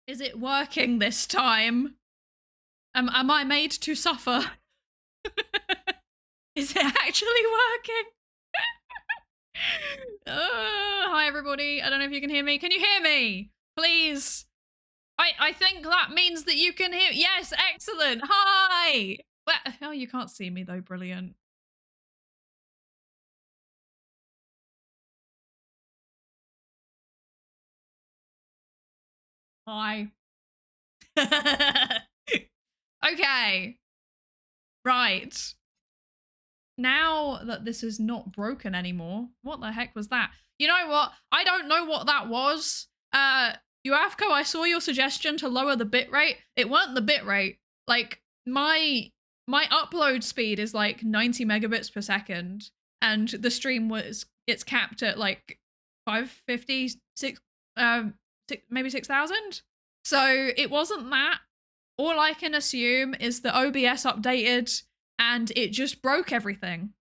Is it working this time? Am I made to suffer? Is it actually working? Hi everybody. I don't know if you can hear me. Can you hear me? Please. I think that means that you can hear. Yes, excellent. Hi. Well, oh, you can't see me though. Brilliant. Hi. Okay. Right. Now that this is not broken anymore, what the heck was that? You know what? I don't know what that was. Uafco, I saw your suggestion to lower the bitrate. It weren't the bitrate. Like, my upload speed is like 90 megabits per second, and the stream it's capped at like 550, maybe 6,000. So it wasn't that. All I can assume is the OBS updated and it just broke everything.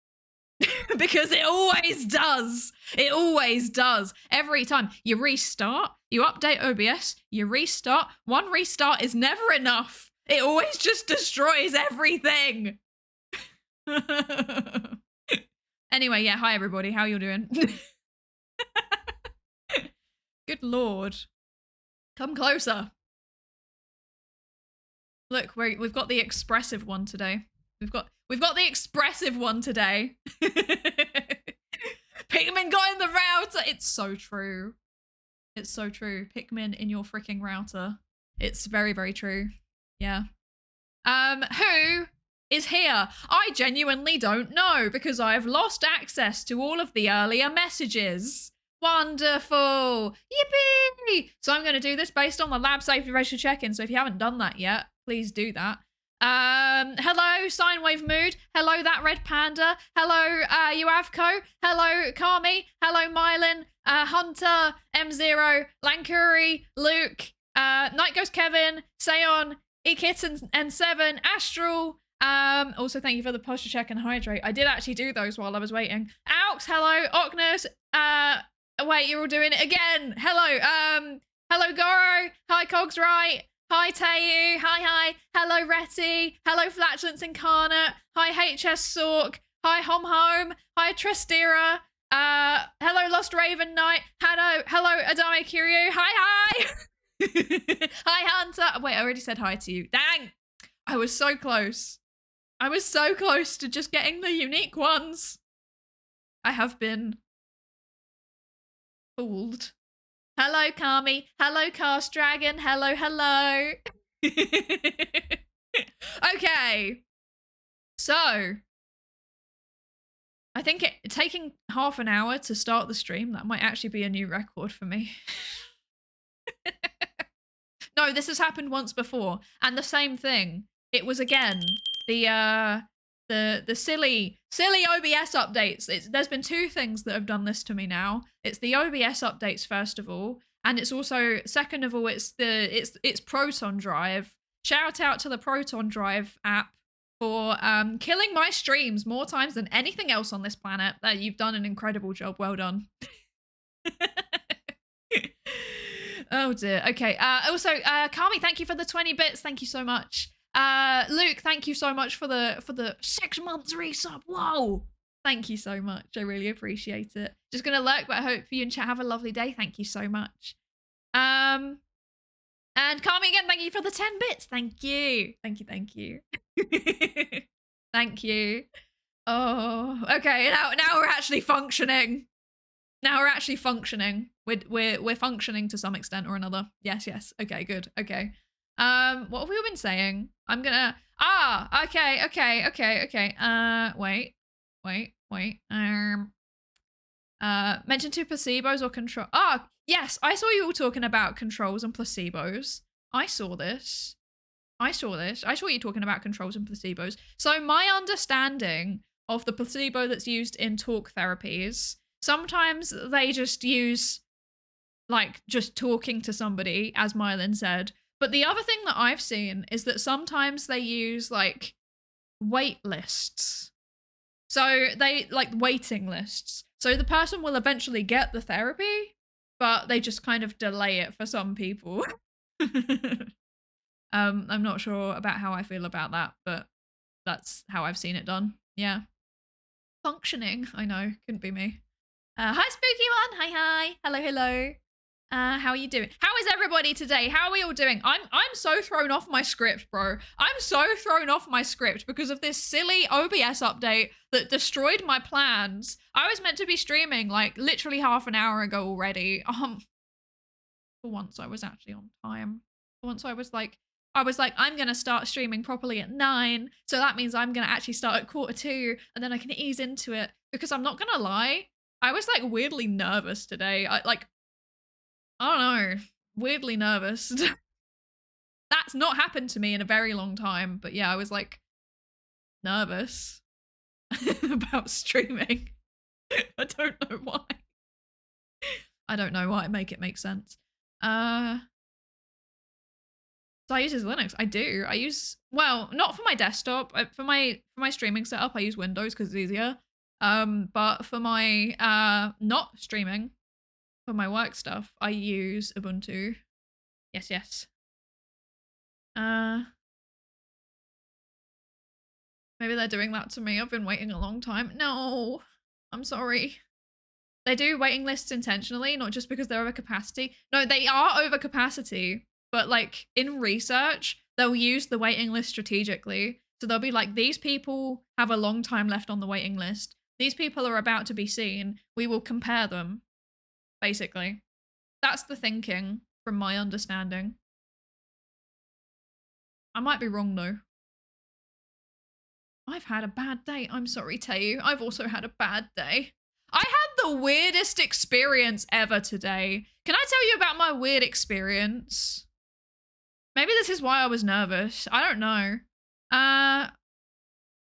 Because it always does. It always does. Every time you restart, you update OBS, you restart. One restart is never enough. It always just destroys everything. Anyway, yeah, hi everybody. How you doing? Good Lord. Come closer. Look, we've got the expressive one today. We've got the expressive one today. Pikmin got in the router. It's so true. It's so true. Pikmin in your freaking router. It's very, very true. Yeah. Who is here? I genuinely don't know because I've lost access to all of the earlier messages. Wonderful. Yippee! So I'm going to do this based on the lab safety register check-in. So if you haven't done that yet, please do that. Hello, Sine Wave Mood. Hello, That Red Panda. Hello, Uavco. Hello, Kami. Hello, Mylin. Hunter, M0, Lankuri, Luke, Night Ghost Kevin, Seon, Ekit and Seven, Astral. Also thank you for the posture check and hydrate. I did actually do those while I was waiting. Aux, hello, Oknus. Wait, you're all doing it again. Hello, hello, Goro. Hi, Cogs Right. Hi, Tayu. Hi. Hello, Retty. Hello, Flatulence Incarnate. Hi, HS Sork. Hi, Home. Hi, Tristira. Hello, Lost Raven Knight. Hello, Adame Kiryu. Hi. Hi, Hunter. Wait, I already said hi to you. Dang. I was so close. I was so close to just getting the unique ones. I have been fooled. Hello, Kami. Hello, Cast Dragon. Hello. Okay. So, I think taking half an hour to start the stream, that might actually be a new record for me. No, this has happened once before. And the same thing. It was, again, the silly OBS updates. There's been two things that have done this to me now. It's the OBS updates first of all, and it's also second of all it's Proton Drive. Shout out to the Proton Drive app for killing my streams more times than anything else on this planet. You've done an incredible job. Well done. Oh dear. Okay. Also, Kami, thank you for the 20 bits. Thank you so much. Luke, thank you so much for the 6 months resub. Whoa. Thank you so much. I really appreciate it. Just gonna lurk, but I hope you and chat have a lovely day. Thank you so much. And Kami again, thank you for the 10 bits. Thank you. Thank you. Thank you. Oh, okay. Now we're actually functioning. Now we're actually functioning. We're functioning to some extent or another. Yes. Okay, good. Okay. What have we been saying? I'm gonna okay. Wait. Mention two placebos or control. Yes, I saw you all talking about controls and placebos. I saw this. I saw you talking about controls and placebos. So my understanding of the placebo that's used in talk therapies, sometimes they just use like just talking to somebody, as Mylin said. But the other thing that I've seen is that sometimes they use like wait lists. So they like waiting lists. So the person will eventually get the therapy, but they just kind of delay it for some people. I'm not sure about how I feel about that, but that's how I've seen it done. Yeah. Functioning. I know. Couldn't be me. Hi, spooky one. Hi, hi. Hello, hello. How are you doing? How is everybody today? How are we all doing? I'm so thrown off my script, bro. I'm so thrown off my script because of this silly OBS update that destroyed my plans. I was meant to be streaming like literally half an hour ago already. For once I was actually on time. For once I was like, I'm gonna start streaming properly at 9, so that means I'm gonna actually start at 1:45, and then I can ease into it. Because I'm not gonna lie, I was like weirdly nervous today. I don't know, weirdly nervous. That's not happened to me in a very long time, but yeah, I was like nervous about streaming. I don't know why. I don't know why. Make it make sense. So I use Linux. I do. I use, well, not for my desktop. For my streaming setup, I use Windows because it's easier. But for my not streaming, for my work stuff, I use Ubuntu. Yes, yes. Maybe they're doing that to me. I've been waiting a long time. No, I'm sorry. They do waiting lists intentionally, not just because they're over capacity. No, they are over capacity. But like in research, they'll use the waiting list strategically. So they'll be like, these people have a long time left on the waiting list. These people are about to be seen. We will compare them, basically. That's the thinking from my understanding. I might be wrong though. I've had a bad day. I'm sorry, Tayu. I've also had a bad day. I had the weirdest experience ever today. Can I tell you about my weird experience? Maybe this is why I was nervous. I don't know.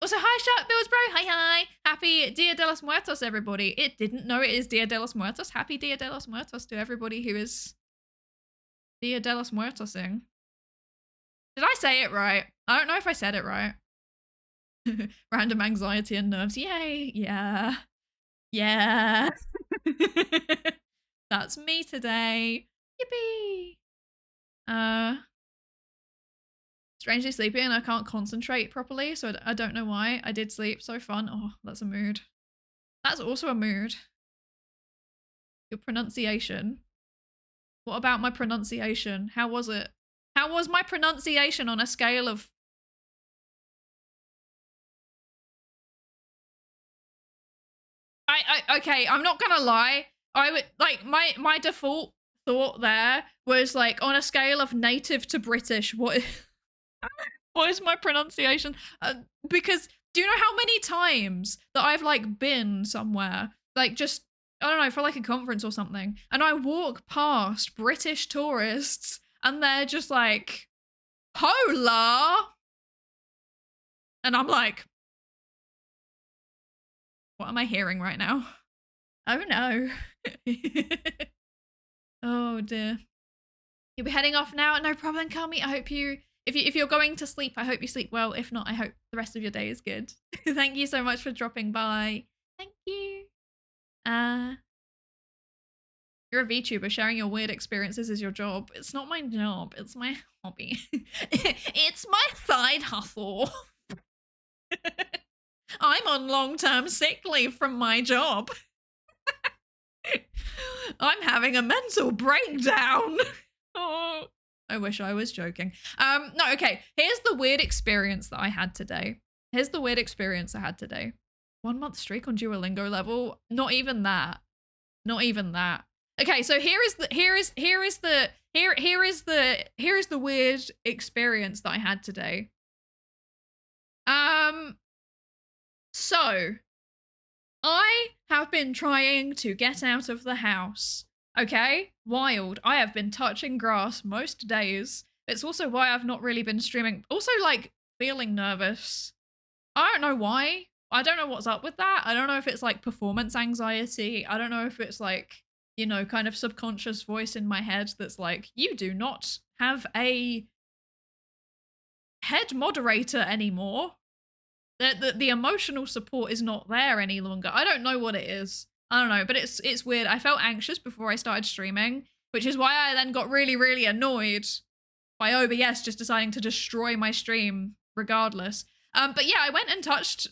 Also, hi, Shark Bills, bro. Hi, hi. Happy Dia de los Muertos, everybody. It didn't know it is Dia de los Muertos. Happy Dia de los Muertos to everybody who is Dia de los Muertosing. Did I say it right? I don't know if I said it right. Random anxiety and nerves. Yay. Yeah. Yeah. That's me today. Yippee. Strangely sleepy and I can't concentrate properly, so I don't know why. I did sleep. So fun. Oh, that's a mood. That's also a mood. Your pronunciation. What about my pronunciation? How was it? How was my pronunciation on a scale of... Okay, I'm not gonna lie. I would like my default thought there was like on a scale of native to British, what is my pronunciation? Because do you know how many times that I've like been somewhere, like just, I don't know, for like a conference or something, and I walk past British tourists and they're just like, hola. And I'm like, what am I hearing right now? Oh no. Oh dear. You'll be heading off now. No problem, Kami. I hope you, if you're going to sleep, I hope you sleep well. If not, I hope the rest of your day is good. Thank you so much for dropping by. Thank you. You're a VTuber. Sharing your weird experiences is your job. It's not my job. It's my hobby. It's my side hustle. I'm on long-term sick leave from my job. I'm having a mental breakdown. Oh, I wish I was joking. No, okay. Here's the weird experience that I had today. 1 month streak on Duolingo level. Not even that. Okay, so here is the weird experience that I had today. So I have been trying to get out of the house. Okay? Wild. I have been touching grass most days. It's also why I've not really been streaming. Also, like, feeling nervous. I don't know why. I don't know what's up with that. I don't know if it's, like, performance anxiety. I don't know if it's, like, you know, kind of subconscious voice in my head that's like, you do not have a head moderator anymore. The emotional support is not there any longer. I don't know what it is. I don't know, but it's weird. I felt anxious before I started streaming, which is why I then got really, really annoyed by OBS just deciding to destroy my stream regardless. But yeah, I went and touched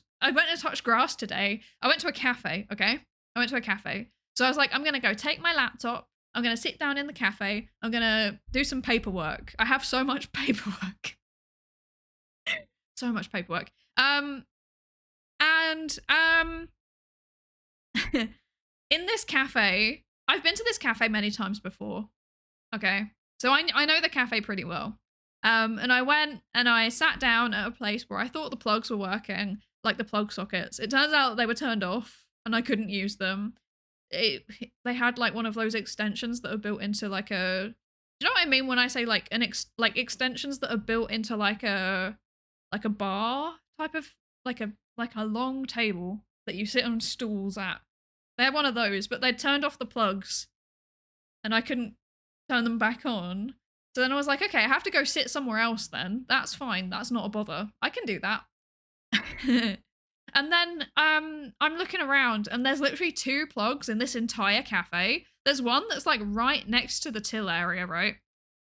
grass today. I went to a cafe, okay? I went to a cafe. So I was like, I'm gonna go take my laptop. I'm gonna sit down in the cafe. I'm gonna do some paperwork. I have so much paperwork. So much paperwork. In this cafe, I've been to this cafe many times before. Okay. So I know the cafe pretty well. And I went and I sat down at a place where I thought the plugs were working, like the plug sockets. It turns out they were turned off and I couldn't use them. They had like one of those extensions that are built into like a, you know what I mean when I say like like extensions that are built into like a bar type of, like a long table that you sit on stools at. They had one of those, but they'd turned off the plugs and I couldn't turn them back on. So then I was like, okay, I have to go sit somewhere else then. That's fine. That's not a bother. I can do that. And then I'm looking around and there's literally 2 plugs in this entire cafe. There's one that's like right next to the till area, right?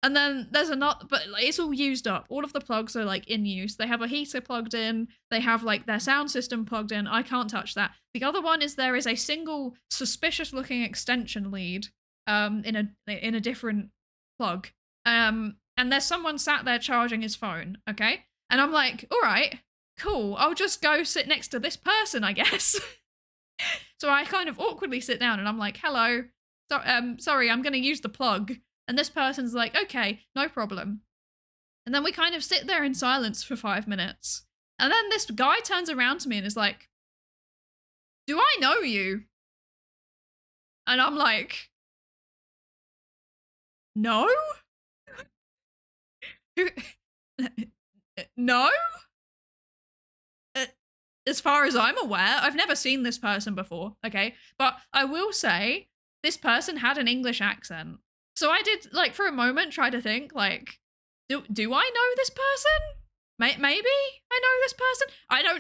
And then there's another, but it's all used up. All of the plugs are like in use. They have a heater plugged in. They have like their sound system plugged in. I can't touch that. The other one is there is a single suspicious looking extension lead in a different plug. And there's someone sat there charging his phone, okay? And I'm like, all right, cool. I'll just go sit next to this person, I guess. So I kind of awkwardly sit down and I'm like, hello, sorry, I'm going to use the plug. And this person's like, okay, no problem. And then we kind of sit there in silence for 5 minutes. And then this guy turns around to me and is like, do I know you? And I'm like, no? No? As far as I'm aware, I've never seen this person before, okay? But I will say, this person had an English accent. So I did, like, for a moment, try to think, like, do I know this person? Maybe I know this person.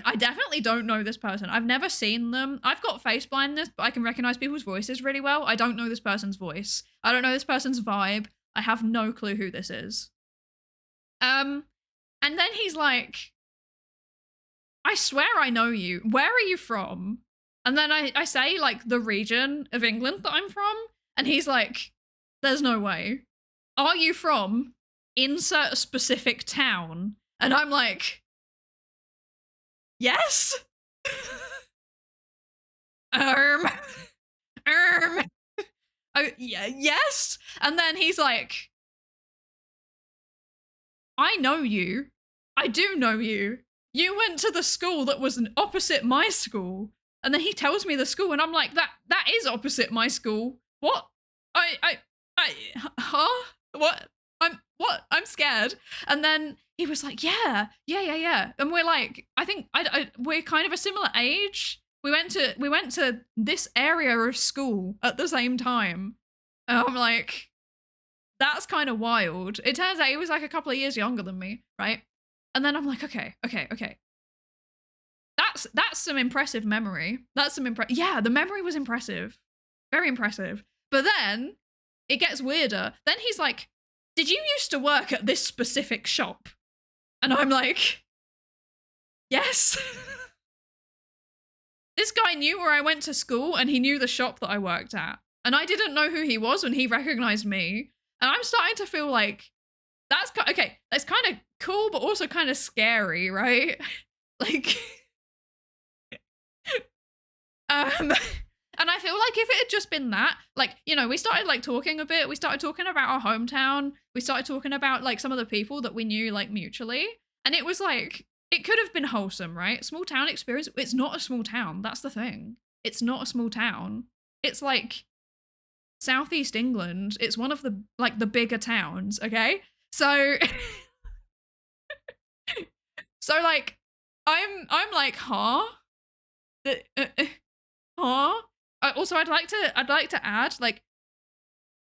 I definitely don't know this person. I've never seen them. I've got face blindness, but I can recognize people's voices really well. I don't know this person's voice. I don't know this person's vibe. I have no clue who this is. And then he's like, I swear I know you. Where are you from? And then I say, like, the region of England that I'm from. And he's like, there's no way. Are you from insert a specific town? And I'm like, yes. Oh, yeah, yes. And then he's like, I know you. I do know you. You went to the school that was opposite my school. And then he tells me the school and I'm like, that is opposite my school. What? Huh? What? I'm scared. And then he was like, yeah. And we're like, I think we're kind of a similar age. We went to this area of school at the same time. And I'm like, that's kind of wild. It turns out he was like a couple of years younger than me, right? And then I'm like, okay. That's some impressive memory. Yeah, the memory was impressive. Very impressive. But then it gets weirder. Then he's like, did you used to work at this specific shop? And I'm like, yes. This guy knew where I went to school and he knew the shop that I worked at. And I didn't know who he was when he recognized me. And I'm starting to feel like that's kind of cool, but also kind of scary, right? Like, and I feel like if it had just been that, like, you know, we started like talking a bit. We started talking about our hometown. We started talking about like some of the people that we knew like mutually. And it was like, it could have been wholesome, right? Small town experience. It's not a small town. That's the thing. It's not a small town. It's like Southeast England. It's one of the like the bigger towns. Okay. So, so like, I'm like, huh? Huh? Also, I'd like to add, like,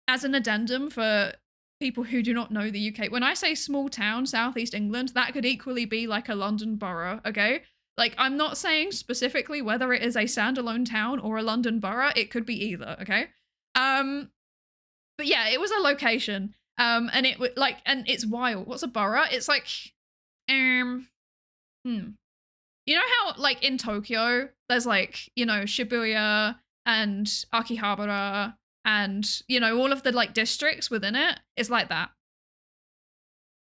as an addendum for people who do not know the UK, when I say small town, Southeast England, that could equally be like a London borough, okay? Like, I'm not saying specifically whether it is a standalone town or a London borough. It could be either, okay? But yeah, it was a location. And it would like, and it's wild. What's a borough? It's like, you know how like in Tokyo, there's like, you know, Shibuya and Akihabara and, you know, all of the like districts within it. It's like that.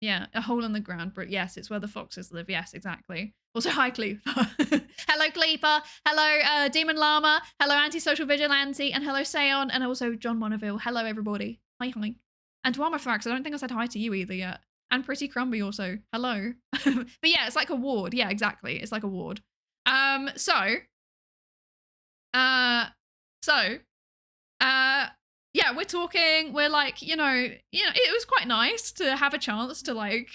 Yeah, a hole in the ground, but yes, it's where the foxes live. Yes, exactly. Also, hi, Cleeper. Hello, Cleeper. Hello, Demon Llama. Hello, Antisocial Vigilante. And hello, Seon. And also, John Bonneville. Hello, everybody. Hi, hi. And Dwarma Thrax, I don't think I said hi to you either yet. And Pretty Crumby also. Hello. But yeah, it's like a ward. Yeah, exactly. It's like a ward. Yeah, we're talking, we're like, you know, it was quite nice to have a chance to like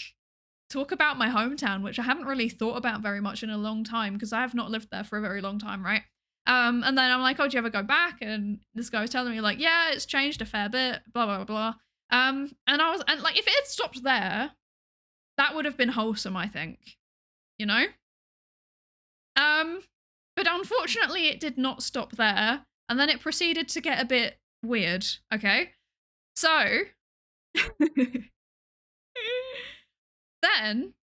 talk about my hometown, which I haven't really thought about very much in a long time because I have not lived there for a very long time, right? And then I'm like, oh, do you ever go back? And this guy was telling me like, yeah, it's changed a fair bit, blah, blah, blah. And like, if it had stopped there, that would have been wholesome, I think, you know? But unfortunately it did not stop there. And then it proceeded to get a bit weird, okay? So, then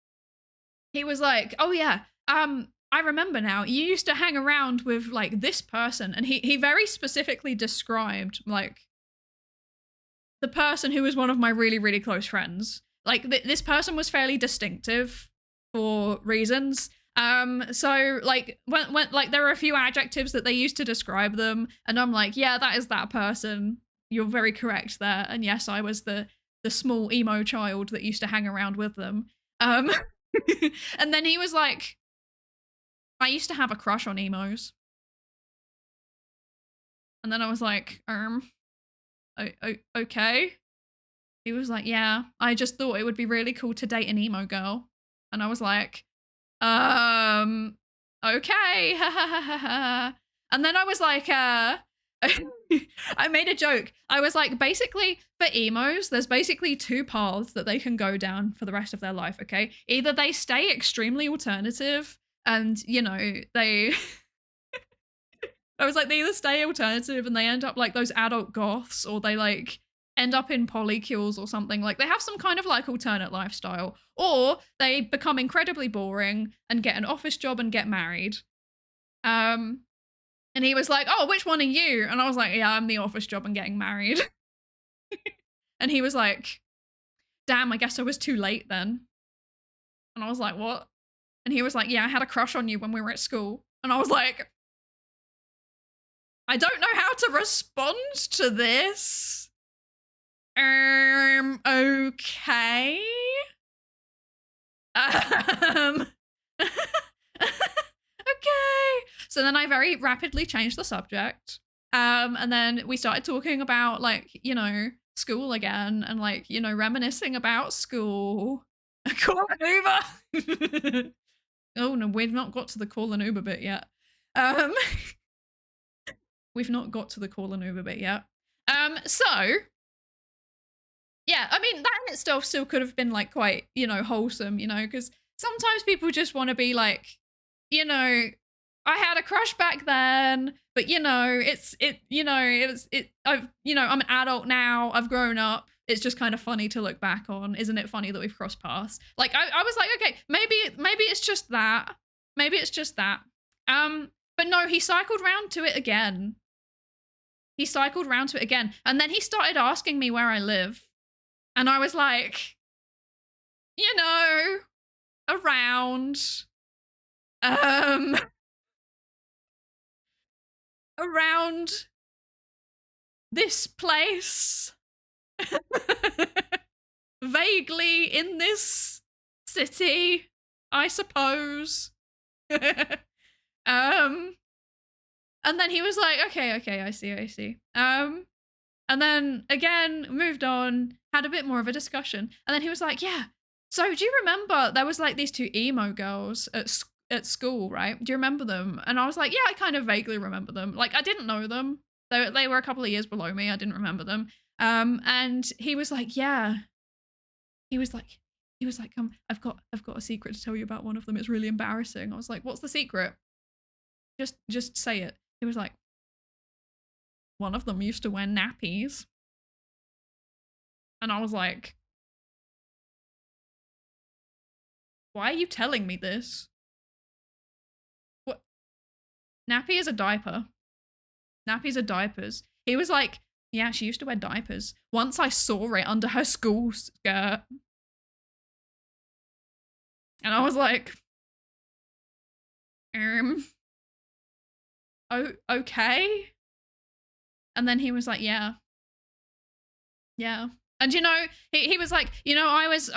he was like, oh yeah, I remember now, you used to hang around with like this person. And he very specifically described like the person who was one of my really, really close friends. Like this person was fairly distinctive for reasons. So like when like there were a few adjectives that they used to describe them, and I'm like, yeah, that is that person. You're very correct there. And yes, I was the small emo child that used to hang around with them. And then he was like, I used to have a crush on emos. And then I was like, okay. He was like, yeah, I just thought it would be really cool to date an emo girl. And I was like, okay. And then I was like, I made a joke. I was like, basically for emos, there's basically two paths that they can go down for the rest of their life, okay? Either they stay extremely alternative and, you know, I was like, they either stay alternative and they end up like those adult goths, or they like end up in polycules or something. Like they have some kind of like alternate lifestyle, or they become incredibly boring and get an office job and get married. And he was like, oh, which one are you? And I was like, yeah, I'm the office job and getting married. And he was like, damn, I guess I was too late then. And I was like, what? And he was like, yeah, I had a crush on you when we were at school. And I was like, I don't know how to respond to this. Okay. Okay. So then I very rapidly changed the subject. And then we started talking about like, you know, school again and like, you know, reminiscing about school. Call an Uber. Oh no, we've not got to the call an Uber bit yet. We've not got to the call an Uber bit yet. So yeah, I mean, that in itself still could have been like quite, you know, wholesome, you know, because sometimes people just want to be like, you know, I had a crush back then, but you know, I'm an adult now, I've grown up. It's just kind of funny to look back on. Isn't it funny that we've crossed paths? Like I was like, okay, maybe it's just that. Maybe it's just that. But no, he cycled round to it again. And then he started asking me where I live. And I was like, you know, around this place. Vaguely in this city, I suppose. And then he was like, okay, I see. And then again, moved on, had a bit more of a discussion. And then he was like, yeah, so do you remember there was like these two emo girls at school, right? Do you remember them? And I was like, yeah, I kind of vaguely remember them. Like I didn't know them. They were a couple of years below me. I didn't remember them. And he was like, yeah. He was like, I've got a secret to tell you about one of them. It's really embarrassing. I was like, what's the secret? Just say it. He was like, one of them used to wear nappies. And I was like, why are you telling me this? What? Nappy is a diaper. Nappies are diapers. He was like, yeah, she used to wear diapers. Once I saw it under her school skirt. And I was like, oh, okay. And then he was like, yeah. And you know, he was like, you know, I was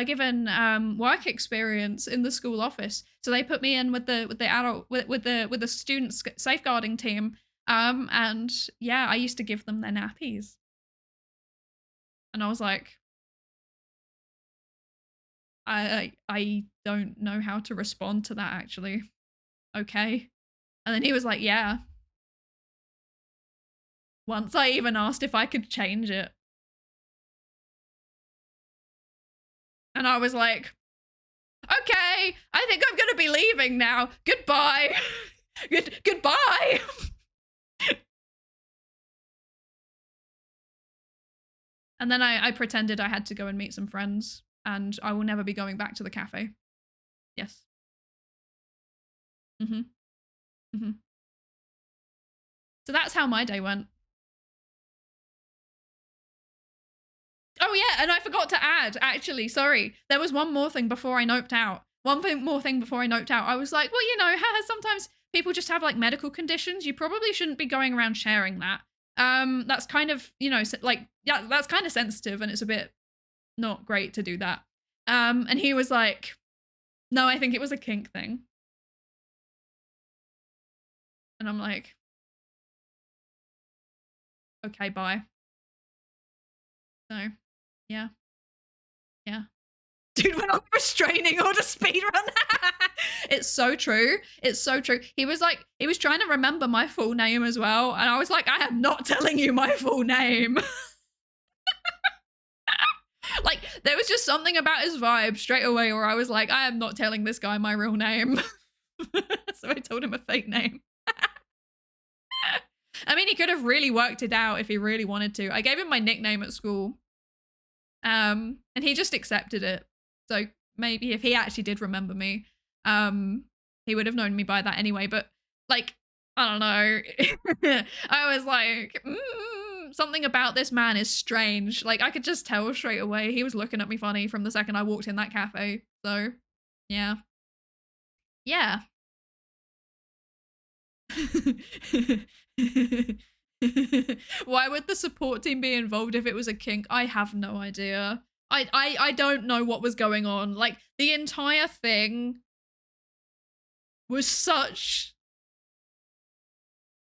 given work experience in the school office, so they put me in with the student safeguarding team, and yeah, I used to give them their nappies, and I was like, I don't know how to respond to that actually. Okay, and then he was like, yeah. Once I even asked if I could change it. And I was like, okay, I think I'm gonna be leaving now. Goodbye. Goodbye. And then I pretended I had to go and meet some friends, and I will never be going back to the cafe. Yes. So that's how my day went. Oh yeah, and I forgot to add, actually, sorry. There was one more thing before I noped out. More thing before I noped out. I was like, well, you know, sometimes people just have like medical conditions. You probably shouldn't be going around sharing that. That's kind of, you know, like, yeah, that's kind of sensitive, and it's a bit not great to do that. And he was like, no, I think it was a kink thing. And I'm like, okay, bye. So, yeah. Dude, we're not restraining order speedrun. It's so true. It's so true. He was like, he was trying to remember my full name as well. And I was like, I am not telling you my full name. Like, there was just something about his vibe straight away where I was like, I am not telling this guy my real name. So I told him a fake name. I mean, he could have really worked it out if he really wanted to. I gave him my nickname at school. And he just accepted it. So maybe if he actually did remember me, he would have known me by that anyway. But like, I don't know. I was like, something about this man is strange. Like, I could just tell straight away. He was looking at me funny from the second I walked in that cafe. So, yeah. Yeah. Why would the support team be involved if it was a kink? I have no idea. I don't know what was going on. Like, the entire thing was such...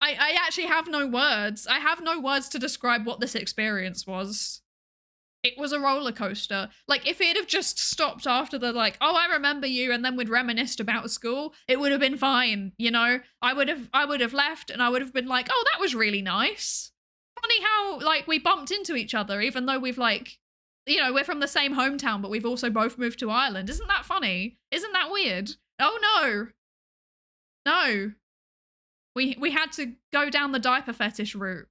I actually have no words. I have no words to describe what this experience was. It was a roller coaster. Like, if it had just stopped after the, like, oh, I remember you, and then we'd reminisced about school, it would have been fine, you know? I would have left, and I would have been like, oh, that was really nice. Funny how, like, we bumped into each other, even though we've, like, you know, we're from the same hometown, but we've also both moved to Ireland. Isn't that funny? Isn't that weird? Oh, no. No. We had to go down the diaper fetish route.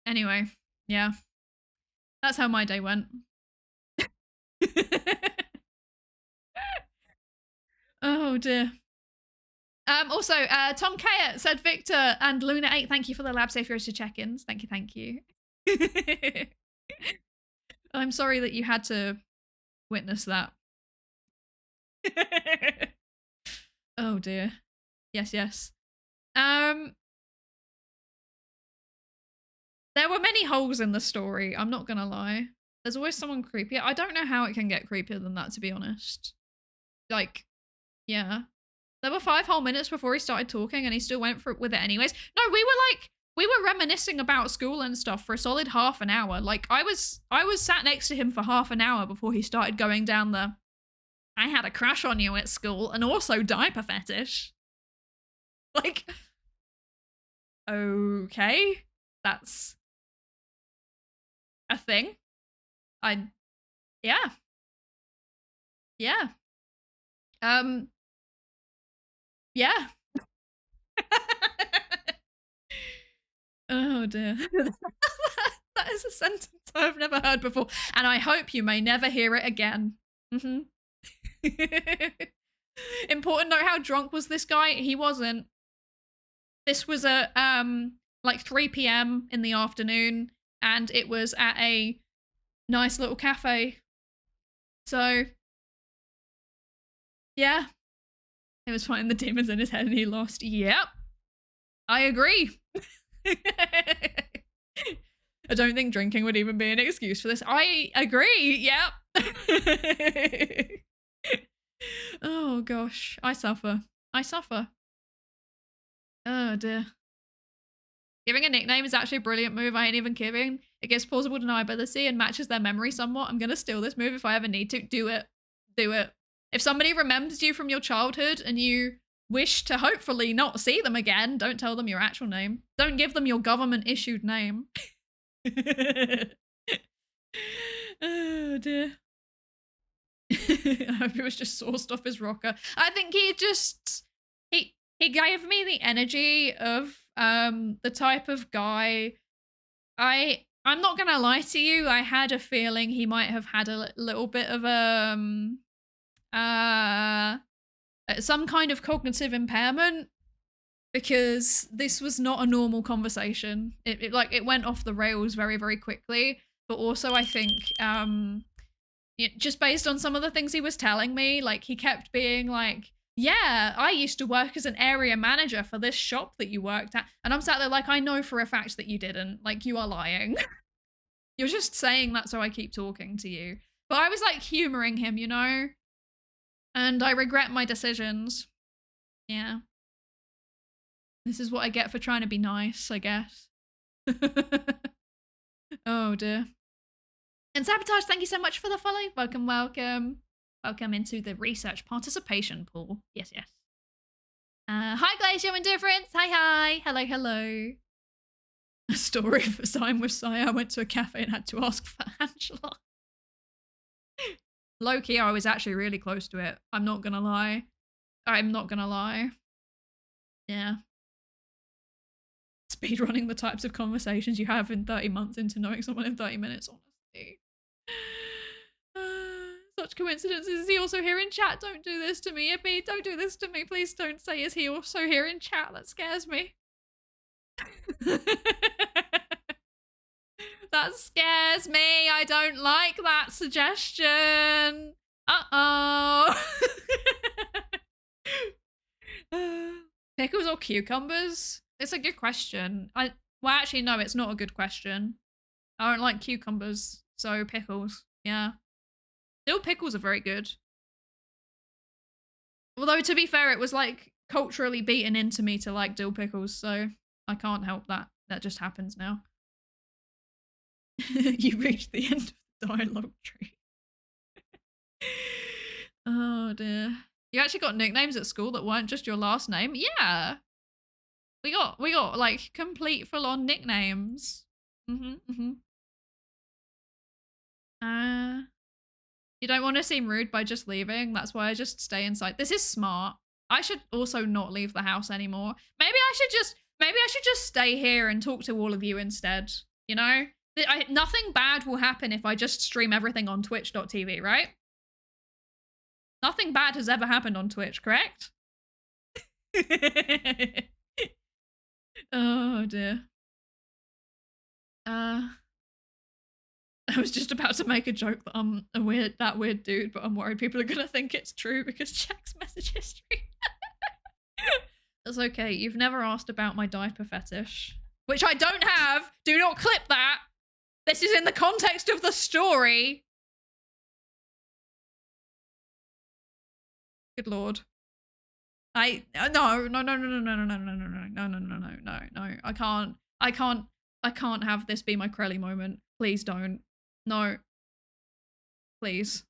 Anyway, yeah. That's how my day went. Oh dear. Also, Tom Kaya said Victor and Luna8, thank you for the Lab Safe Road to check-ins. Thank you. I'm sorry that you had to witness that. Oh dear. Yes. There were many holes in the story, I'm not gonna lie. There's always someone creepy. I don't know how it can get creepier than that, to be honest. Like, yeah. There were 5 whole minutes before he started talking, and he still went with it anyways. No, we were reminiscing about school and stuff for a solid half an hour. Like, I was sat next to him for half an hour before he started going down the, I had a crush on you at school, and also diaper fetish. Like, okay, that's a thing. Yeah. Yeah. Yeah. Oh dear. That is a sentence I've never heard before, and I hope you may never hear it again. Mm-hmm. Important note, how drunk was this guy? He wasn't. This was at like 3 p.m. in the afternoon, and it was at a nice little cafe. So yeah, it was fighting the demons in his head and he lost. Yep, I agree. I don't think drinking would even be an excuse for this. I agree. Yep. Oh gosh, I suffer. I suffer. Oh dear. Giving a nickname is actually a brilliant move. I ain't even kidding. It gives plausible deniability and matches their memory somewhat. I'm gonna steal this move if I ever need to. Do it. Do it. If somebody remembers you from your childhood and you wish to hopefully not see them again, don't tell them your actual name. Don't give them your government issued name. Oh dear. I hope it was just sourced off his rocker. I think he gave me the energy of the type of guy I'm not gonna lie to you, I had a feeling he might have had a little bit of some kind of cognitive impairment, because this was not a normal conversation. It went off the rails very, very quickly. But also I think just based on some of the things he was telling me, like he kept being like, yeah, I used to work as an area manager for this shop that you worked at. And I'm sat there like, I know for a fact that you didn't. Like, you are lying. You're just saying that so I keep talking to you. But I was like humoring him, you know? And I regret my decisions. Yeah. This is what I get for trying to be nice, I guess. Oh dear. And Sabotage, thank you so much for the follow. Welcome, welcome. Welcome into the research participation pool. Yes, yes. Hi, Glacier Indifference. Hi, hi. Hello, hello. A story for time with Saya. I went to a cafe and had to ask for Angela. Low key, I was actually really close to it. I'm not gonna lie. I'm not gonna lie. Yeah. Speedrunning the types of conversations you have in 30 months into knowing someone in 30 minutes, honestly. Such coincidences. Is he also here in chat? Don't do this to me, Yippee. Don't do this to me. Please don't say, is he also here in chat? That scares me. That scares me. I don't like that suggestion. Uh-oh. Pickles or cucumbers? It's a good question. Well, actually, no, it's not a good question. I don't like cucumbers, so pickles. Yeah. Dill pickles are very good. Although, to be fair, it was like culturally beaten into me to like dill pickles, so I can't help that. That just happens now. You reached the end of the dialogue tree. Oh dear. You actually got nicknames at school that weren't just your last name? Yeah. We got like complete full-on nicknames. You don't want to seem rude by just leaving. That's why I just stay inside. This is smart. I should also not leave the house anymore. Maybe I should just stay here and talk to all of you instead. You know? Nothing bad will happen if I just stream everything on twitch.tv, right? Nothing bad has ever happened on Twitch, correct? Oh dear. I was just about to make a joke that I'm that weird dude, but I'm worried people are gonna think it's true because checks message history. That's okay. You've never asked about my diaper fetish, which I don't have. Do not clip that. This is in the context of the story. Good lord. No. I can't have this be my Crelly moment. Please don't. No. Please.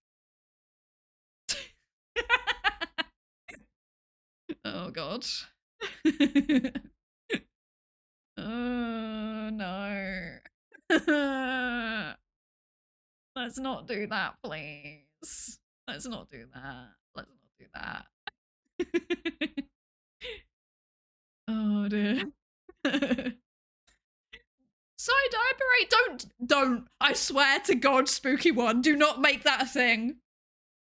Oh god. No. Let's not do that, please. Let's not do that. Let's not do that. Oh dear. Psydere. Don't. I swear to God, spooky one, do not make that a thing.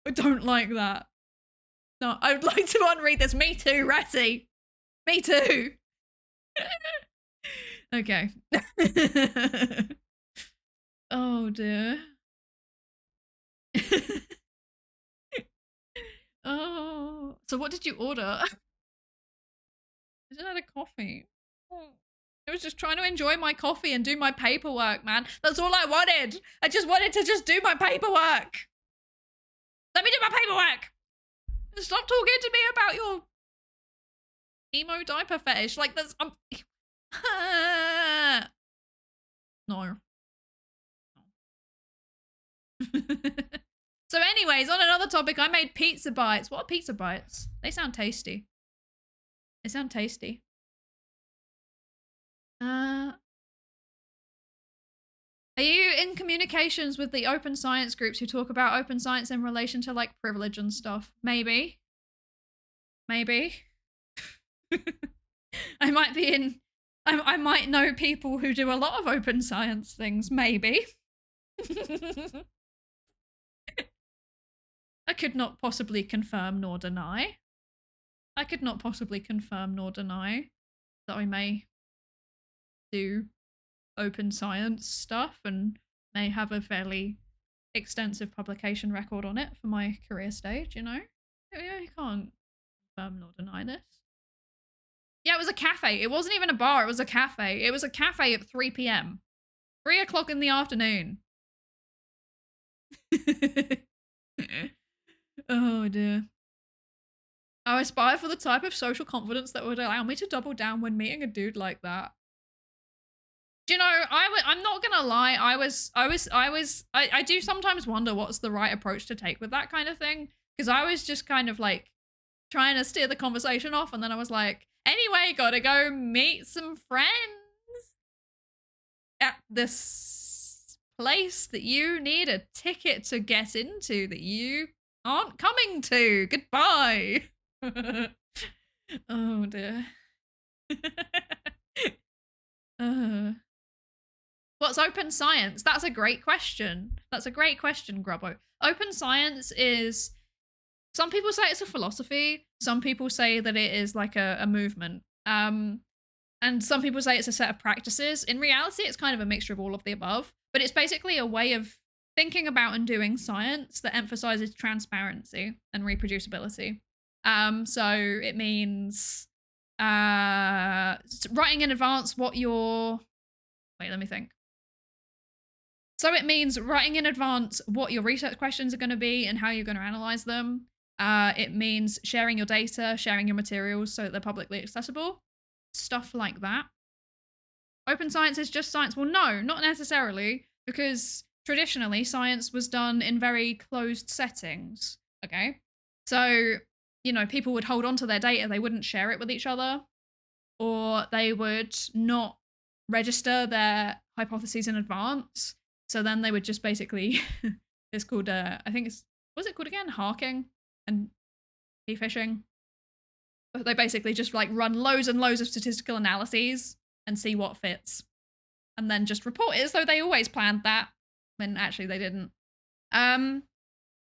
I don't like that. No, I would like to unread this. Me too, Retty. Me too. Okay. Oh dear. Oh, so what did you order? I just had a coffee. I was just trying to enjoy my coffee and do my paperwork, man. That's all I wanted. I just wanted to just do my paperwork. Let me do my paperwork. Stop talking to me about your emo diaper fetish. Like that's no. So anyways, on another topic, I made pizza bites. What are pizza bites? They sound tasty. They sound tasty. Are you in communications with the open science groups who talk about open science in relation to like privilege and stuff? Maybe. Maybe. I might be in... I might know people who do a lot of open science things. Maybe. I could not possibly confirm nor deny. I could not possibly confirm nor deny that I may do open science stuff and may have a fairly extensive publication record on it for my career stage, you know? You can't confirm nor deny this. Yeah, it was a cafe. It wasn't even a bar, it was a cafe. It was a cafe at 3 p.m. 3 o'clock in the afternoon. Oh dear. I aspire for the type of social confidence that would allow me to double down when meeting a dude like that. Do you know, I'm not gonna lie, I do sometimes wonder what's the right approach to take with that kind of thing. Because I was just kind of like trying to steer the conversation off, and then I was like, anyway, gotta go meet some friends at this place that you need a ticket to get into that you aren't coming to. Goodbye. Oh dear. What's open science? That's a great question. That's a great question, Grubbo. Open science is... Some people say it's a philosophy. Some people say that it is like a movement. And some people say it's a set of practices. In reality, it's kind of a mixture of all of the above. But it's basically a way of thinking about and doing science that emphasizes transparency and reproducibility. So it means writing in advance what your... Wait, let me think. So it means writing in advance what your research questions are going to be and how you're going to analyze them. It means sharing your data, sharing your materials so that they're publicly accessible. Stuff like that. Open science is just science. Well, no, not necessarily, because traditionally science was done in very closed settings. Okay. So, you know, people would hold on to their data. They wouldn't share it with each other, or they would not register their hypotheses in advance. So then they would just basically, it's called, I think it's, what's it called again? Harking and p-fishing. They basically just like run loads and loads of statistical analyses and see what fits. And then just report it as though they always planned that, when actually they didn't.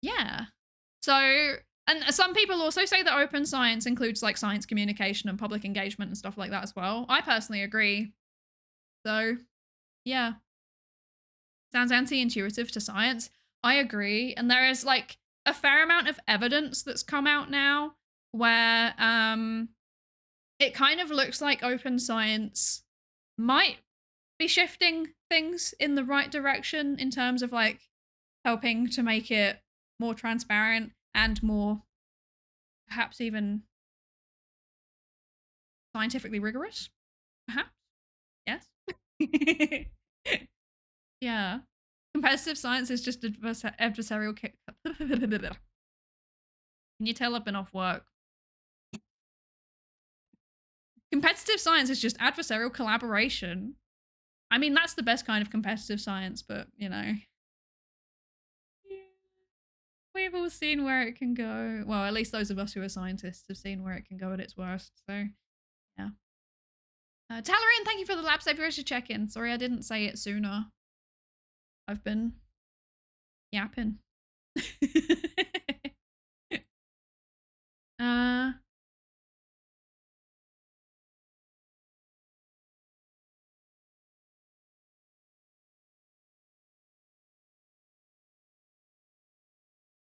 Yeah. So, and some people also say that open science includes like science communication and public engagement and stuff like that as well. I personally agree. So, yeah. Sounds anti-intuitive to science. I agree. And there is like a fair amount of evidence that's come out now where it kind of looks like open science might be shifting things in the right direction in terms of like helping to make it more transparent and more perhaps even scientifically rigorous. Perhaps. Yes. Yeah. Competitive science is just adversarial. Can you tell I've been off work? Competitive science is just adversarial collaboration. I mean, that's the best kind of competitive science, but, you know. Yeah. We've all seen where it can go. Well, at least those of us who are scientists have seen where it can go at its worst, so, yeah. Talarian, thank you for the lab save to check in. Sorry I didn't say it sooner. I've been yapping.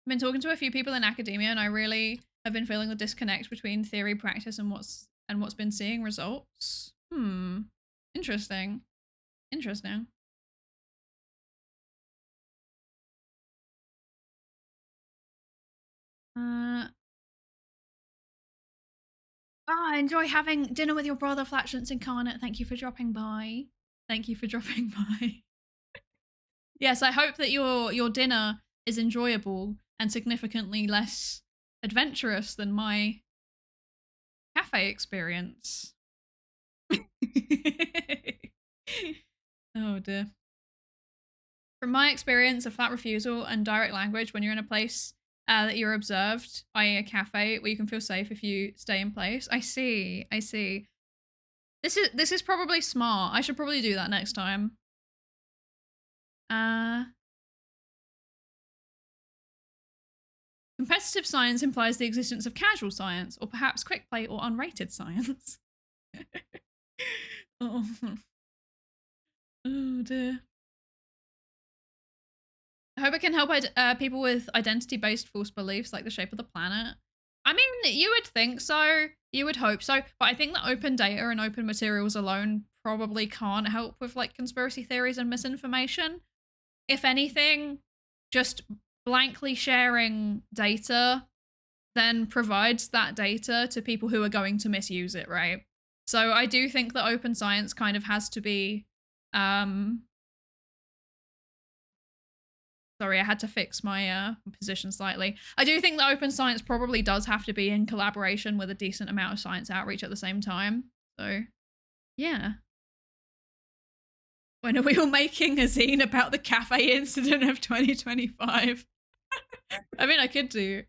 I've been talking to a few people in academia and I really have been feeling the disconnect between theory, practice, and what's been seeing results. Interesting. Interesting. I enjoy having dinner with your brother, Flatulence Incarnate. Thank you for dropping by. Thank you for dropping by. Yes, I hope that your dinner is enjoyable and significantly less adventurous than my cafe experience. Oh dear. From my experience of flat refusal and direct language, when you're in a place that you're observed, i.e. a cafe, where you can feel safe if you stay in place. I see. This is probably smart. I should probably do that next time. Competitive science implies the existence of casual science, or perhaps quick play or unrated science. Oh dear. I hope it can help people with identity-based false beliefs like the shape of the planet. I mean, you would think so. You would hope so. But I think that open data and open materials alone probably can't help with like conspiracy theories and misinformation. If anything, just blankly sharing data then provides that data to people who are going to misuse it, right? So I do think that open science kind of has to be sorry, I had to fix my position slightly. I do think that open science probably does have to be in collaboration with a decent amount of science outreach at the same time. So, yeah. When are we all making a zine about the cafe incident of 2025? I mean, I could do.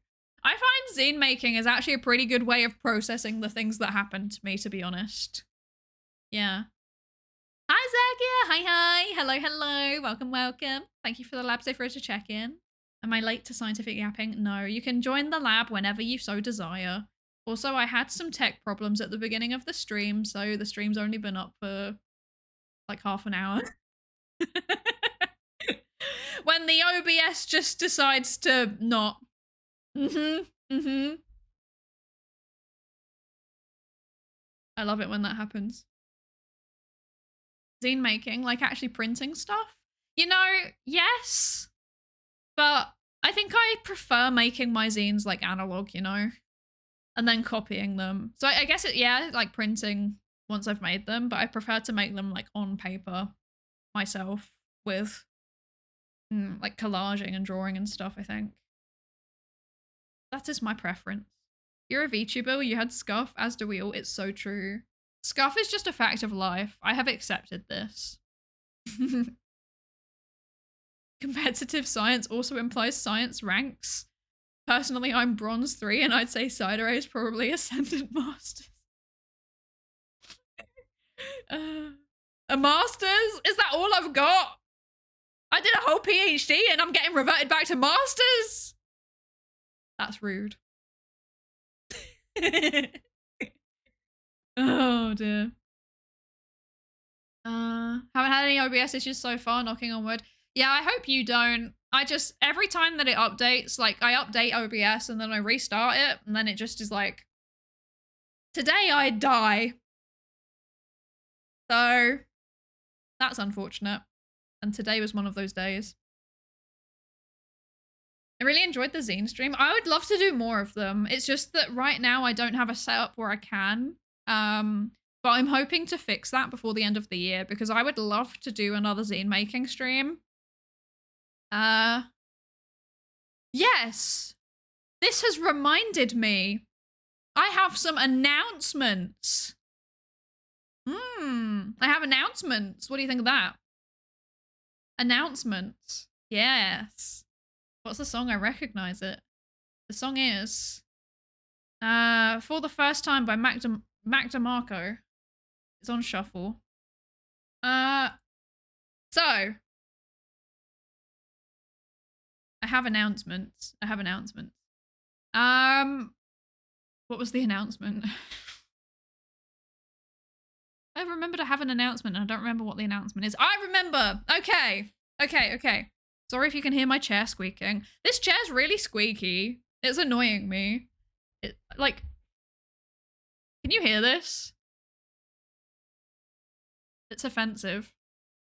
I find zine making is actually a pretty good way of processing the things that happened to me, to be honest. Yeah. Hi, Zagia. Hi. Hello. Welcome. Thank you for the lab safe to check in. Am I late to scientific yapping? No, you can join the lab whenever you so desire. Also, I had some tech problems at the beginning of the stream, so the stream's only been up for like half an hour. When the OBS just decides to not. I love it when that happens. Zine making, like actually printing stuff? You know, yes, but I think I prefer making my zines like analog, you know, and then copying them. So I guess like printing once I've made them, but I prefer to make them like on paper myself with like collaging and drawing and stuff, I think. That is my preference. You're a VTuber, you had scuff, as do we all. It's so true. Scuff is just a fact of life. I have accepted this. Competitive science also implies science ranks. Personally, I'm bronze 3 and I'd say Psydere is probably Ascendant Masters. A Masters? Is that all I've got? I did a whole PhD and I'm getting reverted back to Masters? That's rude. Oh dear. Haven't had any OBS issues so far, knocking on wood. Yeah, I hope you don't. I just, every time that it updates, like I update OBS and then I restart it and then it just is like, today I die. So that's unfortunate. And today was one of those days. I really enjoyed the zine stream. I would love to do more of them. It's just that right now I don't have a setup where I can. But I'm hoping to fix that before the end of the year because I would love to do another zine making stream. Yes. This has reminded me. I have some announcements. I have announcements. What do you think of that? Announcements. Yes. What's the song? I recognize it. The song is For the First Time by Mac DeMarco. It's on shuffle. So I have announcements. What was the announcement? I remember to have an announcement and I don't remember what the announcement is. I remember. Okay. Sorry if you can hear my chair squeaking. This chair's really squeaky. It's annoying me. Like, can you hear this? It's offensive.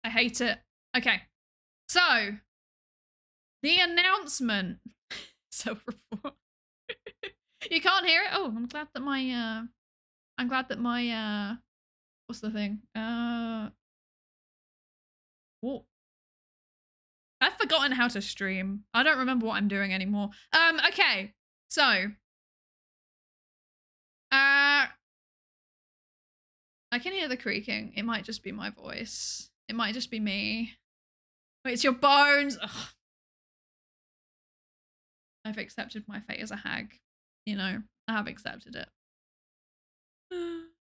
I hate it. Okay. So, the announcement. Self-report. You can't hear it? Oh, I'm glad that my, what's the thing? What? I've forgotten how to stream. I don't remember what I'm doing anymore. Okay. So, I can hear the creaking. It might just be my voice. It might just be me. Wait, it's your bones. Ugh. I've accepted my fate as a hag. You know, I have accepted it.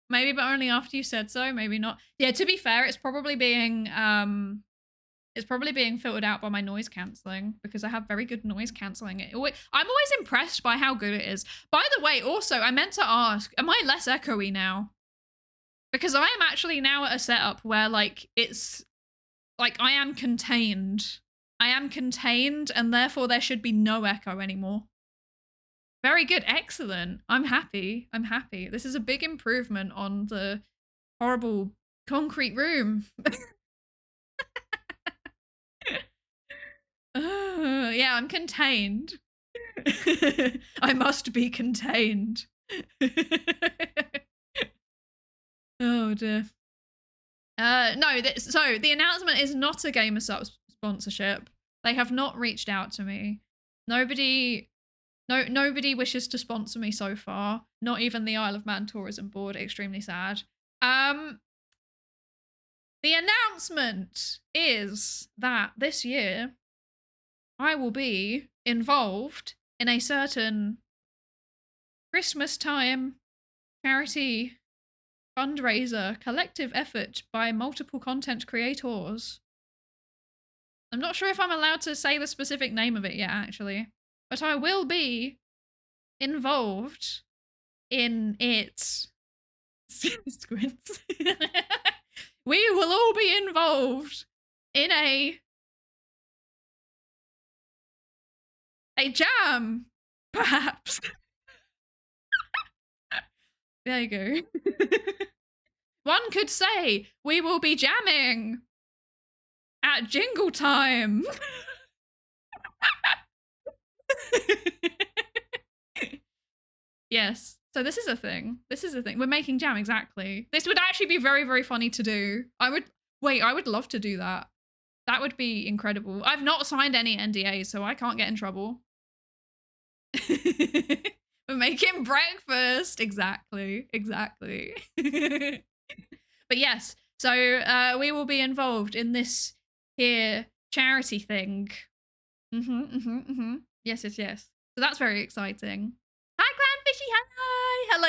Maybe, but only after you said so. Maybe not. Yeah, to be fair, it's probably being filtered out by my noise cancelling because I have very good noise cancelling. I'm always impressed by how good it is. By the way, also, I meant to ask, am I less echoey now? Because I am actually now at a setup where, like, it's, like, I am contained. And therefore there should be no echo anymore. Very good. Excellent. I'm happy. This is a big improvement on the horrible concrete room. Yeah, I'm contained. I must be contained. Oh dear. No, so the announcement is not a Gamer sponsorship. They have not reached out to me. Nobody wishes to sponsor me so far. Not even the Isle of Man Tourism Board. Extremely sad. The announcement is that this year I will be involved in a certain Christmas time charity fundraiser collective effort by multiple content creators. I'm not sure if I'm allowed to say the specific name of it yet, actually, but I will be involved in it. Squints. We will all be involved in a jam, perhaps. There you go. One could say we will be jamming at jingle time. Yes. So this is a thing. We're making jam, exactly. This would actually be very, very funny to do. I would love to do that. That would be incredible. I've not signed any NDAs, so I can't get in trouble. We're making breakfast. Exactly. But yes, so we will be involved in this here charity thing. Yes. So that's very exciting. Hi, Clan Fishy. Hi. Hello.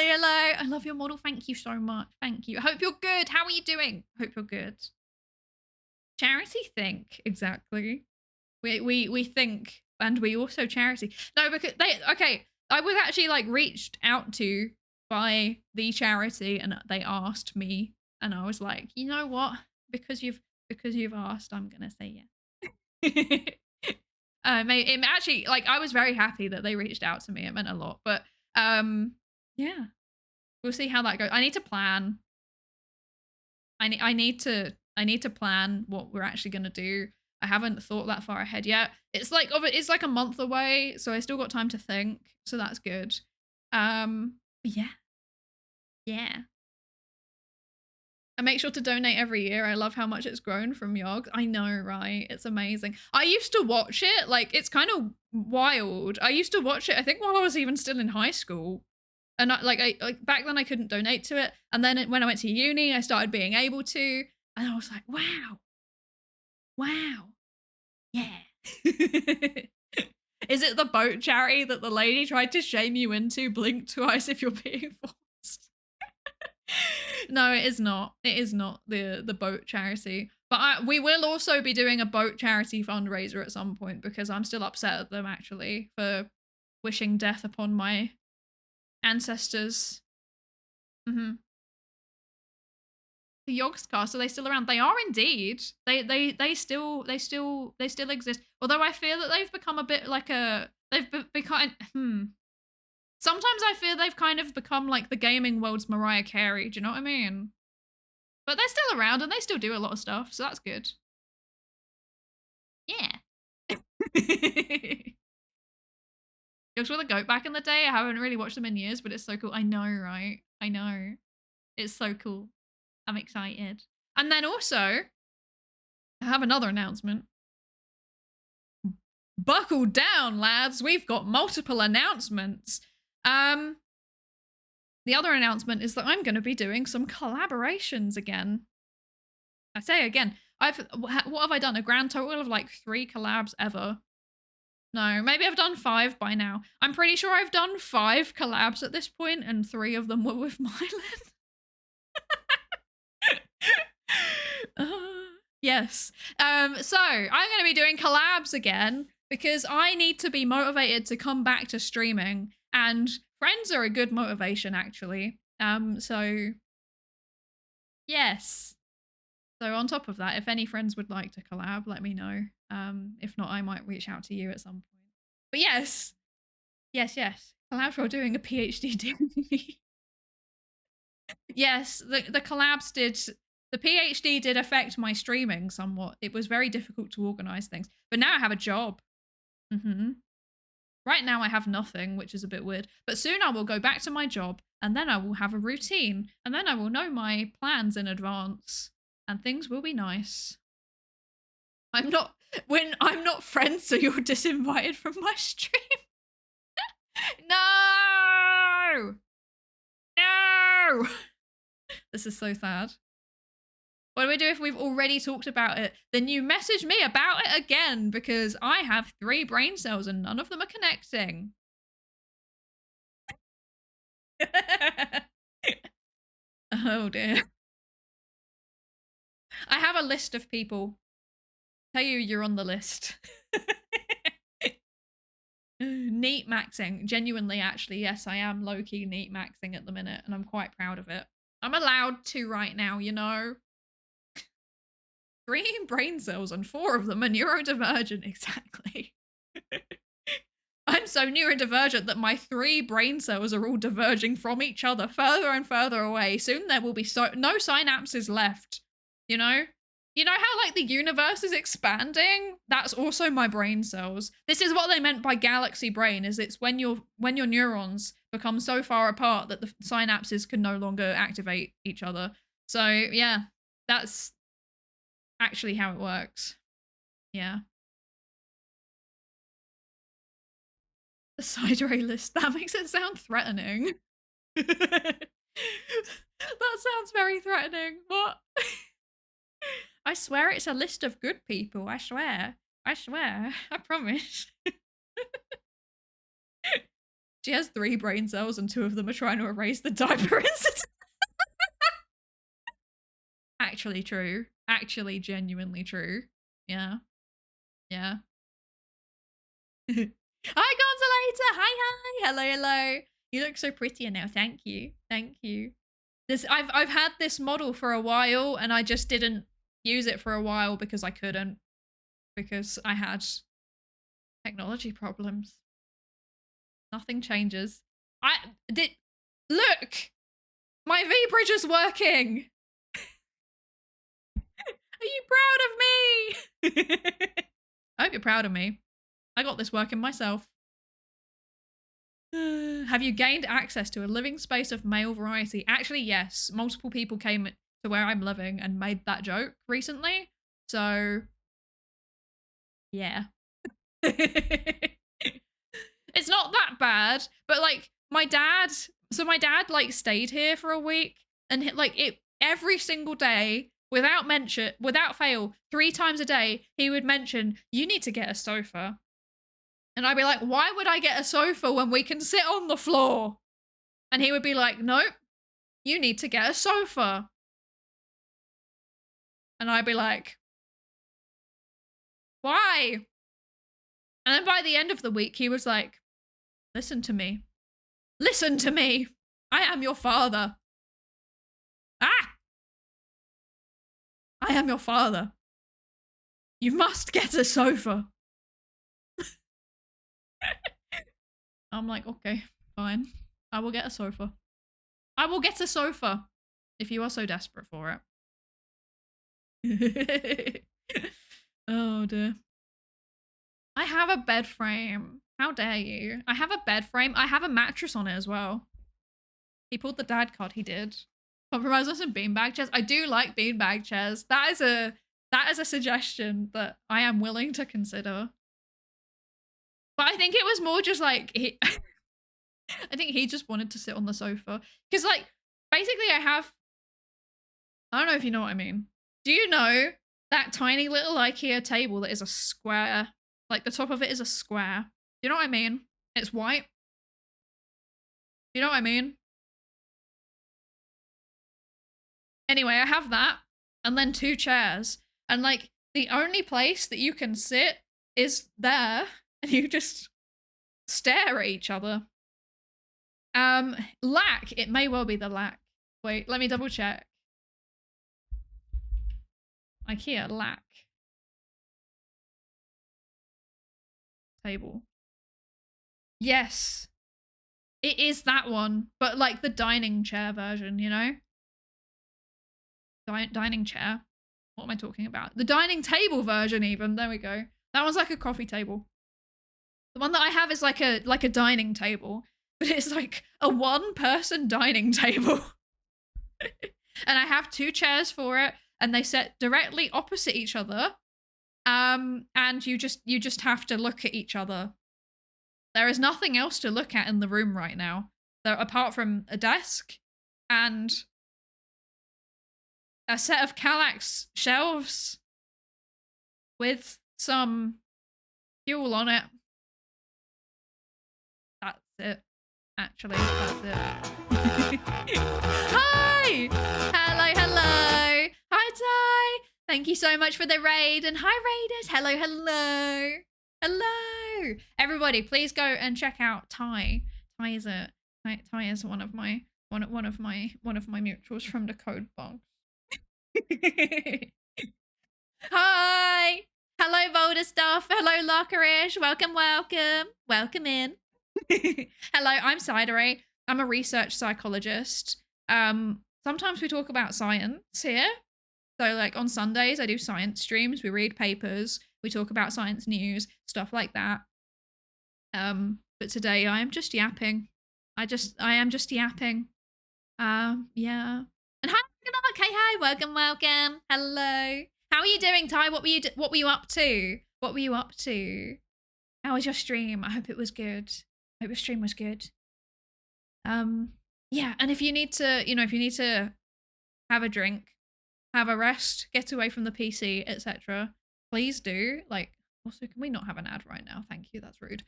I love your model. Thank you so much. Thank you. I hope you're good. How are you doing? Hope you're good. Charity think. Exactly. We think and we also charity. No, because I was actually like reached out to by the charity and they asked me and I was like, you know what? Because you've asked, I'm gonna say yeah. It actually, like, I was very happy that they reached out to me. It meant a lot, but yeah, we'll see how that goes. I need to plan. I need to plan what we're actually gonna do. I haven't thought that far ahead yet. It's like a month away, so I still got time to think. So that's good. Yeah. I make sure to donate every year. I love how much it's grown from Yogg. I know, right? It's amazing. I used to watch it. Like, it's kind of wild. I used to watch it, I think, while I was even still in high school. And I back then I couldn't donate to it. And then when I went to uni, I started being able to. And I was like, wow. Yeah. Is it the boat charity that the lady tried to shame you into? Blink twice if you're being forced. No, it is not. It is not the boat charity. But we will also be doing a boat charity fundraiser at some point because I'm still upset at them actually for wishing death upon my ancestors. Mm-hmm. The Yogscast, are they still around? They are indeed. They still exist. Although I fear that they've become a bit like they've become Sometimes I fear they've kind of become like the gaming world's Mariah Carey. Do you know what I mean? But they're still around and they still do a lot of stuff, so that's good. Yeah. Yogs were the goat back in the day. I haven't really watched them in years, but it's so cool. I know, right? I know. It's so cool. I'm excited. And then also, I have another announcement. Buckle down, lads. We've got multiple announcements. The other announcement is that I'm going to be doing some collaborations again. I say again, what have I done? A grand total of like 3 collabs ever. No, maybe I've done 5 by now. I'm pretty sure I've done 5 collabs at this point, and 3 of them were with Mylan. Yes. So I'm going to be doing collabs again because I need to be motivated to come back to streaming, and friends are a good motivation actually. So yes. So on top of that, if any friends would like to collab, let me know. If not, I might reach out to you at some point. But yes. Yes. Collabs for doing a PhD degree. Yes, the collabs did. The PhD did affect my streaming somewhat. It was very difficult to organize things. But now I have a job. Right now I have nothing, which is a bit weird. But soon I will go back to my job, and then I will have a routine, and then I will know my plans in advance, and things will be nice. I'm not friends, so you're disinvited from my stream. No! No! This is so sad. What do we do if we've already talked about it? Then you message me about it again, because I have 3 brain cells and none of them are connecting. Oh dear. I have a list of people. Tell you you're on the list. Neat maxing. Genuinely, actually, yes, I am low-key neat maxing at the minute, and I'm quite proud of it. I'm allowed to right now, you know? 3 brain cells and 4 of them are neurodivergent, exactly. I'm so neurodivergent that my 3 brain cells are all diverging from each other further and further away. Soon there will be no synapses left, you know? You know how like the universe is expanding? That's also my brain cells. This is what they meant by galaxy brain, is it's when your neurons become so far apart that the synapses can no longer activate each other. So yeah, that's actually how it works. Yeah. The Psydere list, that makes it sound threatening. That sounds very threatening. What? I swear it's a list of good people. I swear. I promise. She has 3 brain cells and 2 of them are trying to erase the diaper incident. Actually true. Actually genuinely true. Yeah. Yeah. Hi, Gonzalator. Hi. Hello. You look so prettier now. Thank you. I've had this model for a while and I just didn't use it for a while because I couldn't, because I had technology problems. Nothing changes. Look! My V-bridge is working! Are you proud of me? I hope you're proud of me. I got this working myself. Have you gained access to a living space of male variety? Actually, yes. Multiple people came to where I'm living and made that joke recently. So, yeah. It's not that bad, but like my dad like stayed here for a week, and like every single day without fail, 3 times a day, he would mention, you need to get a sofa. And I'd be like, why would I get a sofa when we can sit on the floor? And he would be like, nope, you need to get a sofa. And I'd be like, why? And then by the end of the week, he was like, listen to me. Listen to me. I am your father. Ah! I am your father. You must get a sofa. I'm like, okay, fine. I will get a sofa. I will get a sofa if you are so desperate for it. Oh dear. I have a bed frame. How dare you? I have a bed frame. I have a mattress on it as well. He pulled the dad card, he did. Compromise on some beanbag chairs. I do like beanbag chairs. That is a suggestion that I am willing to consider. But I think it was more just like I think he just wanted to sit on the sofa. Because like basically I don't know if you know what I mean. Do you know that tiny little IKEA table that is a square? Like the top of it is a square. Do you know what I mean? It's white. Do you know what I mean? Anyway, I have that and then 2 chairs. And like the only place that you can sit is there and you just stare at each other. Lack. It may well be the lack. Wait, let me double check. IKEA lack. Table. Yes. It is that one, but like the dining chair version, you know? Dining chair. What am I talking about? The dining table version even. There we go. That one's like a coffee table. The one that I have is like a dining table, but it's like a 1-person dining table. And I have 2 chairs for it and they sit directly opposite each other. And you just have to look at each other. There is nothing else to look at in the room right now. So apart from a desk and a set of Kallax shelves with some fuel on it. That's it. Actually, that's it. Hi! Hello. Hi, Ty. Thank you so much for the raid. And hi, raiders. Hello. Everybody, please go and check out Ty. Ty is one of my mutuals from the code box. Hi. Hello, Boulder Stuff. Hello, Lockerish. Welcome in. Hello, I'm Psydere. I'm a research psychologist. Sometimes we talk about science here. So like on Sundays, I do science streams. We read papers. We talk about science news, stuff like that. But today I am just yapping. I am just yapping. Yeah. And hi, hi, welcome. Hello. How are you doing, Ty? What were you up to? How was your stream? I hope it was good. I hope your stream was good. Yeah, and if you need to have a drink, have a rest, get away from the PC, etc., please do. Like, also, can we not have an ad right now? Thank you, that's rude.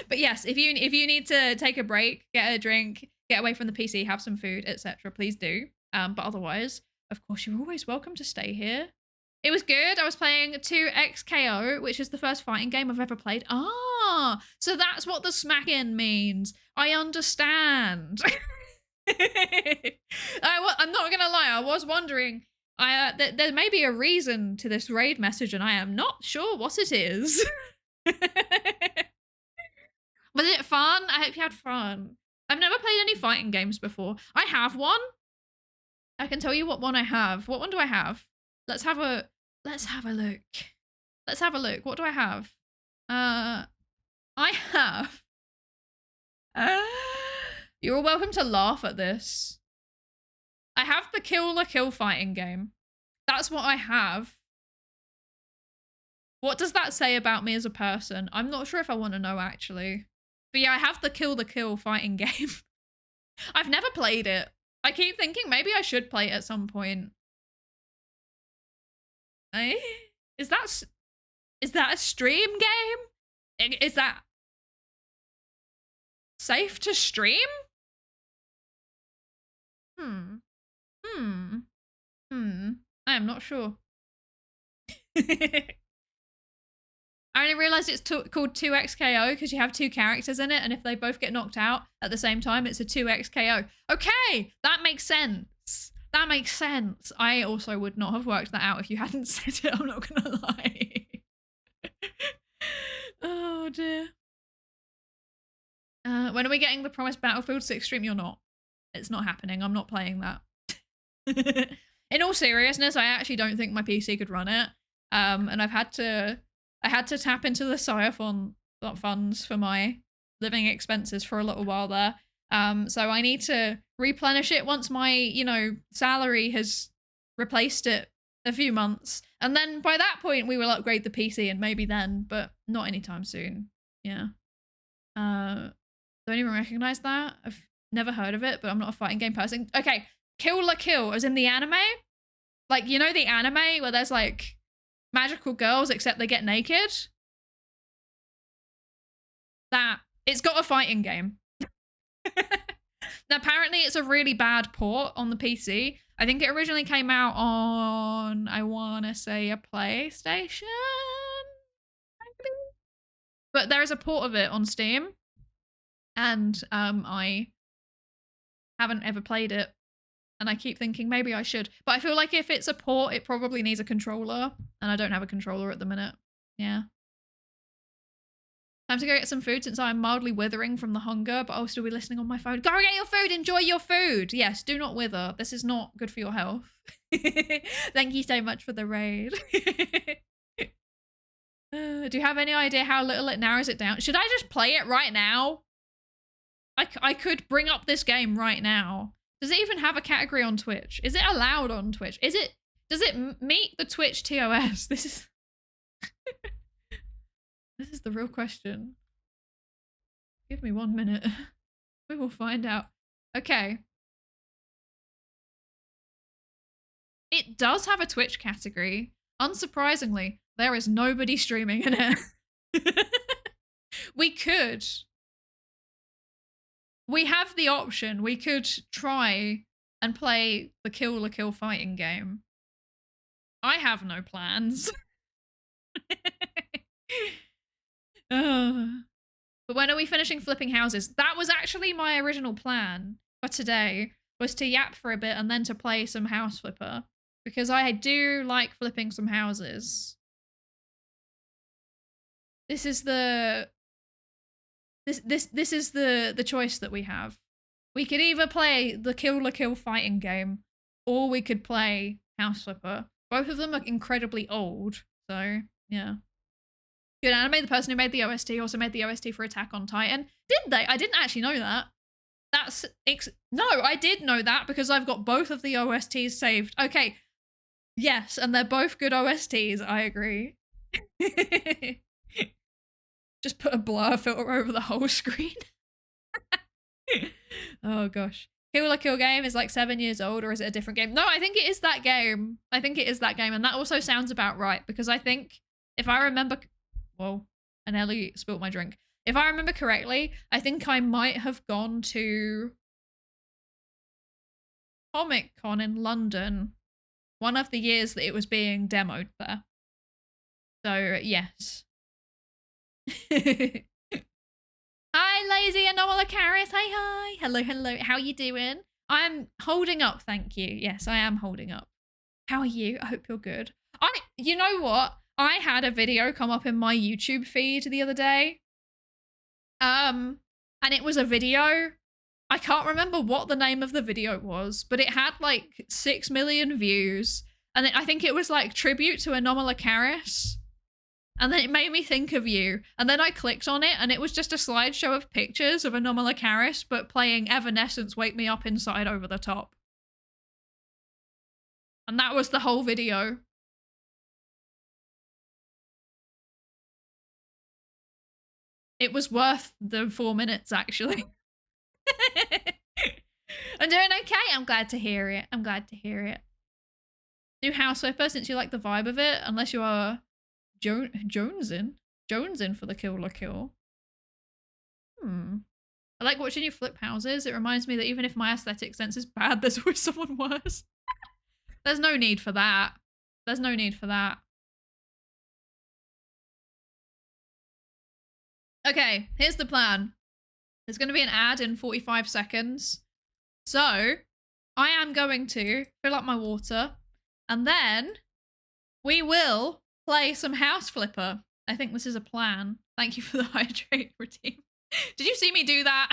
But yes, if you need to take a break, get a drink, get away from the PC, have some food, etc., please do. But otherwise, of course, you're always welcome to stay here. It was good. I was playing 2XKO, which is the first fighting game I've ever played. Ah, so that's what the smacking means. I understand. I'm not gonna lie. I was wondering. There may be a reason to this raid message, and I am not sure what it is. Was it fun? I hope you had fun. I've never played any fighting games before. I have one. I can tell you what one I have. What one do I have? Let's have a look. What do I have? I have. You're welcome to laugh at this. I have the Kill la Kill fighting game. That's what I have. What does that say about me as a person? I'm not sure if I want to know, actually. But yeah, I have the Kill la Kill fighting game. I've never played it. I keep thinking maybe I should play it at some point. Is that a stream game? Is that safe to stream? Hmm. Hmm. Hmm. I am not sure. I only realized it's called 2xKO because you have two characters in it, and if they both get knocked out at the same time, it's a 2xKO. Okay, that makes sense. That makes sense. I also would not have worked that out if you hadn't said it, I'm not gonna lie. Oh dear. When are we getting the promised Battlefield 6 stream? You're not. It's not happening. I'm not playing that. In all seriousness, I actually don't think my PC could run it. And I had to tap into the Psyophon funds for my living expenses for a little while there. So I need to replenish it once my, salary has replaced it a few months. And then by that point, we will upgrade the PC and maybe then, but not anytime soon. Yeah. Don't even recognize that. I've never heard of it, but I'm not a fighting game person. Okay, Kill la Kill, as in the anime? Like, the anime where there's like magical girls except they get naked? That. It's got a fighting game. Now, apparently it's a really bad port on the PC. I think it originally came out on, I want to say, a PlayStation? Maybe? But there is a port of it on Steam. And I haven't ever played it. And I keep thinking maybe I should. But I feel like if it's a port, it probably needs a controller. And I don't have a controller at the minute. Yeah. Time to go get some food since I'm mildly withering from the hunger, but I'll still be listening on my phone. Go get your food! Enjoy your food! Yes, do not wither. This is not good for your health. Thank you so much for the raid. Do you have any idea how little it narrows it down? Should I just play it right now? I could bring up this game right now. Does it even have a category on Twitch? Is it allowed on Twitch? Does it meet the Twitch TOS? This is this is the real question. Give me 1 minute. We will find out. Okay. It does have a Twitch category. Unsurprisingly, there is nobody streaming in it. We could. We have the option. We could try and play the Kill la Kill fighting game. I have no plans. But when are we finishing flipping houses? That was actually my original plan for today, was to yap for a bit and then to play some House Flipper. Because I do like flipping some houses. This is the... This is the choice that we have. We could either play the Kill la Kill fighting game, or we could play House Flipper. Both of them are incredibly old, so yeah. Good anime. The person who made the OST also made the OST for Attack on Titan. Did they? I didn't actually know that. No, I did know that because I've got both of the OSTs saved. Okay. Yes, and they're both good OSTs. I agree. Just put a blur filter over the whole screen. Oh gosh. Kill la Kill game is like 7 years old, or is it a different game? No, I think it is that game. I think it is that game, and that also sounds about right, because I think if I remember... Whoa, and Ellie spilt my drink. If I remember correctly, I think I might have gone to Comic-Con in London one of the years that it was being demoed there. So, yes. Hi, Lazy Anomalocaris. Hi. Hello. How you doing? I'm holding up, thank you. Yes, I am holding up. How are you? I hope you're good. You know what? I had a video come up in my YouTube feed the other day. And it was a video. I can't remember what the name of the video was, but it had like 6 million views. And I think it was like tribute to Anomalocaris. And then it made me think of you. And then I clicked on it and it was just a slideshow of pictures of Anomalocaris, but playing Evanescence Wake Me Up Inside over the top. And that was the whole video. It was worth the 4 minutes, actually. I'm doing okay. I'm glad to hear it. I'm glad to hear it. Do House Flipper since you like the vibe of it, unless you are Jonesing for the Kill la Kill. I like watching you flip houses. It reminds me that even if my aesthetic sense is bad, there's always someone worse. There's no need for that. There's no need for that. Okay, here's the plan. There's going to be an ad in 45 seconds. So, I am going to fill up my water, and then we will play some House Flipper. I think this is a plan. Thank you for the hydrate routine. Did you see me do that?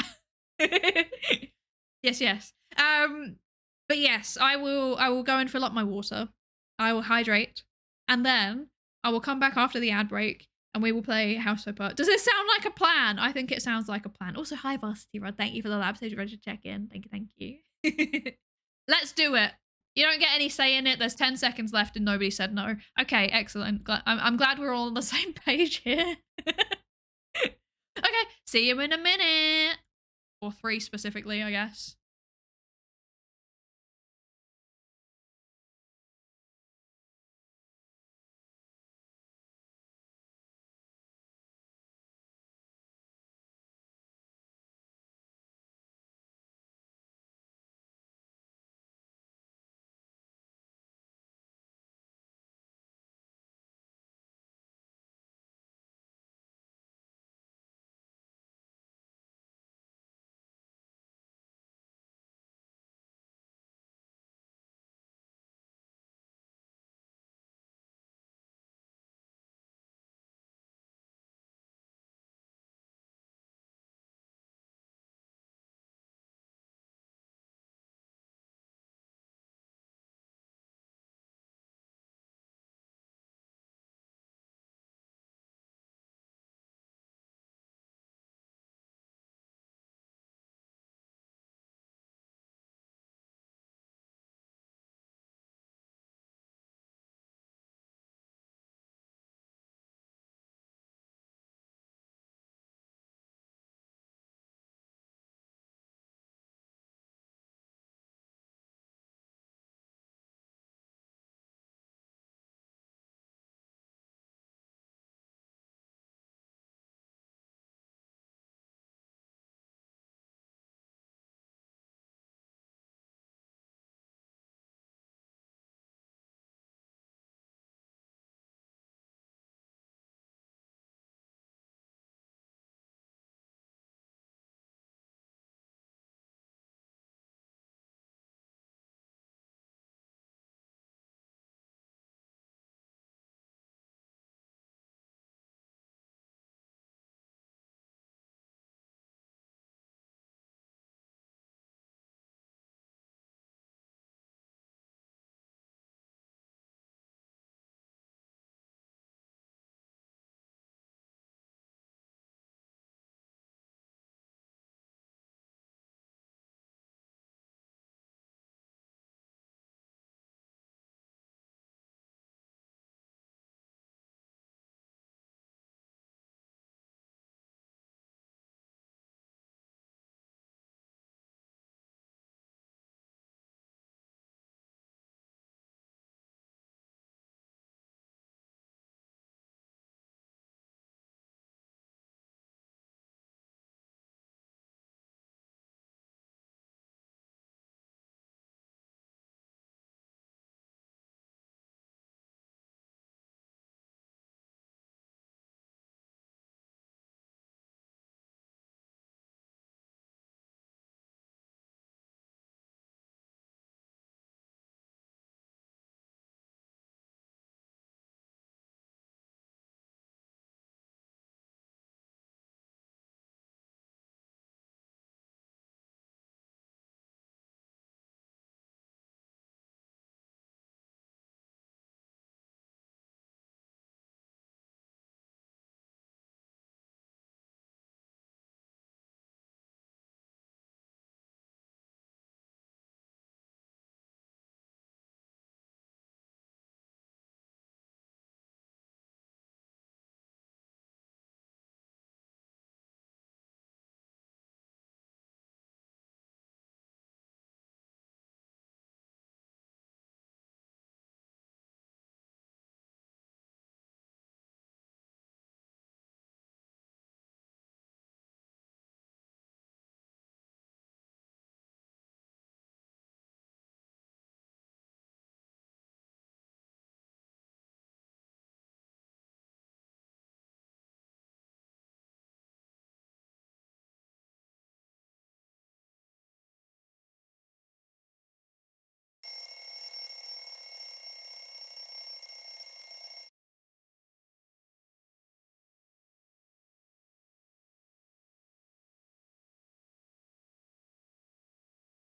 Yes. But yes, I will go and fill up my water. I will hydrate, and then I will come back after the ad break, and we will play House Flipper. Does this sound like a plan? I think it sounds like a plan. Also, hi Varsity Rod. Thank you for the lab stage ready to check in. Thank you. Let's do it. You don't get any say in it. There's 10 seconds left and nobody said no. Okay, excellent. I'm glad we're all on the same page here. Okay, see you in a minute. Or 3 specifically, I guess.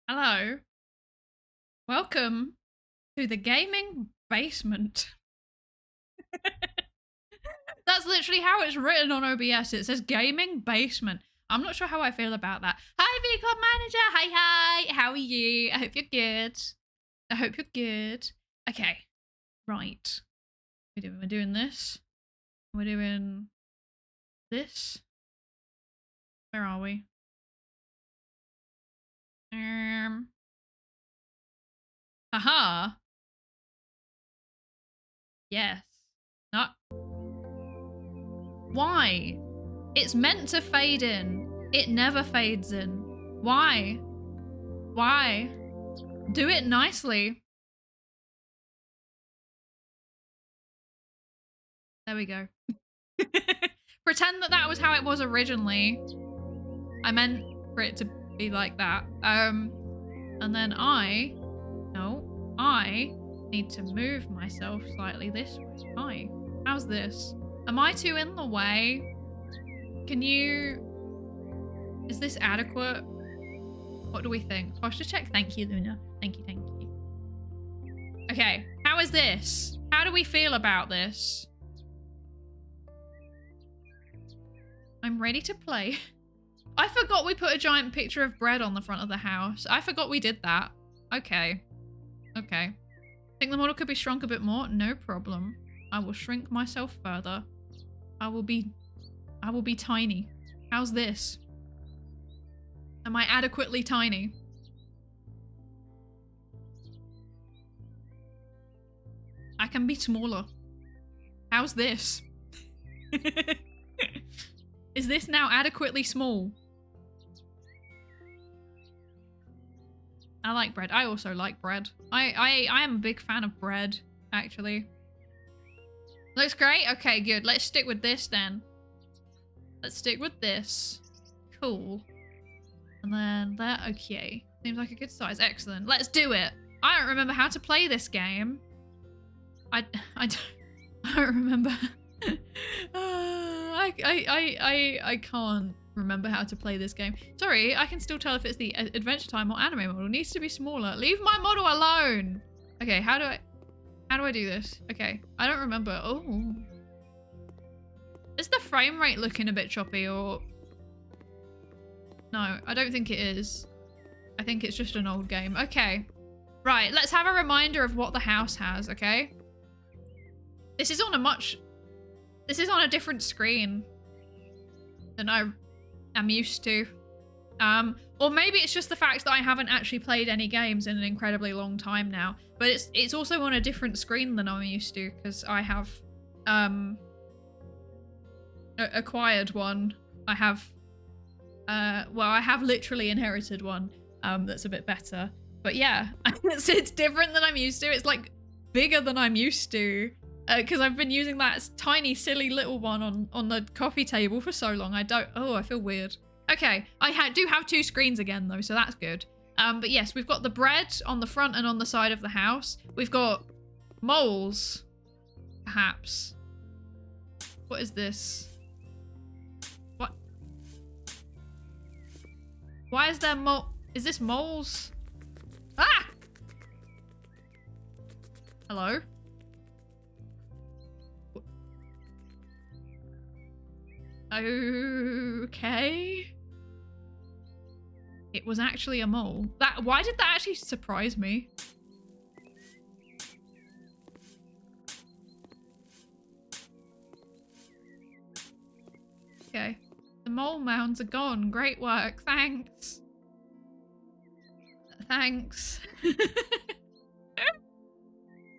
Hello. Welcome to the gaming basement. That's literally how it's written on OBS. It says gaming basement. I'm not sure how I feel about that. Hi, VCOM manager. Hi. How are you? I hope you're good. I hope you're good. Okay. Right. We're doing this. We're doing this. Where are we? Haha. Yes. No. Why? It's meant to fade in. It never fades in. Why? Why? Do it nicely. There we go. Pretend that that was how it was originally. I meant for it to be like that. And then I need to move myself slightly this way. Hi. How's this? Am I too in the way? Is this adequate? What do we think? Posture check. Thank you, Luna. Thank you. Okay, how is this? How do we feel about this? I'm ready to play. I forgot we put a giant picture of bread on the front of the house. I forgot we did that. Okay. Think the model could be shrunk a bit more? No problem. I will shrink myself further. I will be tiny. How's this? Am I adequately tiny? I can be smaller. How's this? Is this now adequately small? I like bread. I also like bread. I am a big fan of bread, actually. Looks great? Okay, good. Let's stick with this then. Let's stick with this. Cool. And then that, okay. Seems like a good size. Excellent. Let's do it. I don't remember how to play this game. I don't remember. I can't remember how to play this game. Sorry, I can still tell if it's the Adventure Time or anime model. It needs to be smaller. Leave my model alone. Okay, how do I do this? Okay, I don't remember. Oh. Is the frame rate looking a bit choppy or... No, I don't think it is. I think it's just an old game. Okay. Right, let's have a reminder of what the house has, okay? This is on a different screen than I am used to. Or maybe it's just the fact that I haven't actually played any games in an incredibly long time now. But it's also on a different screen than I'm used to because I have acquired one. I have I have literally inherited one that's a bit better. But yeah, it's different than I'm used to. It's like bigger than I'm used to. Because I've been using that tiny, silly little one on the coffee table for so long. I feel weird. Okay, I do have two screens again though, so that's good. But yes, we've got the bread on the front and on the side of the house. We've got moles, perhaps. What is this? What? Why is there is this moles? Ah! Hello? Okay. It was actually a mole. Why did that actually surprise me? Okay. The mole mounds are gone. Great work. Thanks. Thanks.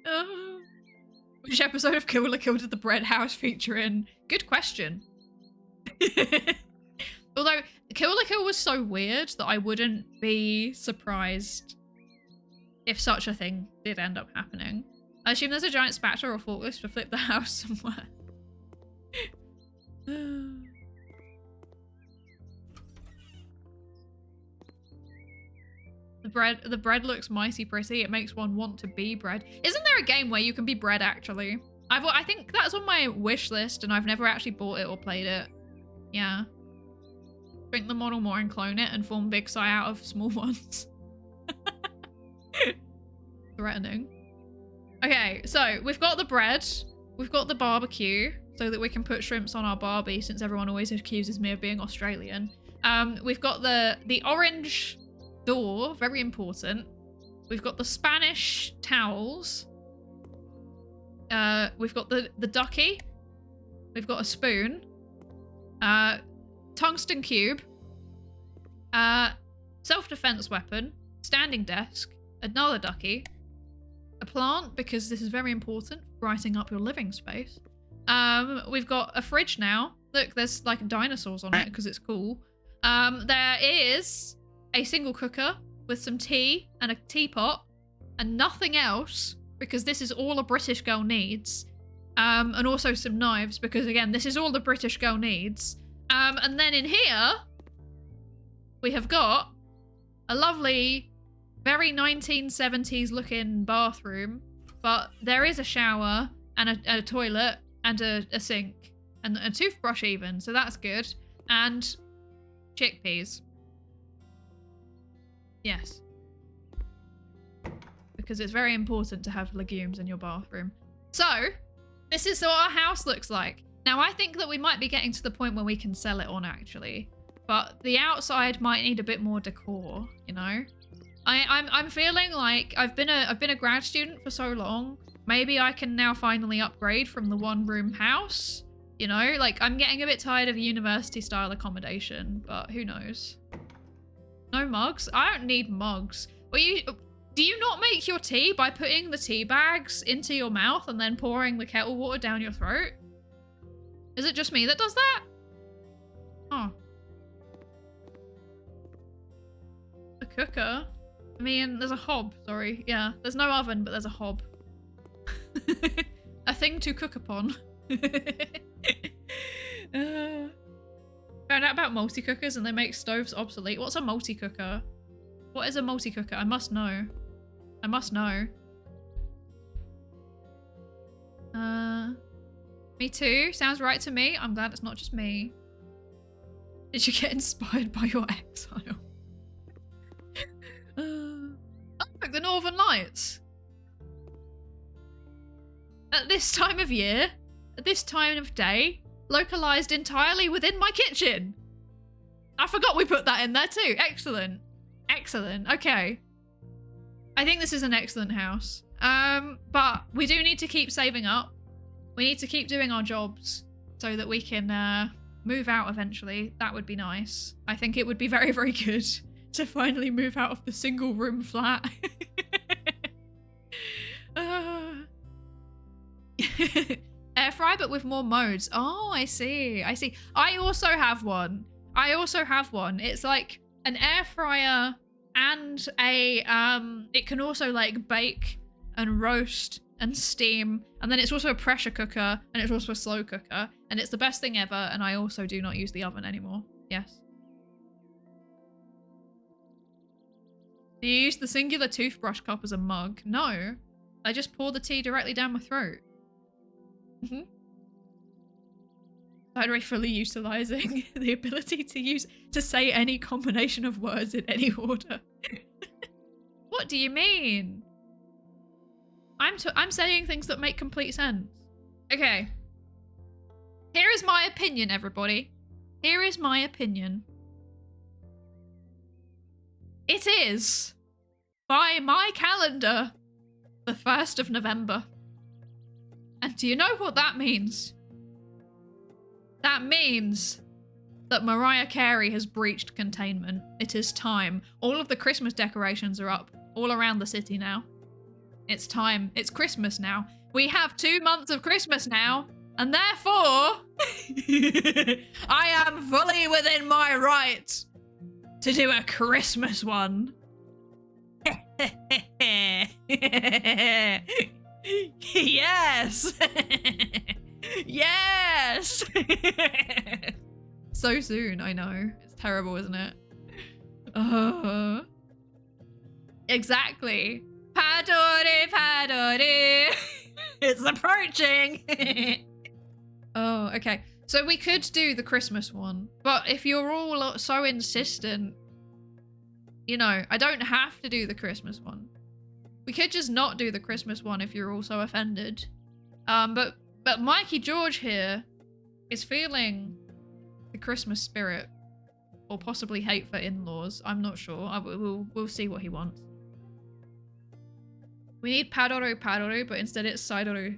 Oh. Which episode of Kill la Kill did the bread house feature in? Good question. Although Kill la Kill was so weird that I wouldn't be surprised if such a thing did end up happening. I assume there's a giant spatula or forklift to flip the house somewhere. The bread looks mighty pretty. It makes one want to be bread. Isn't there a game where you can be bread actually? I think that's on my wish list and I've never actually bought it or played it. Yeah. Shrink the model more and clone it and form Big Psy out of small ones. Threatening. Okay, so we've got the bread. We've got the barbecue so that we can put shrimps on our Barbie, since everyone always accuses me of being Australian. We've got the orange door, very important. We've got the Spanish towels. We've got the ducky. We've got a spoon. Tungsten cube. Self-defense weapon. Standing desk. Another ducky. A plant, because this is very important, brighting up your living space. We've got a fridge now. Look, there's like dinosaurs on it because it's cool. There is a single cooker with some tea and a teapot and nothing else, because this is all a British girl needs. And also some knives, because again, this is all the British girl needs. And then in here, we have got a lovely, very 1970s looking bathroom, but there is a shower and a toilet and a sink and a toothbrush even, so that's good. And chickpeas. Yes. Because it's very important to have legumes in your bathroom. So, this is what our house looks like. Now, I think that we might be getting to the point where we can sell it on, actually. But the outside might need a bit more decor, you know? I'm feeling like I've been a grad student for so long. Maybe I can now finally upgrade from the one-room house. You know, like I'm getting a bit tired of university-style accommodation, but who knows? No mugs? I don't need mugs. Do you not make your tea by putting the tea bags into your mouth and then pouring the kettle water down your throat? Is it just me that does that? Oh. A cooker? I mean, there's a hob, sorry. Yeah, there's no oven, but there's a hob. A thing to cook upon. Found out about multi-cookers and they make stoves obsolete. What's a multi-cooker? What is a multi-cooker? I must know. I must know. Me too. Sounds right to me. I'm glad it's not just me. Did you get inspired by your exile? Oh, look, the Northern Lights. At this time of year, at this time of day, localized entirely within my kitchen. I forgot we put that in there too. Excellent. Excellent. Okay. I think this is an excellent house. But we do need to keep saving up. We need to keep doing our jobs so that we can move out eventually. That would be nice. I think it would be very, very good to finally move out of the single room flat. Air fry, but with more modes. Oh, I see. I see. I also have one. It's like an air fryer and a it can also like bake and roast and steam, and then it's also a pressure cooker and it's also a slow cooker, and it's the best thing ever. And I also do not use the oven anymore. Yes. Do you use the singular toothbrush cup as a mug? No, I just pour the tea directly down my throat. Psydere fully utilizing the ability to say any combination of words in any order. What do you mean? I'm saying things that make complete sense. Okay. Here is my opinion, everybody. Here is my opinion. It is, by my calendar, the 1st of November. And do you know what that means? That means that Mariah Carey has breached containment. It is time. All of the Christmas decorations are up all around the city now. It's time. It's Christmas now. We have 2 months of Christmas now, and therefore, I am fully within my right to do a Christmas one. Yes! Yes! So soon, I know. It's terrible, isn't it? Exactly. Padori, padori. It's approaching. Oh, okay. So we could do the Christmas one, but if you're all so insistent, you know, I don't have to do the Christmas one. We could just not do the Christmas one if you're also offended. But Mikey George here is feeling the Christmas spirit, or possibly hate for in-laws. I'm not sure. We'll see what he wants. We need Padoru, but instead it's Psydere.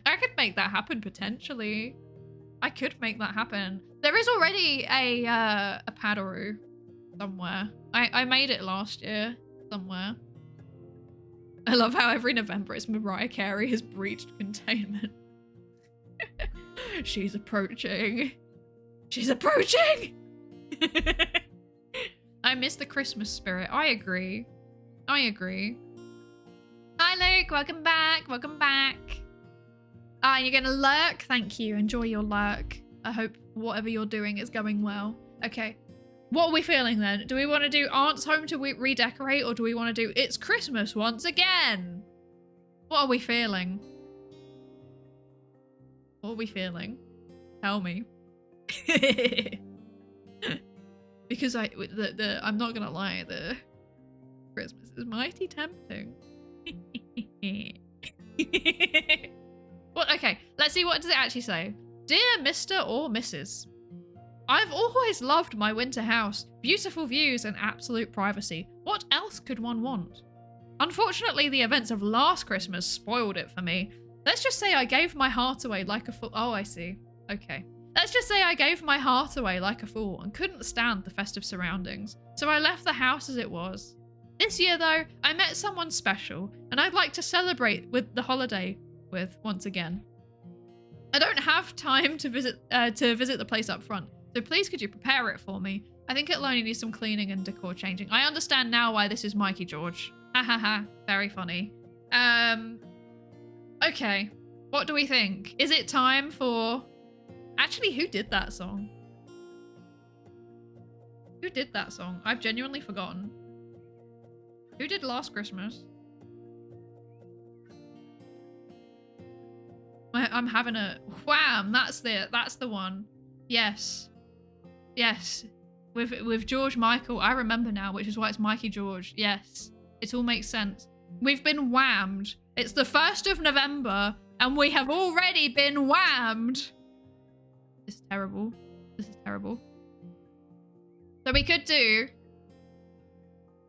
I could make that happen potentially. I could make that happen. There is already a Padoru somewhere. I made it last year somewhere. I love how every November it's Mariah Carey has breached containment. She's approaching. She's approaching! I miss the Christmas spirit. I agree. I agree. Hi Luke, welcome back. Welcome back. You're gonna lurk? Thank you. Enjoy your lurk. I hope whatever you're doing is going well. Okay. What are we feeling then? Do we want to do Aunt's Home to redecorate, or do we want to do It's Christmas once again? What are we feeling? What are we feeling? Tell me. Because I'm not gonna lie, the Christmas is mighty tempting. Well, okay, let's see, what does it actually say? Dear Mr. or Mrs. I've always loved my winter house. Beautiful views and absolute privacy. What else could one want? Unfortunately, the events of last Christmas spoiled it for me. Let's just say I gave my heart away like a fool. Oh, I see. Okay. Let's just say I gave my heart away like a fool and couldn't stand the festive surroundings. So I left the house as it was. This year, though, I met someone special, and I'd like to celebrate with the holiday with once again. I don't have time to visit the place up front, so please could you prepare it for me? I think it'll only need some cleaning and decor changing. I understand now why this is Mikey George. Ha ha ha. Very funny. Okay. What do we think? Is it time for... Actually, who did that song? Who did that song? I've genuinely forgotten. Who did Last Christmas? I'm having a wham. That's the one. Yes, yes. With George Michael. I remember now, which is why it's Mikey George. Yes, it all makes sense. We've been whammed. It's the 1st of November, and we have already been whammed. This is terrible. This is terrible. So we could do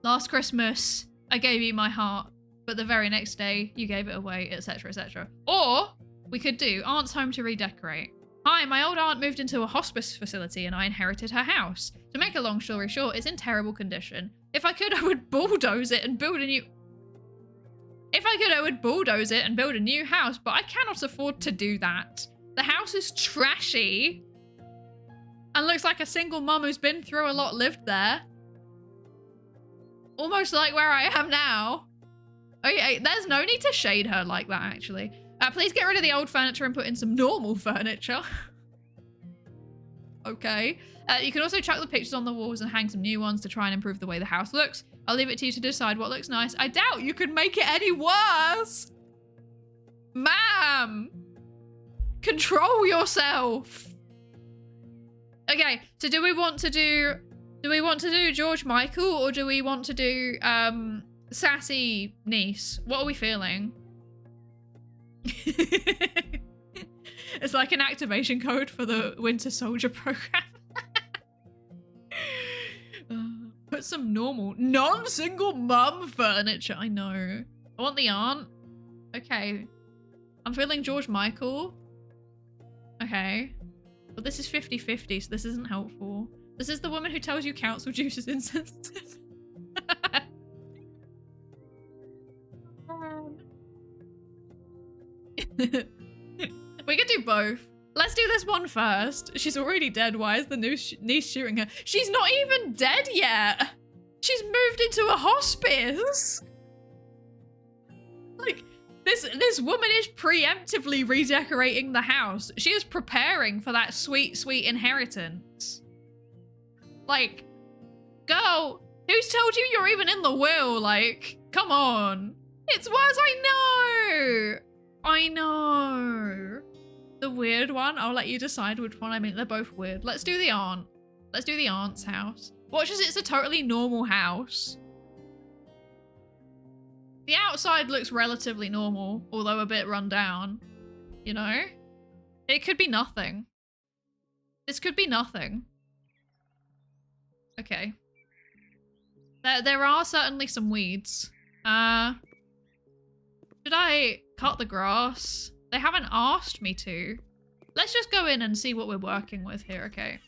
Last Christmas, I gave you my heart, but the very next day you gave it away, etc, etc. Or we could do Aunt's Home to redecorate. Hi, my old aunt moved into a hospice facility and I inherited her house. To make a long story short, it's in terrible condition. If I could, I would bulldoze it and build a new... If I could, I would bulldoze it and build a new house, but I cannot afford to do that. The house is trashy and looks like a single mum who's been through a lot lived there. Almost like where I am now. Okay, there's no need to shade her like that, actually. Please get rid of the old furniture and put in some normal furniture. Okay. You can also chuck the pictures on the walls and hang some new ones to try and improve the way the house looks. I'll leave it to you to decide what looks nice. I doubt you could make it any worse. Ma'am. Control yourself. Okay, so do we want to do George Michael, or do we want to do sassy niece? What are we feeling? It's like an activation code for the Winter Soldier program. Put some normal non-single mum furniture. I know. I want the aunt. Okay. I'm feeling George Michael. Okay. But this is 50-50, so this isn't helpful. This is the woman who tells you council juice is insensitive. We could do both. Let's do this one first. She's already dead. Why is the niece shooting her? She's not even dead yet. She's moved into a hospice. Like, this woman is preemptively redecorating the house. She is preparing for that sweet, sweet inheritance. Like, girl, who's told you you're even in the will? Like, come on. It's worse, I know. I know. The weird one, I'll let you decide which one. I mean, they're both weird. Let's do the aunt. Let's do the aunt's house. Watch as it's a totally normal house. The outside looks relatively normal, although a bit run down. You know? It could be nothing. This could be nothing. Okay. There are certainly some weeds. Should I cut the grass? They haven't asked me to. Let's just go in and see what we're working with here, okay?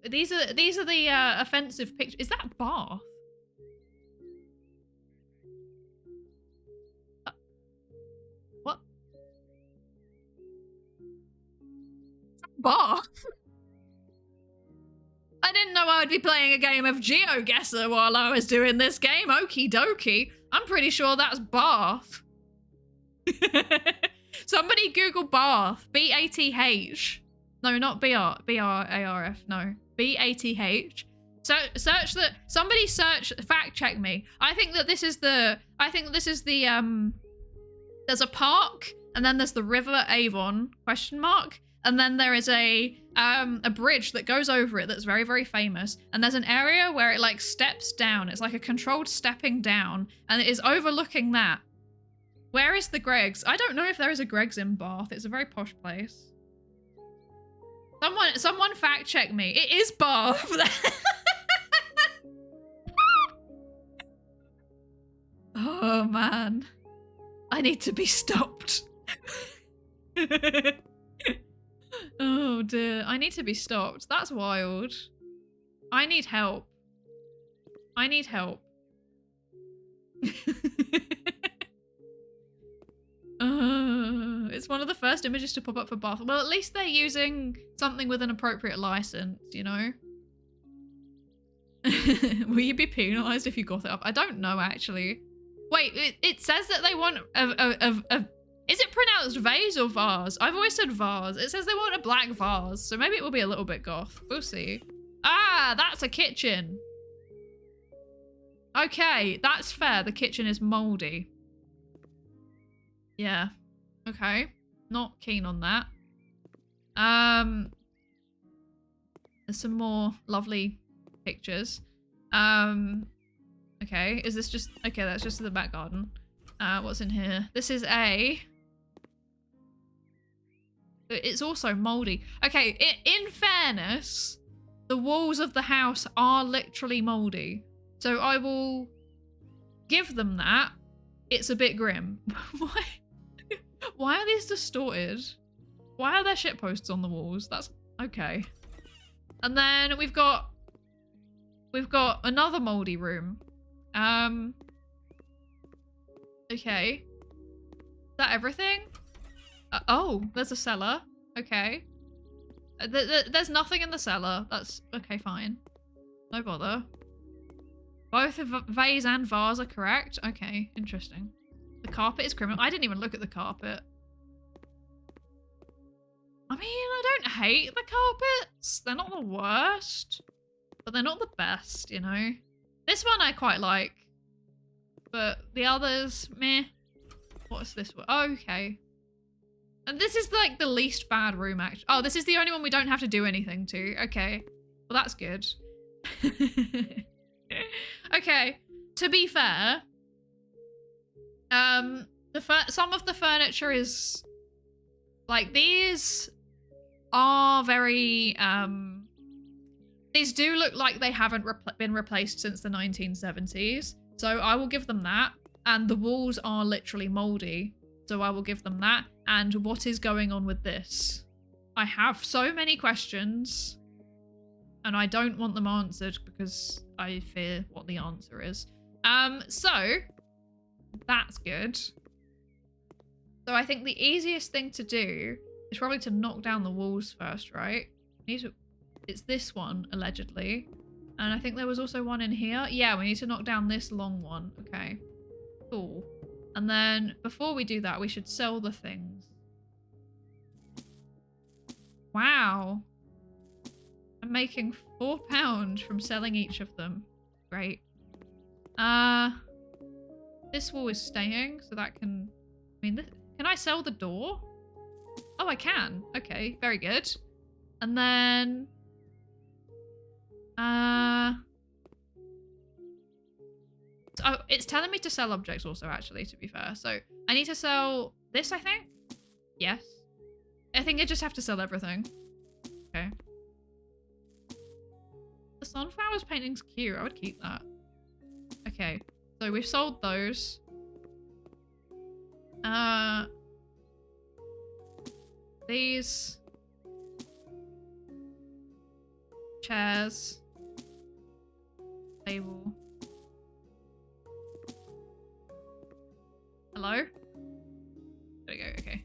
These are the offensive pictures. Is that Bath? What? Bath? I didn't know I would be playing a game of GeoGuessr while I was doing this game. Okie dokie. I'm pretty sure that's Bath. Somebody Google Bath. B-A-T-H. No, not B-R-A-R-F. No. B-A-T-H. So search that. Somebody search. Fact check me. I think this is the. There's a park, and then there's the River Avon ? And then there is a bridge that goes over it that's very, very famous. And there's an area where it like steps down. It's like a controlled stepping down, and it is overlooking that. Where is the Greg's? I don't know if there is a Greg's in Bath. It's a very posh place. Someone fact check me. It is Bath. Oh man. I need to be stopped. Oh dear. I need to be stopped. That's wild. I need help. I need help. It's one of the first images to pop up for Bath. Well, at least they're using something with an appropriate license, you know? Will you be penalized if you got it up? I don't know, actually. Wait, it says that they want is it pronounced vase or vase? I've always said vase. It says they want a black vase, so maybe it will be a little bit goth. We'll see. Ah, that's a kitchen. Okay, that's fair. The kitchen is moldy. Yeah. Okay. Not keen on that. There's some more lovely pictures. Okay, is this just... Okay, that's just the back garden. What's in here? This is a... It's also moldy. Okay, in fairness, the walls of the house are literally moldy. So I will give them that. It's a bit grim. Why? Why are these distorted? Why are there shitposts on the walls? That's okay. And then we've got another moldy room. Okay. Is that everything? Oh, there's a cellar. Okay. There's nothing in the cellar. That's okay, fine. No bother. Both vase and vase are correct. Okay, interesting. The carpet is criminal. I didn't even look at the carpet. I mean, I don't hate the carpets. They're not the worst, but they're not the best, you know? This one I quite like, but the others, meh. What's this one? Oh, okay. And this is like the least bad room, actually. Oh, this is the only one we don't have to do anything to. Okay. Well, that's good. Okay. To be fair, some of the furniture is like, these are very these do look like they haven't been replaced since the 1970s, so I will give them that. And the walls are literally moldy, so I will give them that. And what is going on with this? I have so many questions, and I don't want them answered because I fear what the answer is. So that's good. So I think the easiest thing to do is probably to knock down the walls first, right? It's this one, allegedly. And I think there was also one in here. Yeah, we need to knock down this long one. Okay, cool. And then before we do that, we should sell the things. Wow. I'm making £4 from selling each of them. Great. This wall is staying, so that can... I mean, can I sell the door? Oh, I can. Okay, very good. And then... Oh, it's telling me to sell objects also, actually, to be fair. So I need to sell this, I think. Yes. I think I just have to sell everything. Okay. The sunflowers painting's cute. I would keep that. Okay. So we've sold those. These chairs, table. Hello? There we go, okay.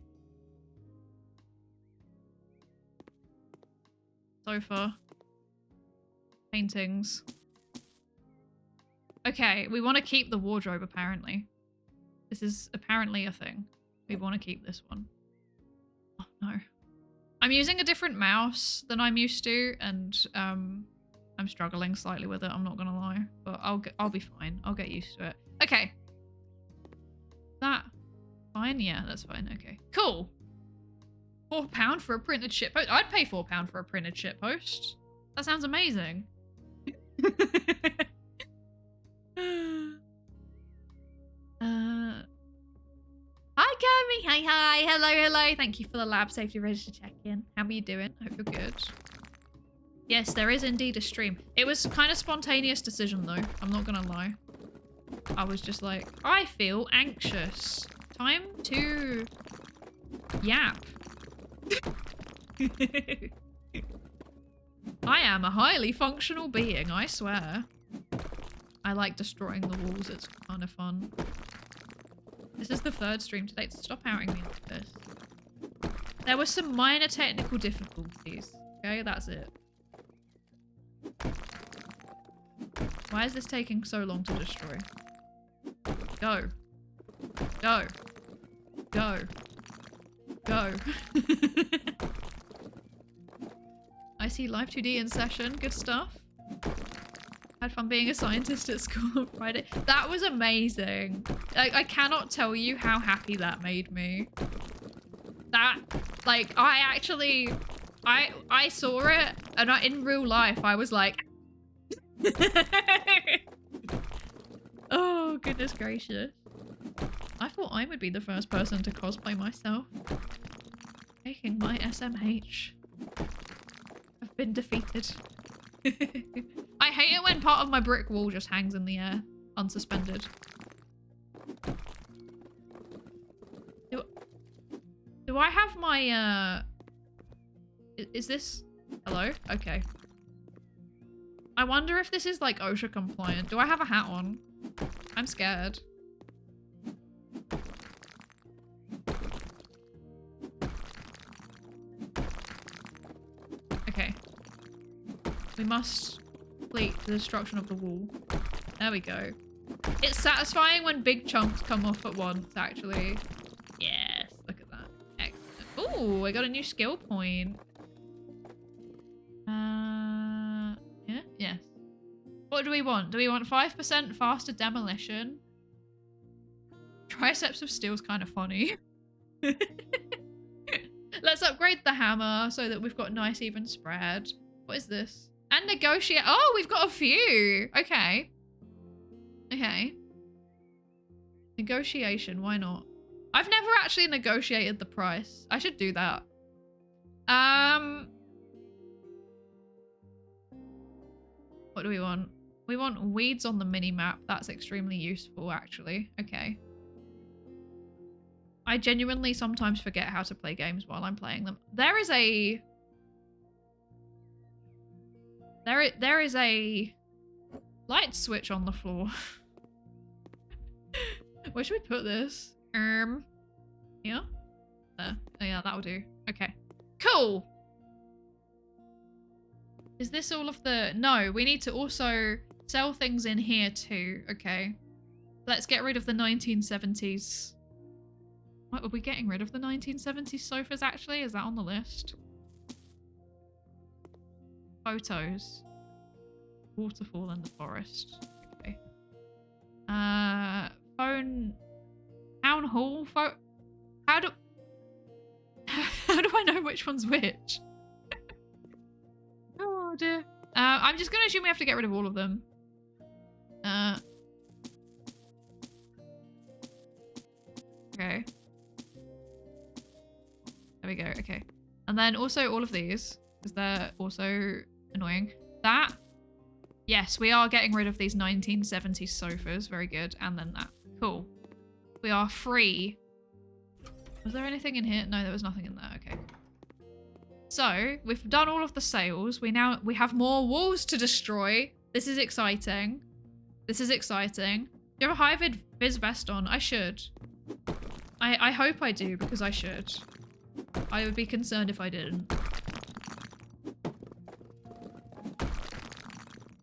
Sofa. Paintings. Okay, we want to keep the wardrobe, apparently. This is apparently a thing. We want to keep this one. Oh, no. I'm using a different mouse than I'm used to, and I'm struggling slightly with it, I'm not gonna lie. But I'll be fine. I'll get used to it. Okay. That fine? Yeah, that's fine. Okay. Cool. £4 for a printed shitpost. I'd pay £4 for a printed shitpost. That sounds amazing. Hi, Kermie. Hi. Hello. Thank you for the lab safety register check-in. How are you doing? I hope you're good. Yes, there is indeed a stream. It was kind of spontaneous decision, though. I'm not gonna lie. I was just like, I feel anxious. Time to yap. I am a highly functional being, I swear. I like destroying the walls, it's kind of fun. This is the third stream today, so stop outing me like this. There were some minor technical difficulties, okay? That's it. Why is this taking so long to destroy? Go. Go. Go. Go. I see Live 2D in session. Good stuff. Had fun being a scientist at school on Friday. That was amazing. I cannot tell you how happy that made me. That, like, I saw it, and in real life, I was like... Oh, goodness gracious. I thought I would be the first person to cosplay myself. Taking my SMH. I've been defeated. I hate it when part of my brick wall just hangs in the air, unsuspended. Do I have my, is this... Hello? Okay. I wonder if this is, like, OSHA compliant. Do I have a hat on? I'm scared. Okay. We must complete the destruction of the wall. There we go. It's satisfying when big chunks come off at once, actually. Yes, look at that. Excellent. Ooh, I got a new skill point. Yeah? Yes. What do we want? Do we want 5% faster demolition? Triceps of steel's kind of funny. Let's upgrade the hammer so that we've got nice even spread. What is this? And negotiate. Oh, we've got a few. Okay. Okay. Negotiation. Why not? I've never actually negotiated the price. I should do that. What do we want? We want weeds on the mini-map. That's extremely useful, actually. Okay. I genuinely sometimes forget how to play games while I'm playing them. There is a... There is a light switch on the floor. Where should we put this? Here? There. Oh yeah, that'll do. Okay. Cool! Is this all of the... No, we need to also sell things in here too. Okay. Let's get rid of the 1970s. What, are we getting rid of the 1970s sofas actually? Is that on the list? Photos. Waterfall in the forest. Okay. Phone... Town hall? How do... How do I know which one's which? Oh dear. I'm just gonna assume we have to get rid of all of them. Okay. There we go. Okay. And then also all of these, because they're also annoying. That. Yes, we are getting rid of these 1970s sofas. Very good. And then that. Cool. We are free. Was there anything in here? No, there was nothing in there. Okay. So, we've done all of the sales. We have more walls to destroy. This is exciting. This is exciting. Do you have a high-vis vest on? I should. I hope I do, because I should. I would be concerned if I didn't.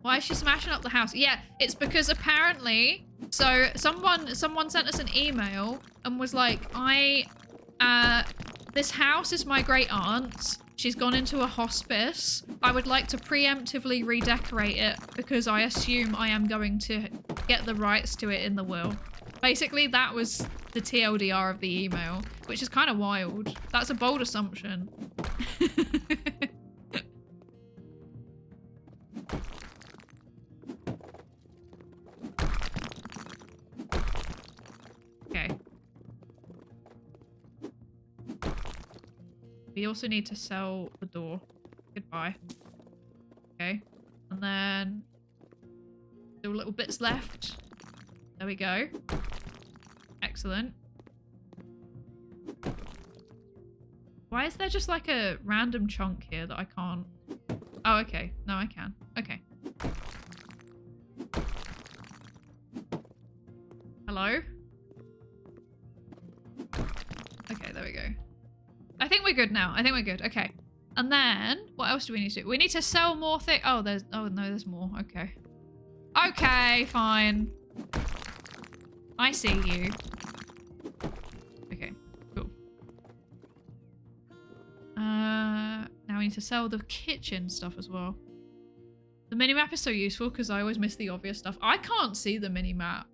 Why is she smashing up the house? Yeah, it's because apparently... So, someone sent us an email and was like, this house is my great aunt's. She's gone into a hospice. I would like to preemptively redecorate it because I assume I am going to get the rights to it in the will. Basically, that was the TLDR of the email, which is kind of wild. That's a bold assumption. Okay. We also need to sell the door. Goodbye. Okay. And then still little bits left. There we go. Excellent. Why is there just like a random chunk here that I can't? Oh, okay. No, I can. Okay. Hello? Okay, there we go. I think we're good now. I think we're good. Okay. And then, what else do we need to do? We need to sell more things. Oh, oh no, there's more. Okay. Okay, fine. I see you. Okay, cool. Now we need to sell the kitchen stuff as well. The minimap is so useful because I always miss the obvious stuff. I can't see the minimap.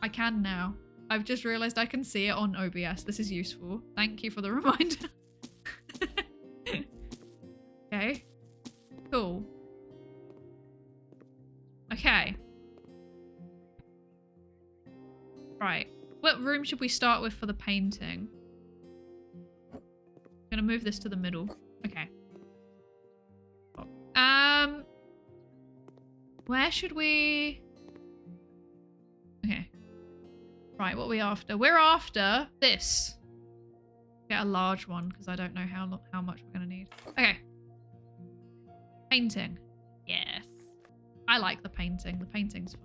I can now. I've just realized I can see it on OBS. This is useful. Thank you for the reminder. Okay. Cool. Okay. Right. What room should we start with for the painting? I'm gonna move this to the middle. Okay. Where should we... Okay. Right, what are we after? We're after this. Get a large one because I don't know how much we're gonna need. Okay. Painting. Yes. I like the painting. The painting's fun.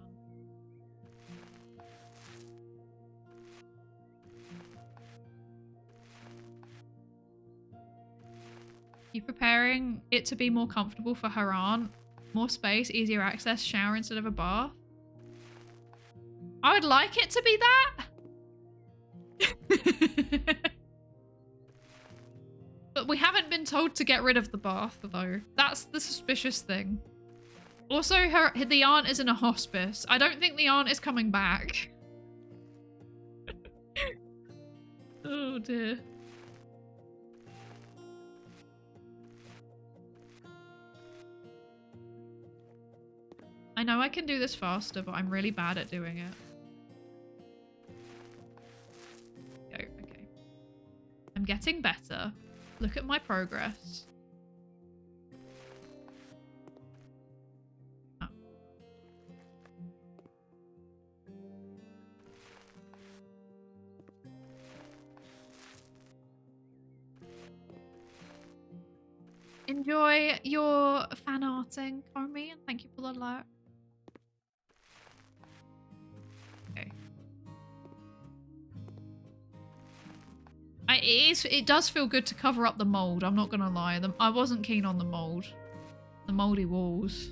You preparing it to be more comfortable for her aunt? More space, easier access, shower instead of a bath? I would like it to be that. But we haven't been told to get rid of the bath, though. That's the suspicious thing. Also, the aunt is in a hospice. I don't think the aunt is coming back. Oh, dear. I know I can do this faster, but I'm really bad at doing it. Okay. I'm getting better. Look at my progress. Oh. Enjoy your fan arting, Komi, and thank you for the alert. It does feel good to cover up the mold. I'm not gonna lie. I wasn't keen on the mold, the moldy walls.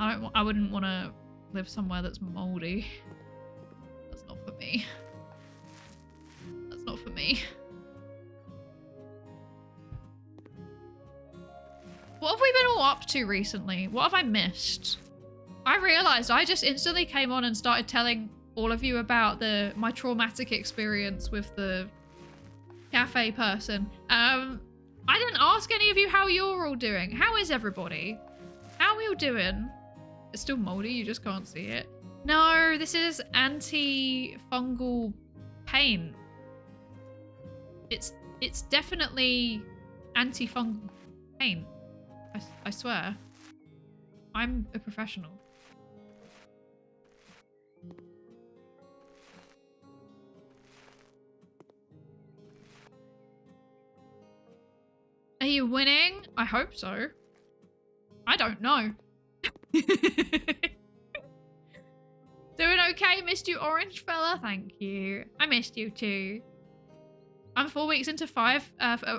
I wouldn't want to live somewhere that's moldy. That's not for me. That's not for me. What have we been all up to recently? What have I missed? I realized I just instantly came on and started telling all of you about my traumatic experience with the cafe person. I didn't ask any of you how you're all doing. How is everybody? How are you doing? It's still moldy, you just can't see it. No, this is anti-fungal paint. It's definitely anti-fungal paint. I swear. I'm a professional. Are you winning? I hope so. I don't know. Doing okay? Missed you, orange fella. Thank you. I missed you too. I'm 4 weeks into 5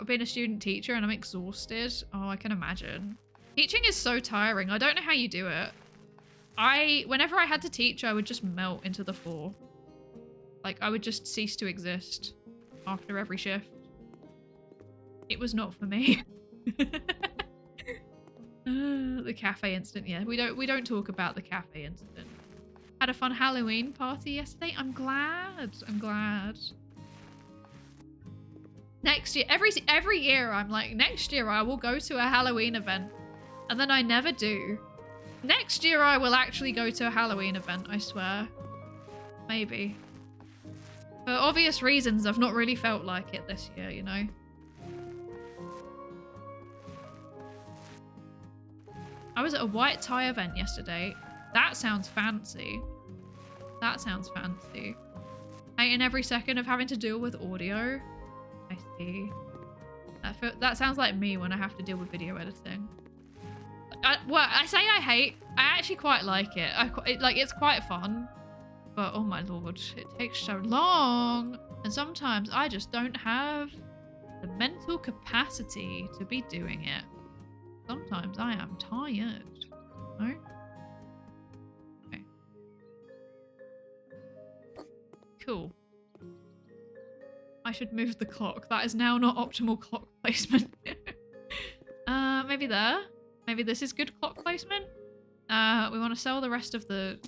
being a student teacher and I'm exhausted. Oh, I can imagine. Teaching is so tiring. I don't know how you do it. Whenever I had to teach, I would just melt into the floor. Like, I would just cease to exist after every shift. It was not for me. The cafe incident. Yeah, we don't talk about the cafe incident. Had a fun Halloween party yesterday. I'm glad. I'm glad. Next year, every year, I'm like, next year I will go to a Halloween event, and then I never do. Next year I will actually go to a Halloween event. I swear. Maybe. For obvious reasons, I've not really felt like it this year, you know. I was at a white tie event yesterday. That sounds fancy. That sounds fancy. Hating every second of having to deal with audio. I see. That sounds like me when I have to deal with video editing. Well, I say I hate. I actually quite like it. It's quite fun. But oh my lord, it takes so long. And sometimes I just don't have the mental capacity to be doing it. Sometimes I am tired. No? Okay. Cool. I should move the clock. That is now not optimal clock placement. Maybe there. Maybe this is good clock placement. We want to sell the rest of the...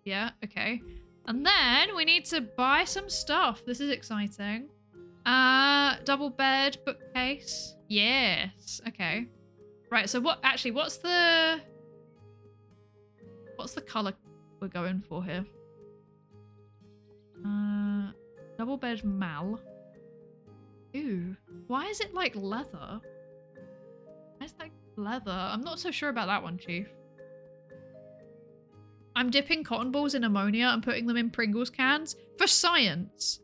Yeah, okay. And then we need to buy some stuff. This is exciting. Double bed, bookcase. Yes. Okay. Right, so what's the color we're going for here? Double bed mal. Ooh, why is it like leather? Why is that leather? I'm not so sure about that one, Chief. I'm dipping cotton balls in ammonia and putting them in Pringles cans for science.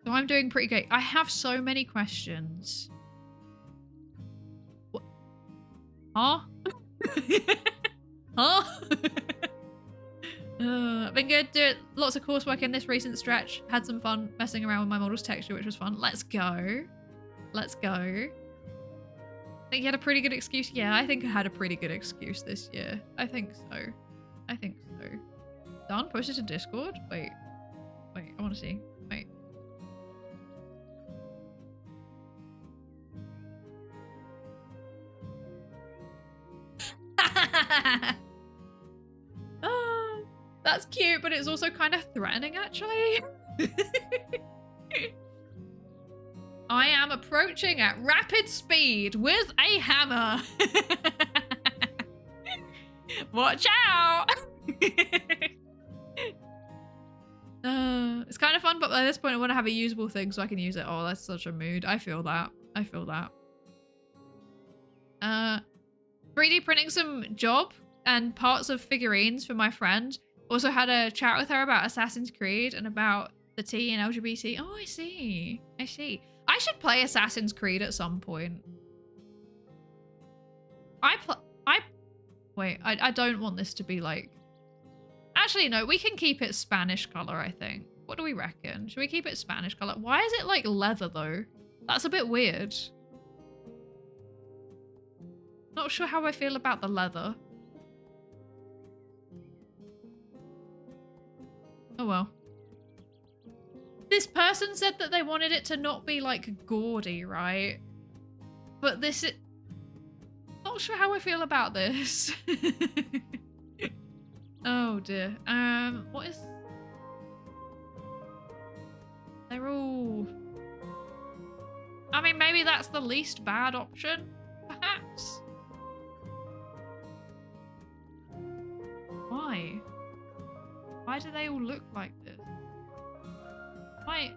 So I'm doing pretty great. I have so many questions. What? Huh? Huh? Been good. Did lots of coursework in this recent stretch. Had some fun messing around with my model's texture, which was fun. Let's go. Let's go. Think you had a pretty good excuse? Yeah, I think I had a pretty good excuse this year. I think so. I think so. Done? Posted to Discord? Wait. Wait, I want to see. Wait. Oh, that's cute, but it's also kind of threatening, actually. I am approaching at rapid speed with a hammer. Watch out. It's kind of fun, but at this point I want to have a usable thing so I can use it. Oh, that's such a mood. I feel that. I feel that. 3D printing some job and parts of figurines for my friend. Also had a chat with her about Assassin's Creed and about the T and LGBT. Oh, I see. I see. I should play Assassin's Creed at some point. Wait, I don't want this to be like... Actually, no, we can keep it Spanish color, I think. What do we reckon? Should we keep it Spanish color? Why is it like leather, though? That's a bit weird. Not sure how I feel about the leather. Oh well. This person said that they wanted it to not be like gaudy, right? But this is... Not sure how I feel about this. Oh dear. What is... They're all... I mean, maybe that's the least bad option, perhaps? Why? Why do they all look like this? Why?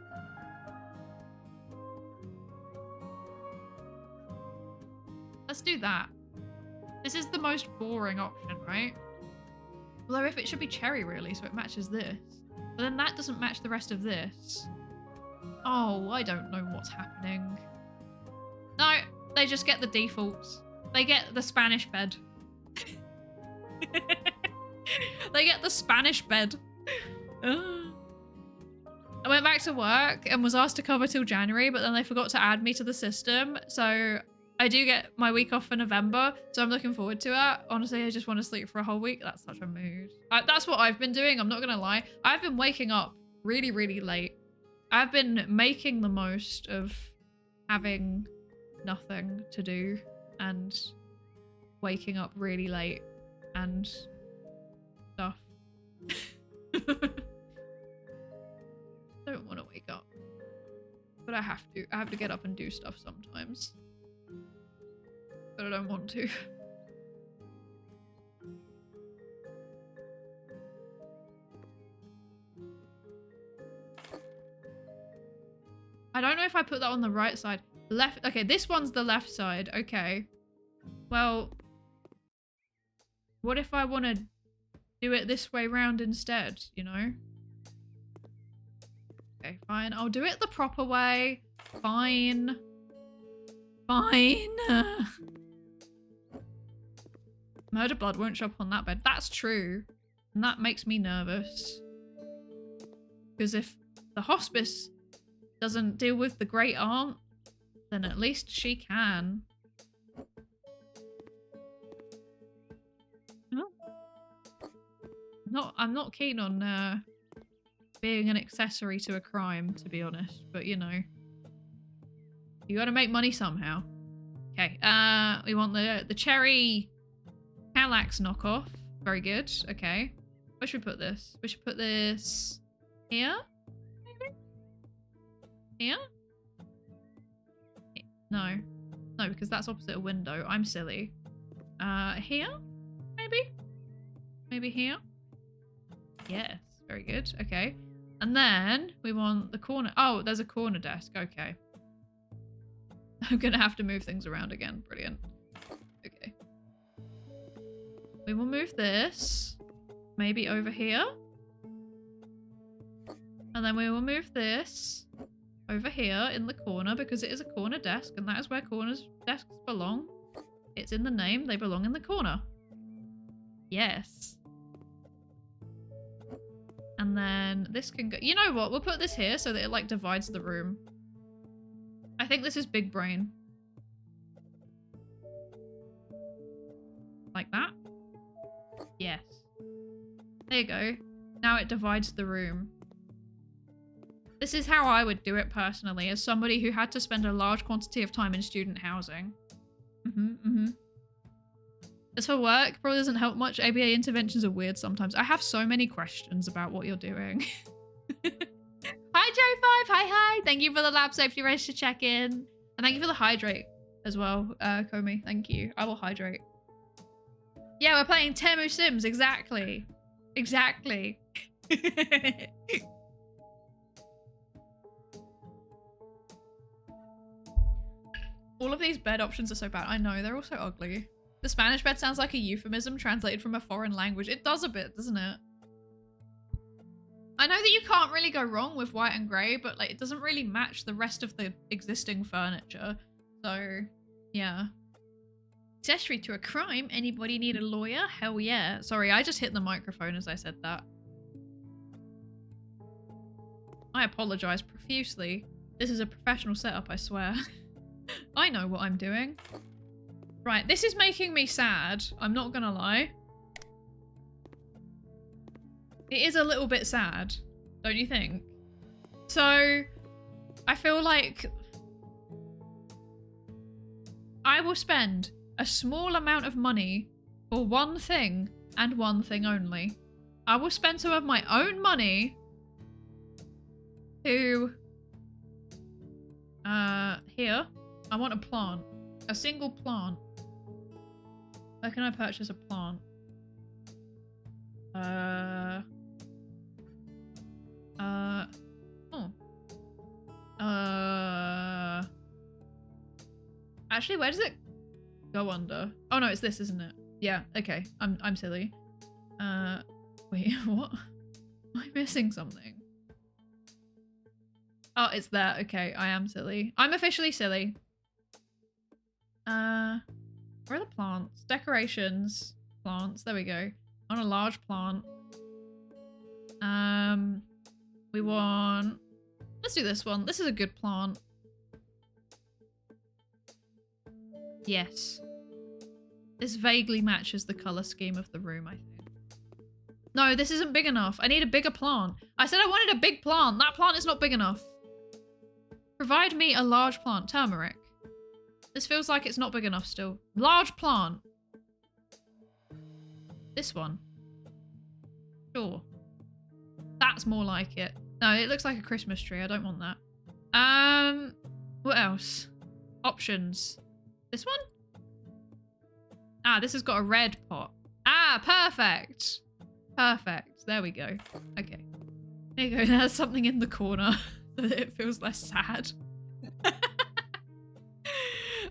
Let's do that. This is the most boring option, right? Although if it should be cherry really, so it matches this. But then that doesn't match the rest of this. Oh, I don't know what's happening. No, they just get the defaults. They get the Spanish bed. They get the Spanish bed. I went back to work and was asked to cover till January, but then they forgot to add me to the system. So I do get my week off for November, so I'm looking forward to it. Honestly, I just want to sleep for a whole week. That's such a mood. That's what I've been doing. I'm not going to lie. I've been waking up really, really late. I've been making the most of having nothing to do and waking up really late and stuff. Don't want to wake up, but I have to. I have to get up and do stuff sometimes. But I don't want to. I don't know if I put that on the right side. Left. Okay, this one's the left side. Okay. Well, what if I want to do it this way round instead, you know? Okay, fine. I'll do it the proper way. Fine. Fine. Murder blood won't show up on that bed. That's true. And that makes me nervous. Because if the hospice doesn't deal with the great aunt, then at least she can. I'm not keen on being an accessory to a crime, to be honest. But you know, you gotta make money somehow. Okay, we want the cherry Calax knockoff. Very good. Okay, where should we put this? We should put this here, maybe? Here? No, because that's opposite a window. I'm silly. Here, maybe? Maybe here? Yes, very good. Okay, and then we want the corner. Oh, there's a corner desk. Okay. I'm gonna have to move things around again. Brilliant. Okay. We will move this maybe over here. And then we will move this over here in the corner because it is a corner desk and that is where corners desks belong. It's in the name. They belong in the corner. Yes. And then this can go... You know what? We'll put this here so that it like divides the room. I think this is big brain. Like that? Yes. There you go. Now it divides the room. This is how I would do it personally, as somebody who had to spend a large quantity of time in student housing. As for work, probably doesn't help much. ABA interventions are weird sometimes. I have so many questions about what you're doing. Hi, Joe5. Hi. Thank you for the lab safety race to check in. And thank you for the hydrate as well, Komi. Thank you. I will hydrate. Yeah, we're playing Temu Sims. Exactly. Exactly. All of these bed options are so bad. I know, they're all so ugly. The Spanish bed sounds like a euphemism translated from a foreign language. It does a bit, doesn't it? I know that you can't really go wrong with white and grey, but like it doesn't really match the rest of the existing furniture. So, yeah. Accessory to a crime? Anybody need a lawyer? Hell yeah. Sorry, I just hit the microphone as I said that. I apologise profusely. This is a professional setup, I swear. I know what I'm doing. Right, this is making me sad. I'm not gonna lie. It is a little bit sad, don't you think? So, I feel like I will spend a small amount of money for one thing and one thing only. I will spend some of my own money to here. I want a plant. A single plant. Where can I purchase a plant? Oh. Actually, where does it go under? Oh no, it's this, isn't it? Yeah, okay. I'm silly. Wait, what? Am I missing something? Oh, it's there. Okay, I am silly. I'm officially silly. Where are the plants? Decorations. Plants. There we go. On a large plant. We want... Let's do this one. This is a good plant. Yes. This vaguely matches the color scheme of the room, I think. No, this isn't big enough. I need a bigger plant. I said I wanted a big plant. That plant is not big enough. Provide me a large plant. Turmeric. This feels like it's not big enough still. Large plant. This one. Sure. That's more like it. No, it looks like a Christmas tree. I don't want that. What else? Options. This one? Ah, this has got a red pot. Ah, perfect. Perfect. There we go. Okay. There you go. There's something in the corner so that it feels less sad.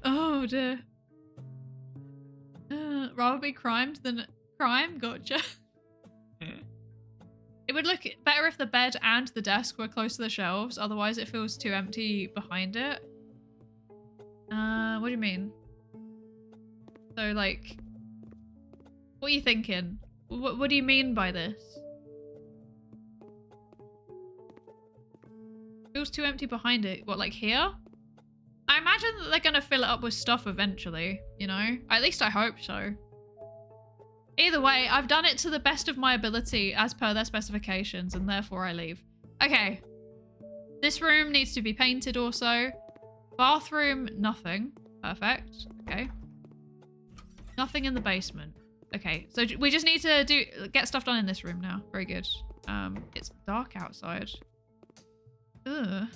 Oh dear. Rather be crimed than crime? Gotcha. It would look better if the bed and the desk were close to the shelves, otherwise it feels too empty behind it. What do you mean? So, like, what are you thinking? What do you mean by this? Feels too empty behind it. What, like here? I imagine that they're gonna fill it up with stuff eventually, you know? At least I hope so. Either way, I've done it to the best of my ability as per their specifications, and therefore I leave. Okay. This room needs to be painted also. Bathroom, nothing. Perfect. Okay. Nothing in the basement. Okay, so we just need to get stuff done in this room now. Very good. It's dark outside. Ugh.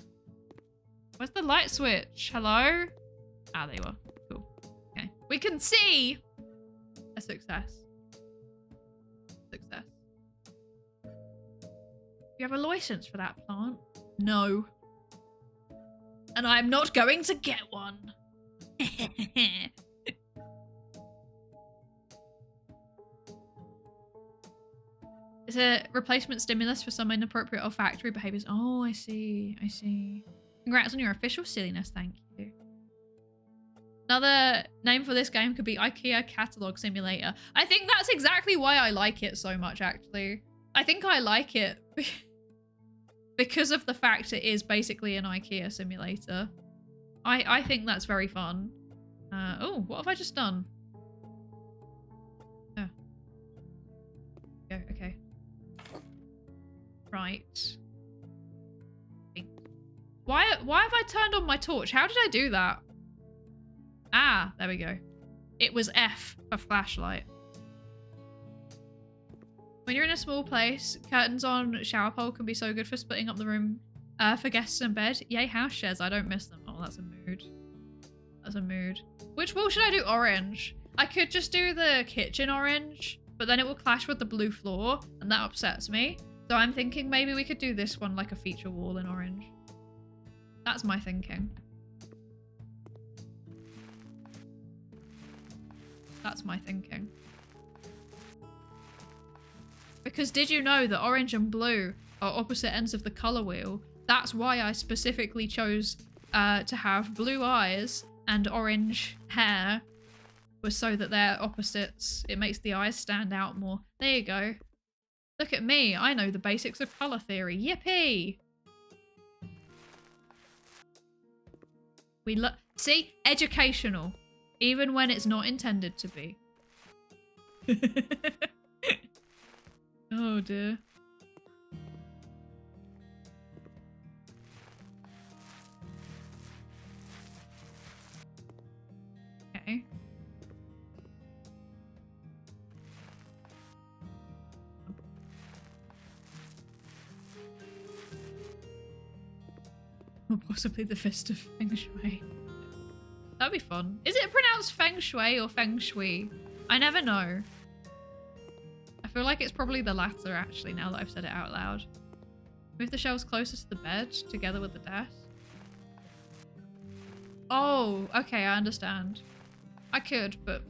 Where's the light switch? Hello? Ah, there you are. Cool. Okay. We can see a success. Success. You have a license for that plant? No. And I'm not going to get one. It's a replacement stimulus for some inappropriate olfactory behaviors. Oh, I see. I see. Congrats on your official silliness. Thank you. Another name for this game could be IKEA Catalog Simulator. I think that's exactly why I like it so much, actually. I think I like it because of the fact it is basically an IKEA simulator. I think that's very fun. Oh, what have I just done? Oh. Okay. Right. Why have I turned on my torch? How did I do that? Ah, there we go. It was F for flashlight. When you're in a small place, curtains on shower pole can be so good for splitting up the room for guests in bed. Yay, house shares. I don't miss them. Oh, that's a mood. That's a mood. Which wall should I do orange? I could just do the kitchen orange, but then it will clash with the blue floor, and that upsets me. So I'm thinking maybe we could do this one like a feature wall in orange. That's my thinking. That's my thinking. Because did you know that orange and blue are opposite ends of the color wheel? That's why I specifically chose to have blue eyes and orange hair, was so that they're opposites. It makes the eyes stand out more. There you go. Look at me. I know the basics of color theory. Yippee! See? Educational. Even when it's not intended to be. Oh dear. Okay. Or possibly the fist of Feng Shui. That'd be fun. Is it pronounced Feng Shui or Feng Shui? I never know. I feel like it's probably the latter, actually, now that I've said it out loud. Move the shelves closer to the bed, together with the desk. Oh, okay, I understand. I could, but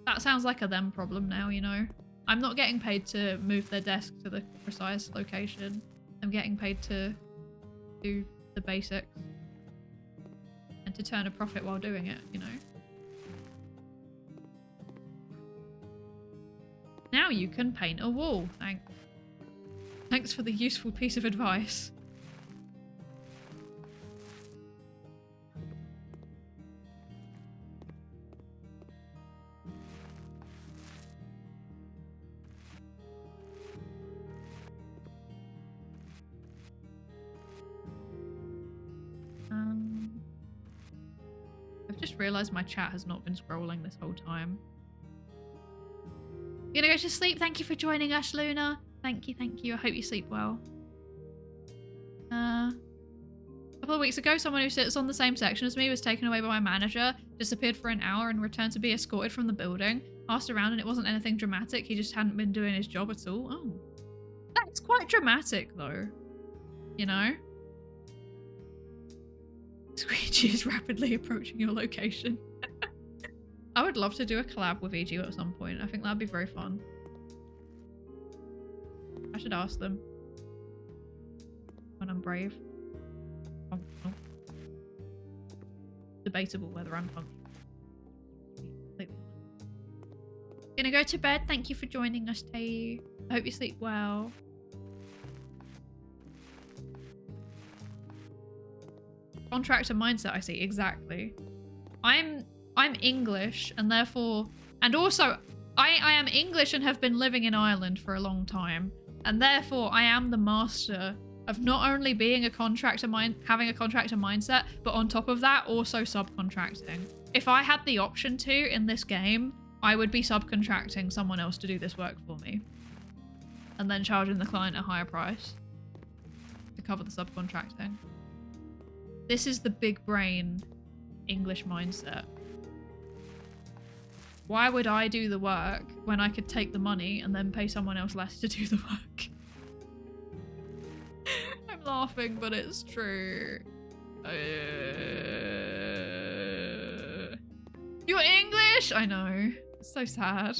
that sounds like a them problem now, you know? I'm not getting paid to move their desk to the precise location. I'm getting paid to do the basics. And to turn a profit while doing it, you know? Now you can paint a wall, thanks. Thanks for the useful piece of advice. I've just realised my chat has not been scrolling this whole time. You're gonna go to sleep? Thank you for joining us, Luna. Thank you, thank you. I hope you sleep well. A couple of weeks ago, someone who sits on the same section as me was taken away by my manager, disappeared for an hour and returned to be escorted from the building. Asked around and it wasn't anything dramatic. He just hadn't been doing his job at all. Oh. That's quite dramatic though. You know? Squeegee is rapidly approaching your location. I would love to do a collab with EG at some point. I think that'd be very fun. I should ask them. When I'm brave. Functional. Debatable whether I'm functional. Gonna go to bed. Thank you for joining us, Tay. I hope you sleep well. Contractor mindset, I see. Exactly. I'm English and therefore, and also I am English and have been living in Ireland for a long time, and therefore I am the master of not only being having a contractor mindset, but on top of that also subcontracting. If I had the option to in this game, I would be subcontracting someone else to do this work for me and then charging the client a higher price to cover the subcontracting. This is the big brain English mindset. Why would I do the work when I could take the money and then pay someone else less to do the work? I'm laughing, but it's true. You're English? I know. It's so sad.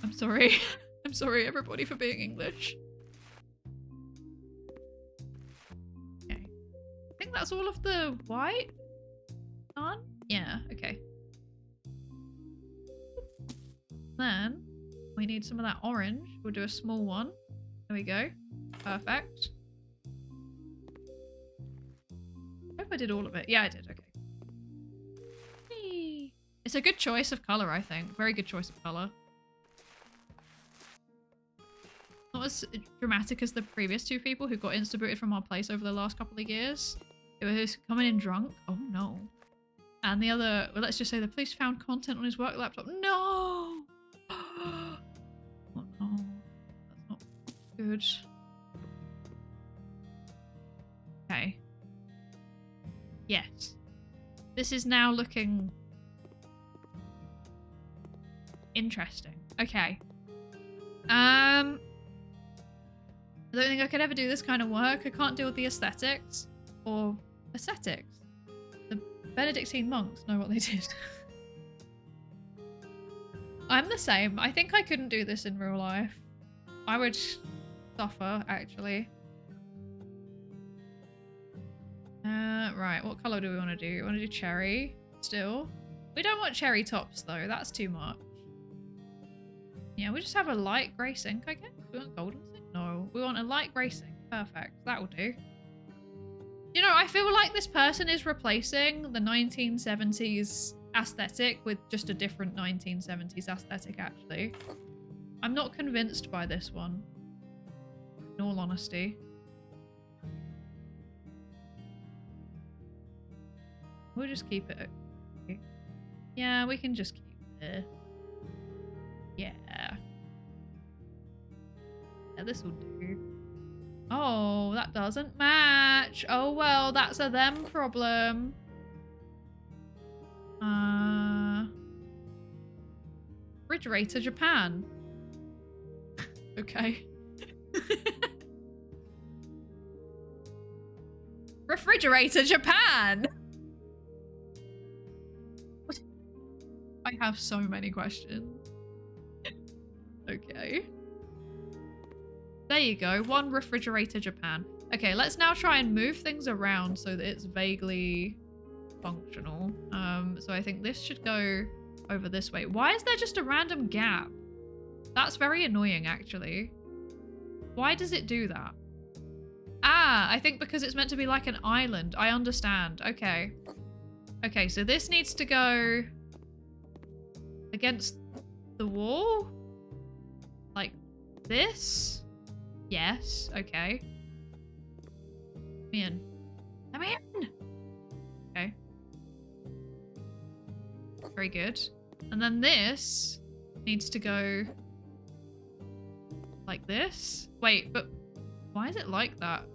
I'm sorry. I'm sorry, everybody, for being English. Okay. I think that's all of the white done? Yeah, okay. Then we need some of that orange. We'll do a small one. There we go. Perfect. I hope I did all of it. Yeah, I did. Okay. Whee! It's a good choice of colour, I think. Very good choice of colour. Not as dramatic as the previous two people who got insta-booted from our place over the last couple of years. It was coming in drunk. Oh no. And the other, well, let's just say the police found content on his work laptop. No! Oh no. That's not good. Okay. Yes. This is now looking interesting. Okay. I don't think I could ever do this kind of work. I can't deal with the aesthetics. Or aesthetics. The Benedictine monks know what they did. I'm the same. I think I couldn't do this in real life. I would suffer, actually. Right, what colour do we want to do? We want to do cherry still. We don't want cherry tops though, that's too much. Yeah, we just have a light grey sink, I guess. We want golden sink? No, we want a light grey sink. Perfect, that will do. You know, I feel like this person is replacing the 1970s aesthetic with just a different 1970s aesthetic, actually. I'm not convinced by this one, in all honesty. We'll just keep it. Okay. Yeah, we can just keep it. Yeah. Yeah, this will do. Oh, that doesn't match. Oh well, that's a them problem. Refrigerator Japan. Okay. Refrigerator Japan. I have so many questions. Okay. There you go. One refrigerator Japan. Okay, let's now try and move things around so that it's vaguely functional. So I think this should go over this way. Why is there just a random gap? That's very annoying, actually. Why does it do that? Ah, I think because it's meant to be like an island. I understand. Okay. Okay, so this needs to go against the wall? Like this? Yes. Okay. Come in. Come in! Okay. Very good. And then this needs to go like this. Wait, but why is it like that?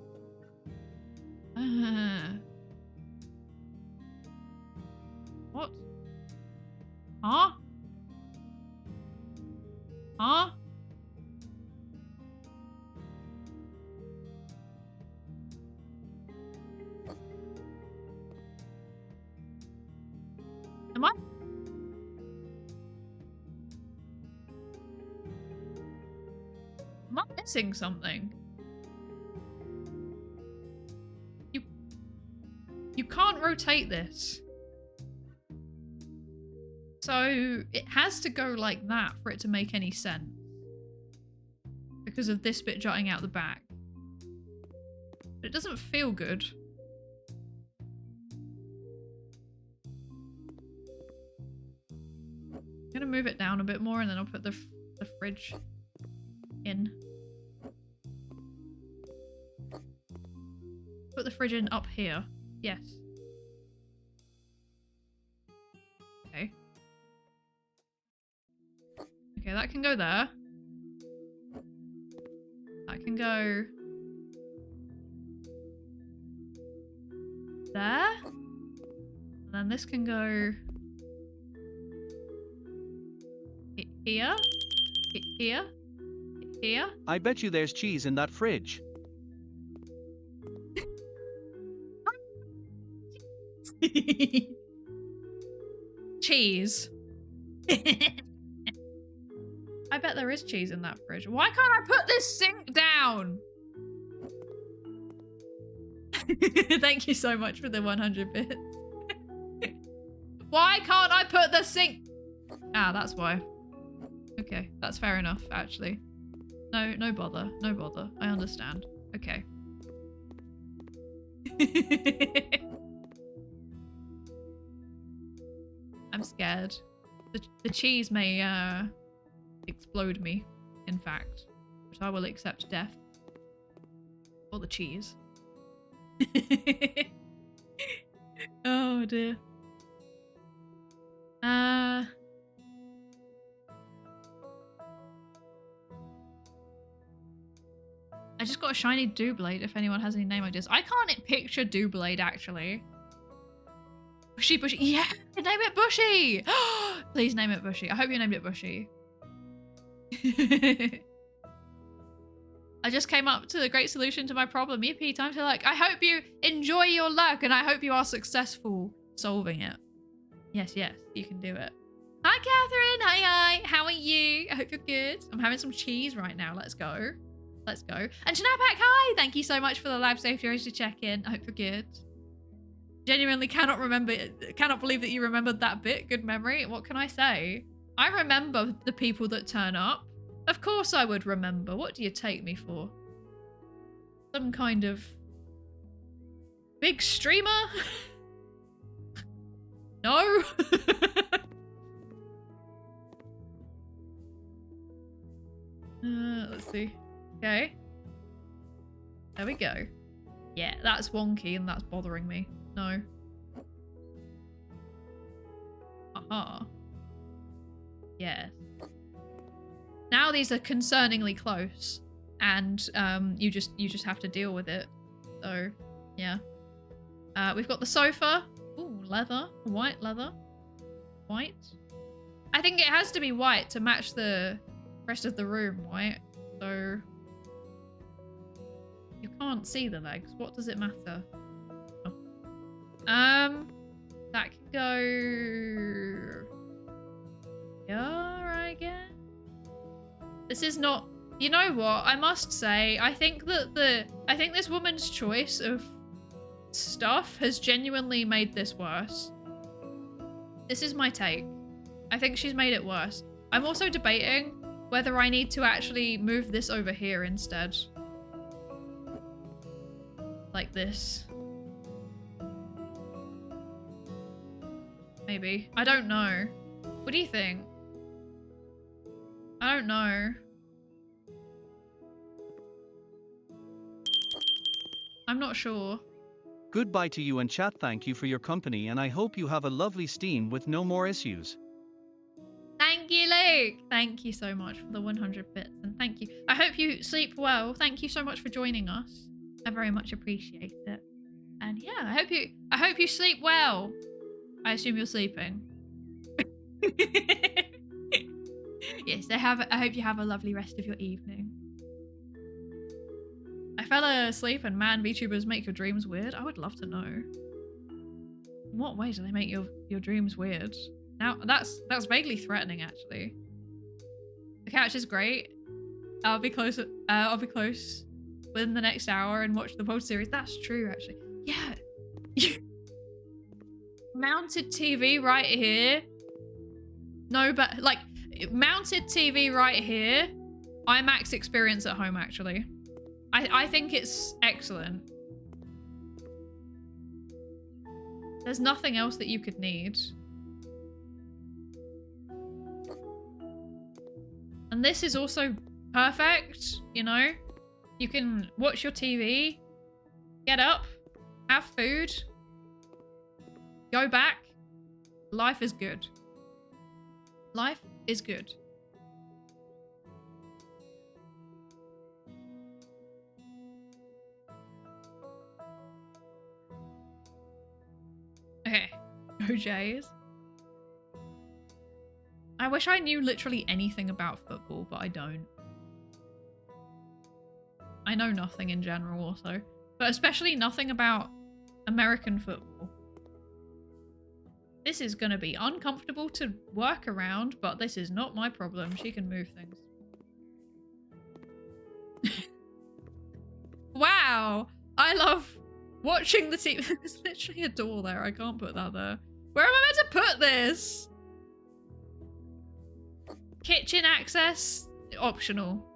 What? Huh? Huh? Am I missing something? You can't rotate this. So it has to go like that for it to make any sense. Because of this bit jutting out the back. But it doesn't feel good. I'm gonna move it down a bit more and then I'll put the fridge in. Put the fridge in up here. Yes. Okay. Okay, that can go there. That can go there. And then this can go here. Here. Here. I bet you there's cheese in that fridge. Cheese. I bet there is cheese in that fridge. Why can't I put this sink down? Thank you so much for the 100 bits. Why can't I put the sink? Ah, that's why. Okay, that's fair enough, actually. No bother. No bother. I understand. Okay. I'm scared. The cheese may explode me, in fact. But I will accept death. For the cheese. Oh dear. I just got a shiny Doublade if anyone has any name ideas. I can't picture Doublade actually. Bushy, Bushy. Yeah, name it Bushy. Please name it Bushy. I hope you named it Bushy. I just came up to a great solution to my problem. Yippee, time to luck. I hope you enjoy your luck and I hope you are successful solving it. Yes, yes, you can do it. Hi, Catherine. Hi. How are you? I hope you're good. I'm having some cheese right now. Let's go. Let's go. And Shanapak, hi. Thank you so much for the lab safety race to check in. I hope you're good. Genuinely cannot believe that you remembered that bit. Good memory. What can I say? I remember the people that turn up. Of course I would remember. What do you take me for? Some kind of big streamer? No? Let's see. Okay. There we go. Yeah, that's wonky and that's bothering me. No. Aha. Yes. Now these are concerningly close, and you just have to deal with it. So, yeah. We've got the sofa. Ooh, leather, white leather, white. I think it has to be white to match the rest of the room, right? So, You can't see the legs. What does it matter? Oh. That can go here, I guess. This is not. You know what? I must say, I think that I think this woman's choice of stuff has genuinely made this worse. This is my take. I think she's made it worse. I'm also debating whether I need to actually move this over here instead. Like this. Maybe. I don't know. What do you think? I don't know. I'm not sure. Goodbye to you and chat. Thank you for your company and I hope you have a lovely Steam with no more issues. Thank you, Luke. Thank you so much for the 100 bits and thank you. I hope you sleep well. Thank you so much for joining us. I very much appreciate it. And yeah, I hope you sleep well. I assume you're sleeping. Yes, I hope you have a lovely rest of your evening. I fell asleep and man, VTubers make your dreams weird. I would love to know. In what way do they make your dreams weird? Now that's vaguely threatening actually. The couch is great. I'll be close within the next hour and watch the Bobo series. That's true actually. Yeah. Mounted TV right here. No, but like mounted TV right here. IMAX experience at home actually. I think it's excellent. There's nothing else that you could need. And this is also perfect, you know? You can watch your TV, get up, have food, go back. Life is good. Life is good. Okay, go Jays. I wish I knew literally anything about football, but I don't. I know nothing in general also, but especially nothing about American football. This is gonna be uncomfortable to work around, but this is not my problem. She can move things. Wow, I love watching the TV. There's literally a door there. I can't put that there. Where am I meant to put this? Kitchen access, optional.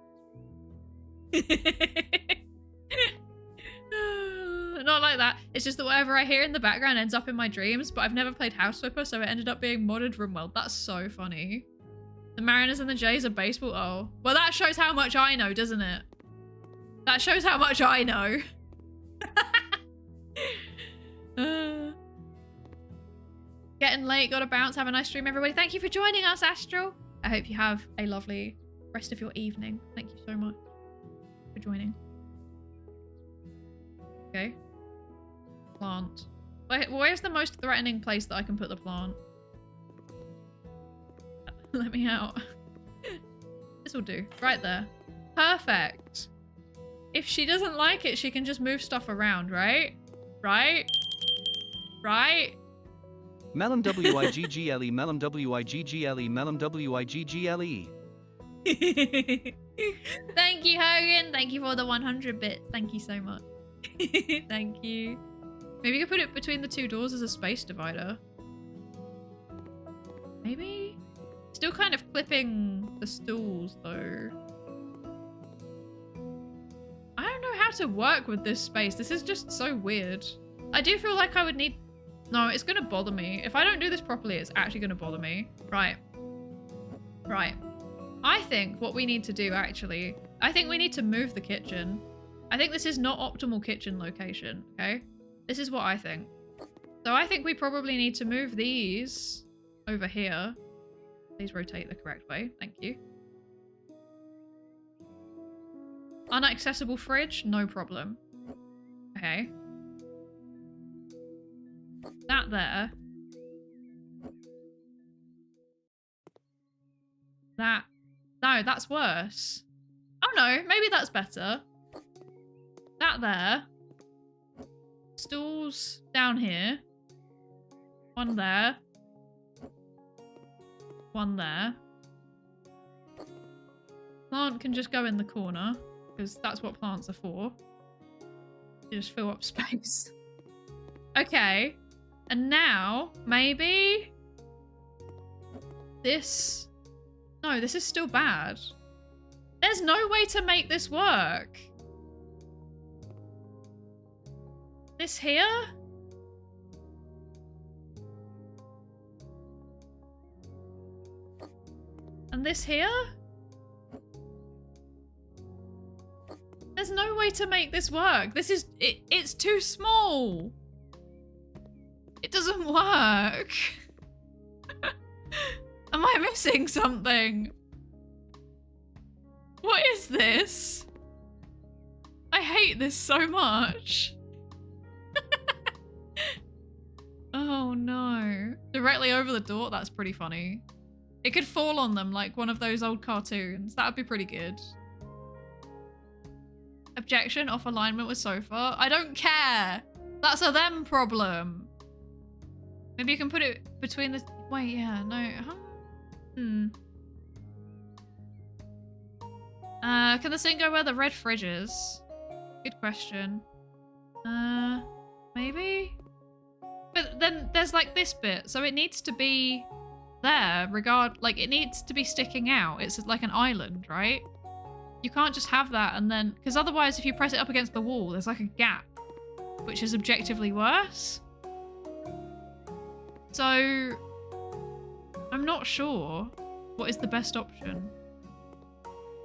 Not like that. It's just that whatever I hear in the background ends up in my dreams, but I've never played House Flipper, so it ended up being modded RimWorld. That's so funny. The Mariners and the Jays are baseball. Oh. Well, that shows how much I know, doesn't it? That shows how much I know. Getting late, gotta bounce. Have a nice stream, everybody. Thank you for joining us, Astral. I hope you have a lovely rest of your evening. Thank you so much for joining. Okay. Plant. Where's the most threatening place that I can put the plant? Let me out. This will do. Right there. Perfect. If she doesn't like it, she can just move stuff around, right? Right? Right? Melon WIGGLE, Melon WIGGLE, Melon WIGGLE. Thank you, Hogan. Thank you for the 100 bits. Thank you so much. Thank you. Maybe you could put it between the two doors as a space divider. Maybe? Still kind of clipping the stools, though. I don't know how to work with this space. This is just so weird. I do feel like I would need... No, it's gonna bother me. If I don't do this properly, it's actually gonna bother me. Right. Right. I think what we need to do, actually... I think we need to move the kitchen. I think this is not optimal kitchen location, okay? This is what I think. So I think we probably need to move these over here. Please rotate the correct way. Thank you. Unaccessible fridge? No problem. Okay. That there. That. No, that's worse. Oh no, maybe that's better. That that there. Stools down here. One there. One there. Plant can just go in the corner, because that's what plants are for. You just fill up space. Okay. And now, maybe... this... No, this is still bad. There's no way to make this work. This here? And this here? There's no way to make this work. This is... it's too small. It doesn't work. Am I missing something? What is this? I hate this so much. Oh no. Directly over the door? That's pretty funny. It could fall on them like one of those old cartoons. That would be pretty good. Objection, off alignment with sofa. I don't care. That's a them problem. Maybe you can put it between the... Wait, yeah, no. Can the sink go where the red fridge is? Good question. Maybe? But then there's like this bit, so it needs to be there, like it needs to be sticking out. It's like an island, right? You can't just have that and then, because otherwise if you press it up against the wall, there's like a gap, which is objectively worse. So, I'm not sure what is the best option.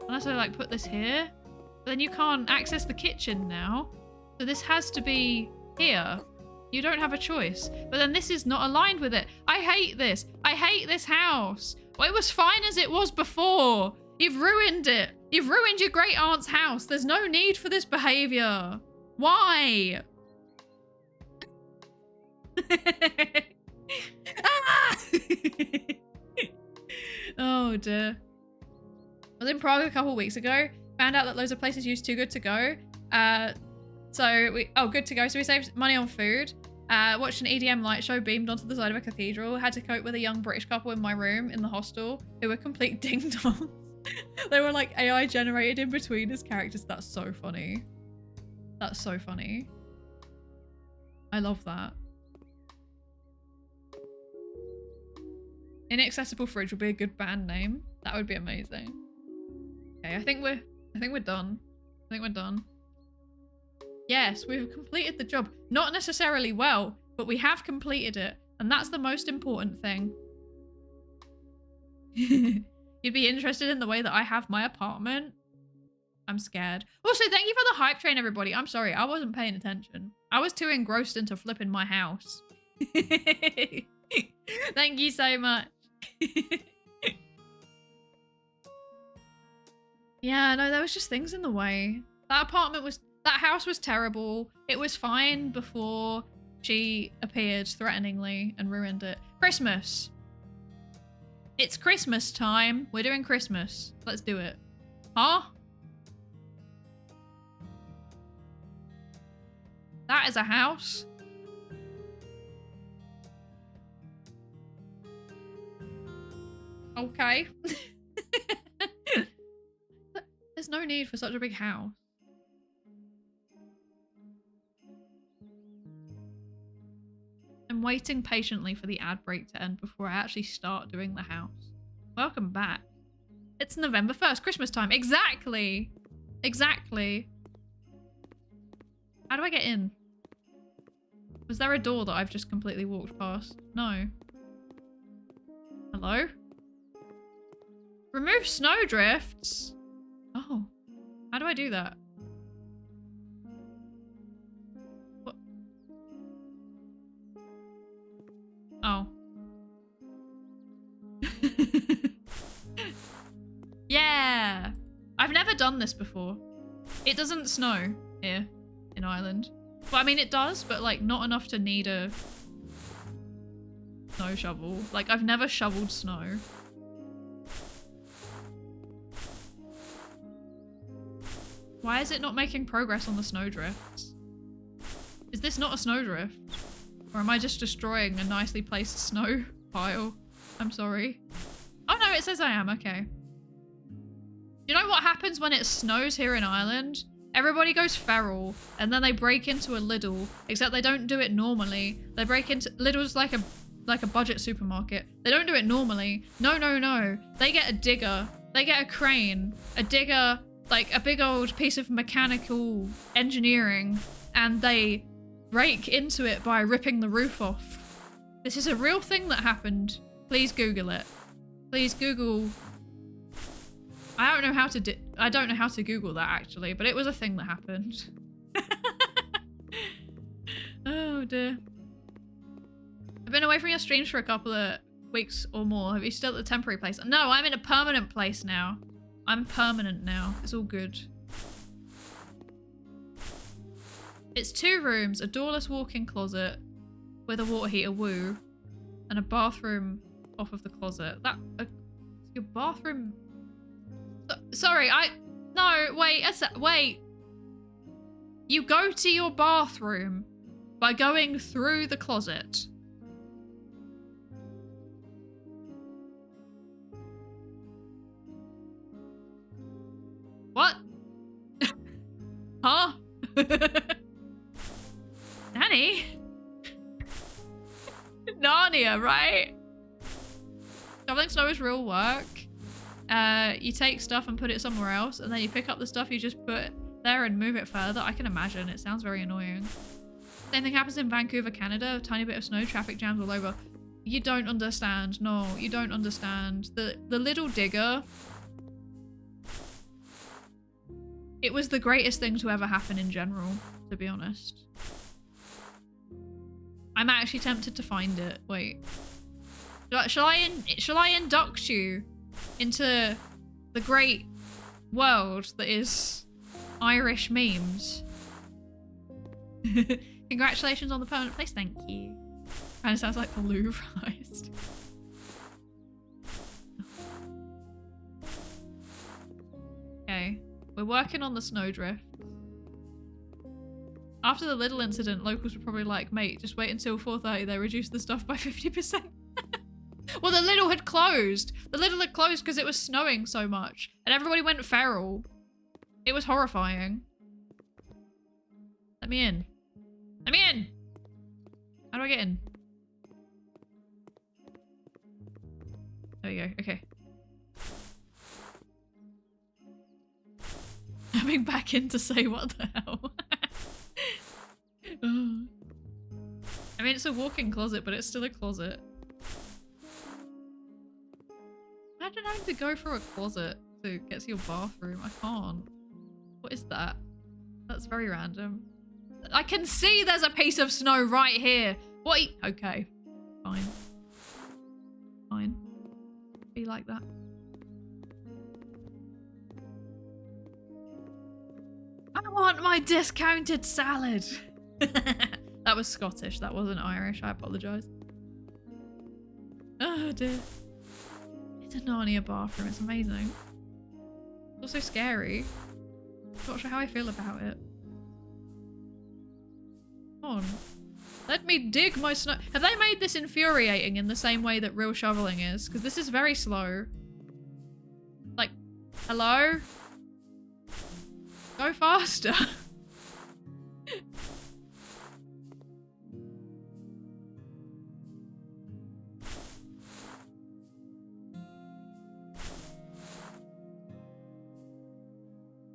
Unless I like put this here, but then you can't access the kitchen now. So this has to be here. You don't have a choice. But then this is not aligned with it. I hate this. I hate this house. Well, it was fine as it was before. You've ruined it. You've ruined your great aunt's house. There's no need for this behavior. Why? Ah! Oh dear. I was in Prague a couple weeks ago. Found out that loads of places use Too Good To Go. Good to go. So we saved money on food. Watched an EDM light show beamed onto the side of a cathedral. Had to cope with a young British couple in my room in the hostel who were complete ding-dongs. They were like AI generated in between as characters. That's so funny. That's so funny. I love that. Inaccessible Fridge would be a good band name. That would be amazing. Okay, I think we're done. I think we're done. Yes, we've completed the job. Not necessarily well, but we have completed it. And that's the most important thing. You'd be interested in the way that I have my apartment? I'm scared. Also, thank you for the hype train, everybody. I'm sorry, I wasn't paying attention. I was too engrossed into flipping my house. Thank you so much. Yeah, no, there was just things in the way. That house was terrible. It was fine before she appeared threateningly and ruined it. Christmas. It's Christmas time. We're doing Christmas. Let's do it. Huh? That is a house. Okay. There's no need for such a big house. I'm waiting patiently for the ad break to end before I actually start doing the house. Welcome back. It's November 1st, Christmas time. Exactly. Exactly. How do I get in? Was there a door that I've just completely walked past? No. Hello? Remove snowdrifts? Oh. How do I do that? What? Oh. Yeah! I've never done this before. It doesn't snow here in Ireland. Well, I mean, it does, but like not enough to need a snow shovel. Like, I've never shoveled snow. Why is it not making progress on the snowdrifts? Is this not a snowdrift? Or am I just destroying a nicely placed snow pile? I'm sorry. Oh no, it says I am, okay. You know what happens when it snows here in Ireland? Everybody goes feral, and then they break into a Lidl, except they don't do it normally. They break into... Lidl's like a budget supermarket. They don't do it normally. No, no, no. They get a digger. They get a crane. A digger, like a big old piece of mechanical engineering, and they break into it by ripping the roof off. This is a real thing that happened. Please Google it. Please Google... I don't know how to Google that actually, but it was a thing that happened. Oh dear. I've been away from your streams for a couple of weeks or more. Have you still at the temporary place? No, I'm in a permanent place now. I'm permanent now. It's all good. It's 2 rooms, a doorless walk-in closet with a water heater, woo, and a bathroom off of the closet. Your bathroom... Sorry, no, wait. You go to your bathroom by going through the closet. What? Huh? Nanny? Narnia, right? Shoveling snow is real work. You take stuff and put it somewhere else, and then you pick up the stuff you just put there and move it further. I can imagine. It sounds very annoying. Same thing happens in Vancouver, Canada. A tiny bit of snow, traffic jams all over. You don't understand. No, you don't understand. The little digger. It was the greatest thing to ever happen in general, to be honest. I'm actually tempted to find it. Wait. Shall I induct you into the great world that is Irish memes? Congratulations on the permanent place, thank you. Kind of sounds like the Louvre heist. Okay, we're working on the snowdrift. After the Lidl incident, locals were probably like, mate, just wait until 4:30, they reduced the stuff by 50%. Well, the Lidl had closed. The Lidl had closed because it was snowing so much. And everybody went feral. It was horrifying. Let me in. Let me in! How do I get in? There we go, okay. Coming back in to say what the hell. I mean, it's a walk-in closet, but it's still a closet. Imagine having to go through a closet to get to your bathroom. I can't. What is that? That's very random. I can see there's a piece of snow right here. What? Okay. Fine. Fine. Be like that. I want my discounted salad. That was Scottish. That wasn't Irish. I apologise. Oh dear. It's a Narnia bathroom. It's amazing. It's also scary. Not sure how I feel about it. Come on. Let me dig my snow. Have they made this infuriating in the same way that real shoveling is? Because this is very slow. Like, hello? Go faster.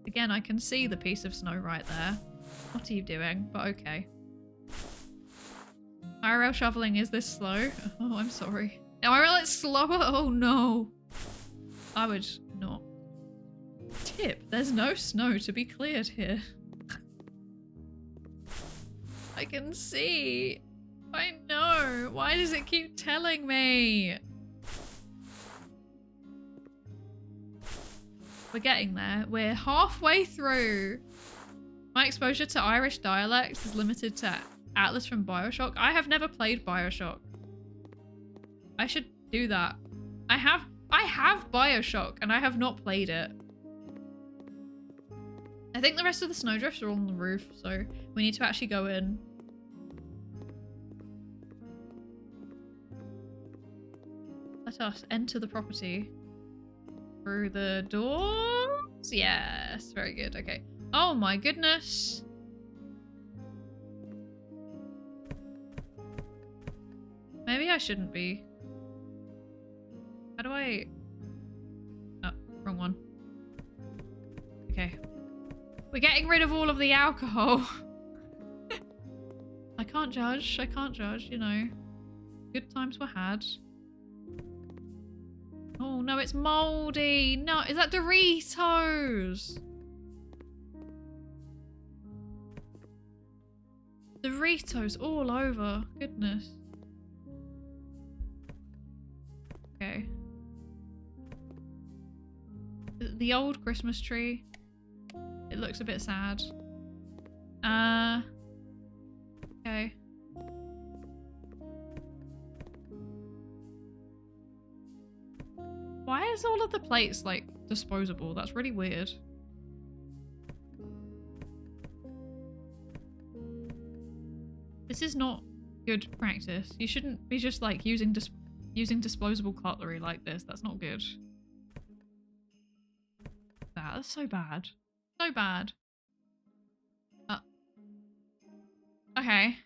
Again, I can see the piece of snow right there. What are you doing? But okay. IRL shoveling is this slow? Oh, I'm sorry. IRL it's slower? Oh no. I would not. Tip, there's no snow to be cleared here. I can see. I know. Why does it keep telling me? We're getting there. We're halfway through. My exposure to Irish dialects is limited to Atlas from Bioshock. I have never played Bioshock. I should do that. I have Bioshock and I have not played it. I think the rest of the snowdrifts are on the roof, so we need to actually go in. Let us enter the property through the doors. Yes, very good. Okay. Oh my goodness. Maybe I shouldn't be. How do I... Oh, wrong one. Okay. We're getting rid of all of the alcohol. I can't judge. I can't judge, you know. Good times were had. Oh no, it's moldy. No, is that Doritos? Doritos all over. Goodness. Okay. The old Christmas tree. It looks a bit sad. Okay. Why is all of the plates, like, disposable? That's really weird. This is not good practice. You shouldn't be just, like, using disposable cutlery like this. That's not good. That's so bad. So bad. Okay.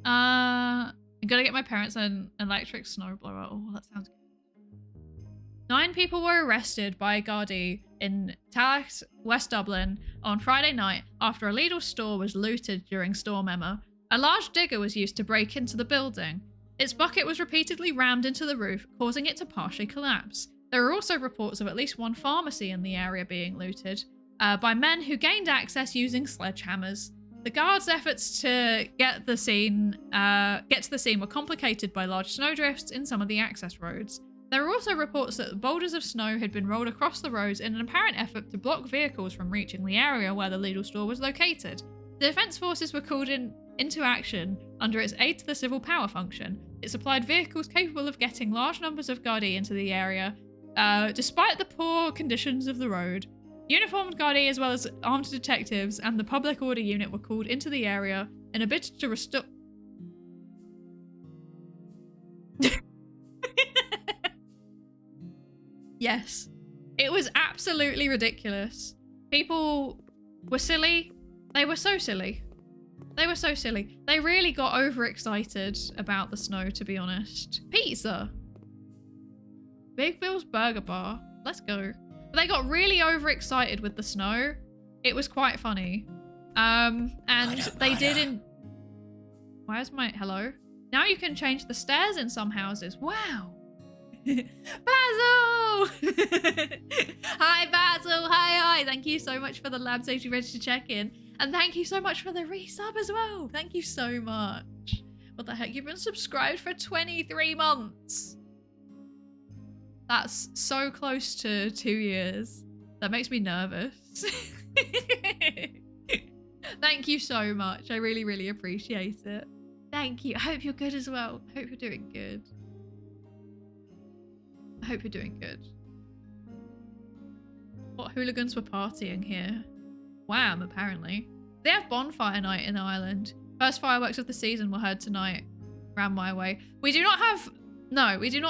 I'm gonna get my parents an electric snowblower. Oh, that sounds good. 9 people were arrested by Gardaí in Tallaght, West Dublin on Friday night after a Lidl store was looted during storm Emma. A large digger was used to break into the building. Its bucket was repeatedly rammed into the roof, causing it to partially collapse. There are also reports of at least one pharmacy in the area being looted by men who gained access using sledgehammers. The guards' efforts to get to the scene were complicated by large snowdrifts in some of the access roads. There were also reports that boulders of snow had been rolled across the roads in an apparent effort to block vehicles from reaching the area where the Lidl store was located. The defence forces were called into action under its aid to the civil power function. It supplied vehicles capable of getting large numbers of Gardaí into the area, despite the poor conditions of the road. Uniformed Gardaí as well as armed detectives and the public order unit were called into the area in a bid to restore... Yes. It was absolutely ridiculous. People were silly. They were so silly. They were so silly. They really got overexcited about the snow, to be honest. Pizza. Big Bill's Burger Bar. Let's go. But they got really overexcited with the snow. It was quite funny. And they didn't... Where's my... Hello? Now you can change the stairs in some houses. Wow. Basil! Hi, Basil. Hi. Thank you so much for the lab safety register check-in. And thank you so much for the resub as well. Thank you so much. What the heck? You've been subscribed for 23 months. That's so close to 2 years. That makes me nervous. Thank you so much. I really, really appreciate it. Thank you. I hope you're good as well. I hope you're doing good. I hope you're doing good. What hooligans were partying here? Wham, apparently. They have bonfire night in Ireland. First fireworks of the season were heard tonight. Round my way. We do not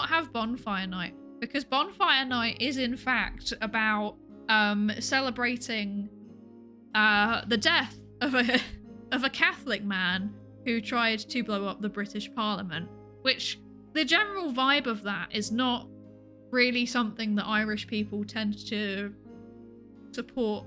have bonfire night. Because bonfire night is in fact about celebrating the death of a Catholic man who tried to blow up the British Parliament. Which the general vibe of that is not really something that Irish people tend to support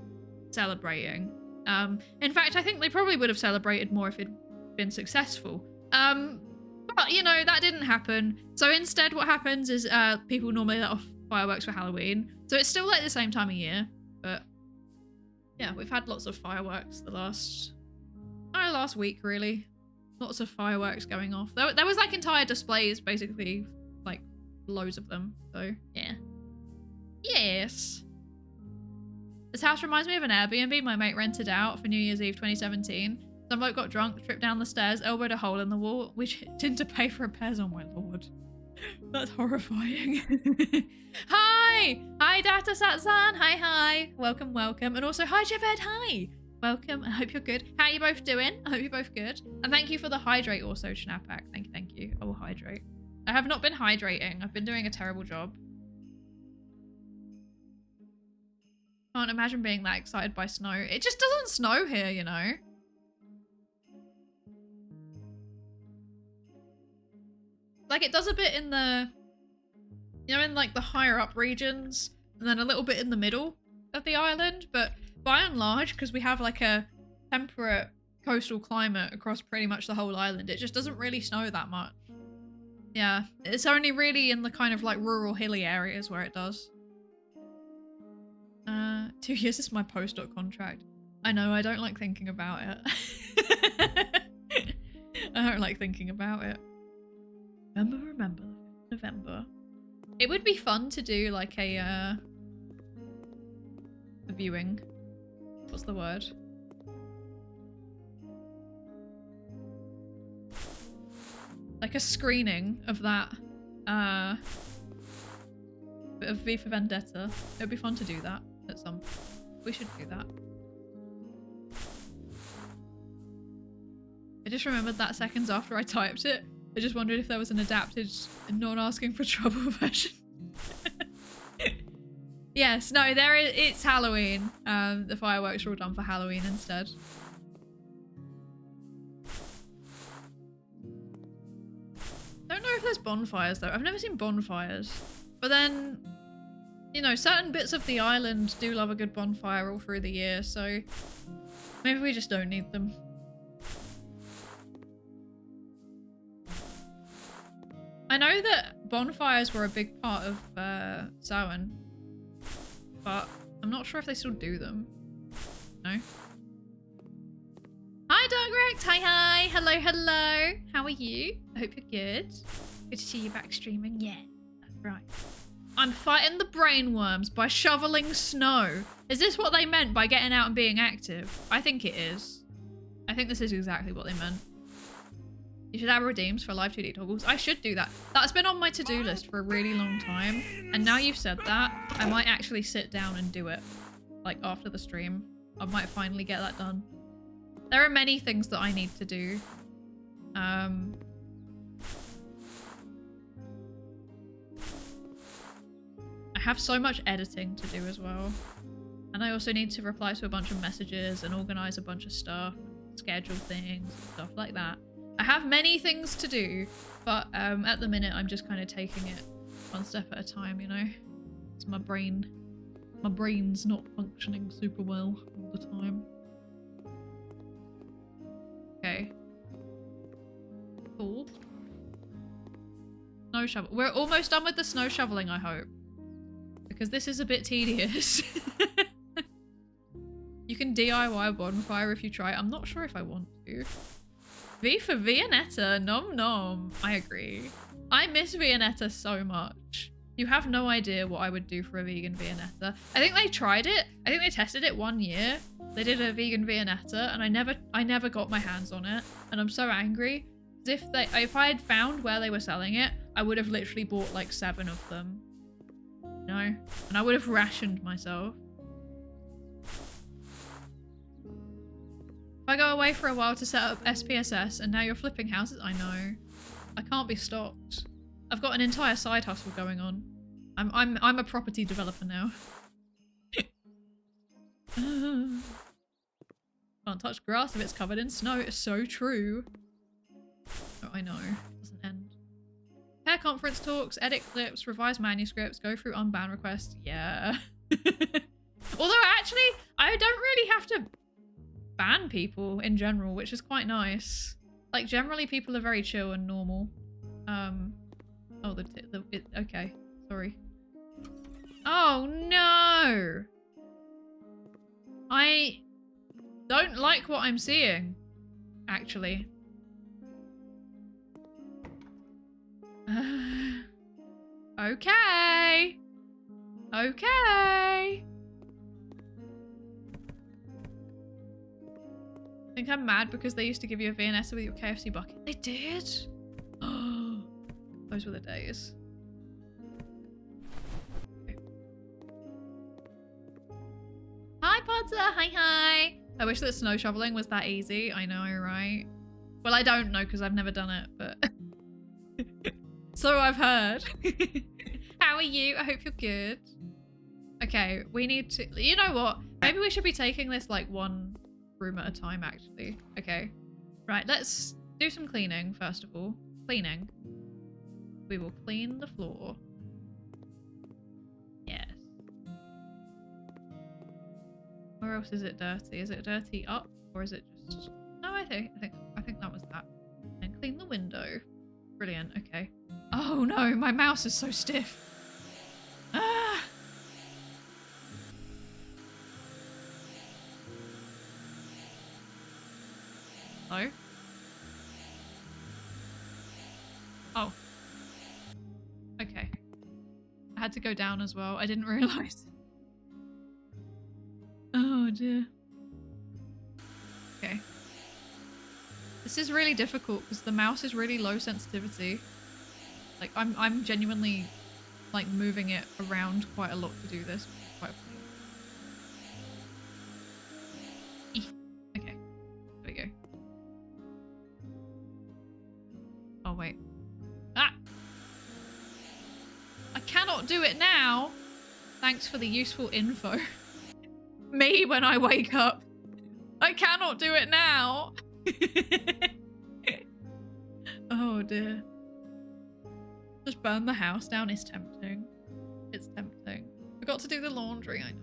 celebrating. In fact, I think they probably would have celebrated more if it'd been successful. But, you know, that didn't happen. So instead what happens is people normally let off fireworks for Halloween. So it's still like the same time of year. But yeah, we've had lots of fireworks the last week, really. Lots of fireworks going off. There was like entire displays, basically, like loads of them. So yeah. Yes. This house reminds me of an Airbnb my mate rented out for New Year's Eve 2017. Some bloke got drunk, tripped down the stairs, elbowed a hole in the wall, which didn't pay for repairs. Oh my lord. That's horrifying. Hi, Hi! Hi, Datasat-san. Hi. Welcome. And also, hi, Javed. Hi. Welcome. I hope you're good. How are you both doing? I hope you're both good. And thank you for the hydrate also, Schnapak. Thank you. I will hydrate. I have not been hydrating. I've been doing a terrible job. Can't imagine being that excited by snow. It just doesn't snow here, you know? Like, it does a bit in the... You know, in like the higher up regions, and then a little bit in the middle of the island, but by and large, because we have like a temperate coastal climate across pretty much the whole island, it just doesn't really snow that much. Yeah, it's only really in the kind of like rural hilly areas where it does. 2 years is my postdoc contract. I know, I don't like thinking about it. I don't like thinking about it. Remember, November. It would be fun to do like a viewing. What's the word? Like a screening of that bit of V for Vendetta. It would be fun to do that at some point. We should do that. I just remembered that seconds after I typed it. I just wondered if there was an adapted not asking for trouble version. Yes, no, there is. It's Halloween. The fireworks are all done for Halloween instead. Don't know if there's bonfires though. I've never seen bonfires. But then, you know, certain bits of the island do love a good bonfire all through the year, so maybe we just don't need them. I know that bonfires were a big part of Samhain, but I'm not sure if they still do them. No? Hi, Dark Rex! Hi! Hello! How are you? I hope you're good. Good to see you back streaming. Yeah, that's right. I'm fighting the brainworms by shoveling snow. Is this what they meant by getting out and being active? I think it is. I think this is exactly what they meant. You should add redeems for live 2D toggles. I should do that. That's been on my to-do list for a really long time. And now you've said that, I might actually sit down and do it. Like after the stream. I might finally get that done. There are many things that I need to do. I have so much editing to do as well. And I also need to reply to a bunch of messages and organize a bunch of stuff, schedule things, stuff like that. I have many things to do, but at the minute I'm just kind of taking it one step at a time, you know? It's my brain's not functioning super well all the time. Okay. Cool. Snow shovel. We're almost done with the snow shoveling, I hope. Because this is a bit tedious. You can DIY a bonfire if you try. I'm not sure if I want to. V for Viennetta, nom nom. I agree. I miss Viennetta so much. You have no idea what I would do for a vegan Viennetta. I think they tried it. I think they tested it 1 year. They did a vegan Viennetta and I never got my hands on it. And I'm so angry. If I had found where they were selling it, I would have literally bought like 7 of them. You know? And I would have rationed myself. If I go away for a while to set up SPSS and now you're flipping houses, I know. I can't be stopped. I've got an entire side hustle going on. I'm a property developer now. Can't touch grass if it's covered in snow. It's so true. Oh, I know. It doesn't end. Pair conference talks, edit clips, revise manuscripts, go through unban requests. Yeah. Although actually, I don't really have to ban people in general, which is quite nice. Like generally people are very chill and normal. Oh, okay, sorry. Oh no! I don't like what I'm seeing, actually. Okay. Okay. I think I'm mad because they used to give you a Viennetta with your KFC bucket. They did? Oh, those were the days. Okay. Water, hi hi. I wish that snow shoveling was that easy. I know, right? Well, I don't know because I've never done it, but so I've heard. How are you? I hope you're good. Okay, we need to, you know what? Maybe we should be taking this like one room at a time, actually. Okay. Right, let's do some cleaning, first of all. Cleaning. We will clean the floor. Yes. Where else is it dirty? Is it dirty up? Or is it just... No, I think that was that. And clean the window. Brilliant, okay. Oh no, my mouse is so stiff. Ah! Hello? Oh. Okay. I had to go down as well. I didn't realise. Oh dear. Okay. This is really difficult because the mouse is really low sensitivity. Like I'm genuinely like moving it around quite a lot to do this. Quite okay. There we go. Oh wait. Ah! I cannot do it now! Thanks for the useful info. Me when I wake up. I cannot do it now! Oh dear. Just burn the house down is tempting. It's tempting. Forgot to do the laundry, I know.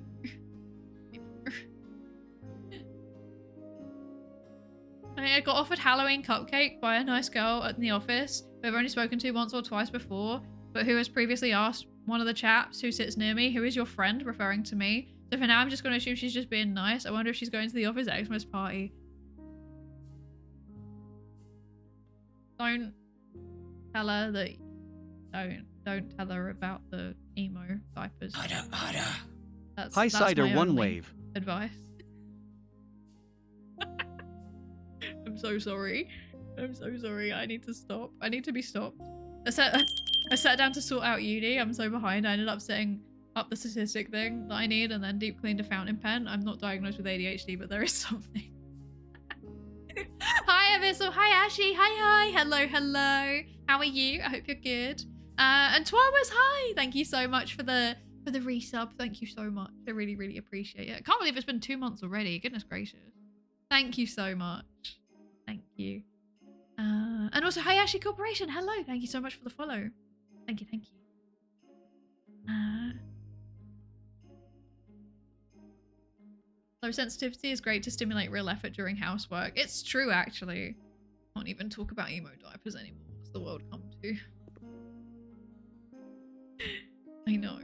I got offered Halloween cupcake by a nice girl at the office who I've only spoken to once or twice before, but who has previously asked one of the chaps who sits near me, who is your friend, referring to me. So for now, I'm just going to assume she's just being nice. I wonder if she's going to the office Xmas party. Don't tell her that... Don't tell her about the emo diapers. That's Hi, Psydere, my one only wave. advice. I'm so sorry. I'm so sorry. I need to stop. I need to be stopped. I sat down to sort out uni. I'm so behind. I ended up setting up the statistic thing that I need and then deep cleaned a fountain pen. I'm not diagnosed with ADHD, but there is something. Hi, Abyssal. Hi, Ashy. Hi. Hello, hello. How are you? I hope you're good. And Twawas, hi. Thank you so much for the resub. Thank you so much. I really, really appreciate it. I can't believe it's been 2 months already. Goodness gracious. Thank you so much. Thank you. And also, Hayashi Corporation. Hello. Thank you so much for the follow. Thank you. Thank you. Low sensitivity is great to stimulate real effort during housework. It's true, actually. Can't even talk about emo diapers anymore. What's the world come to? I know.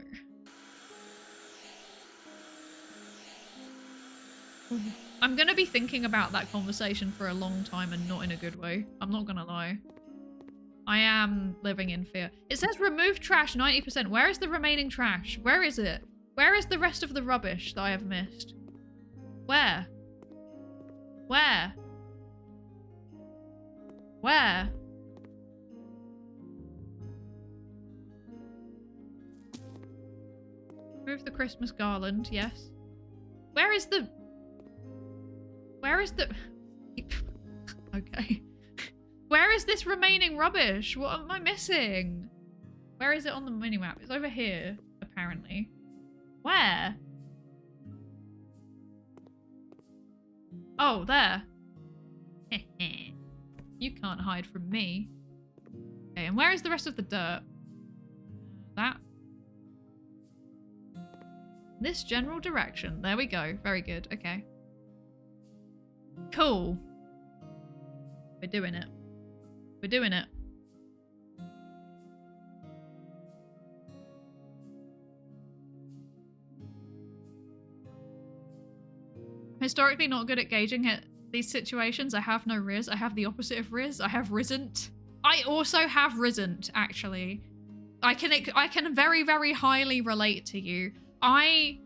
I'm gonna be thinking about that conversation for a long time and not in a good way. I'm not gonna lie. I am living in fear. It says remove trash 90%. Where is the remaining trash? Where is it? Where is the rest of the rubbish that I have missed? Where? Where? Where? Remove the Christmas garland, yes. Where is the... Okay. Where is this remaining rubbish? What am I missing? Where is it on the minimap? It's over here, apparently. Where? Oh, there. You can't hide from me. Okay, and where is the rest of the dirt? That. This general direction. There we go. Very good. Okay. Cool. We're doing it. We're doing it. Historically not good at gauging these situations. I have no Riz. I have the opposite of Riz. I have Risn't. I also have Risn't, actually. I can very, very highly relate to you. I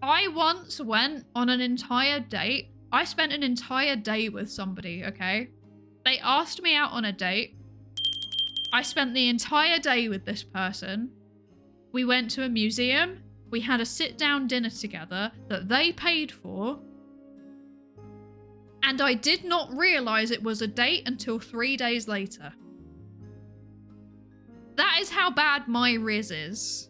once went on an entire date. I spent an entire day with somebody, okay? They asked me out on a date. I spent the entire day with this person. We went to a museum. We had a sit-down dinner together that they paid for. And I did not realise it was a date until 3 days later. That is how bad my Riz is.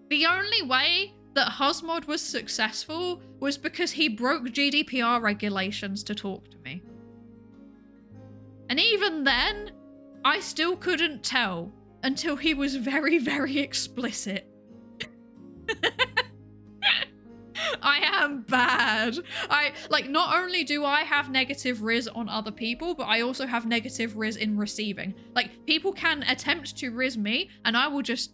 The only way that Husmod was successful was because he broke GDPR regulations to talk to me. And even then, I still couldn't tell until he was very, very explicit. I am bad. Not only do I have negative Riz on other people, but I also have negative Riz in receiving. Like, people can attempt to Riz me, and I will just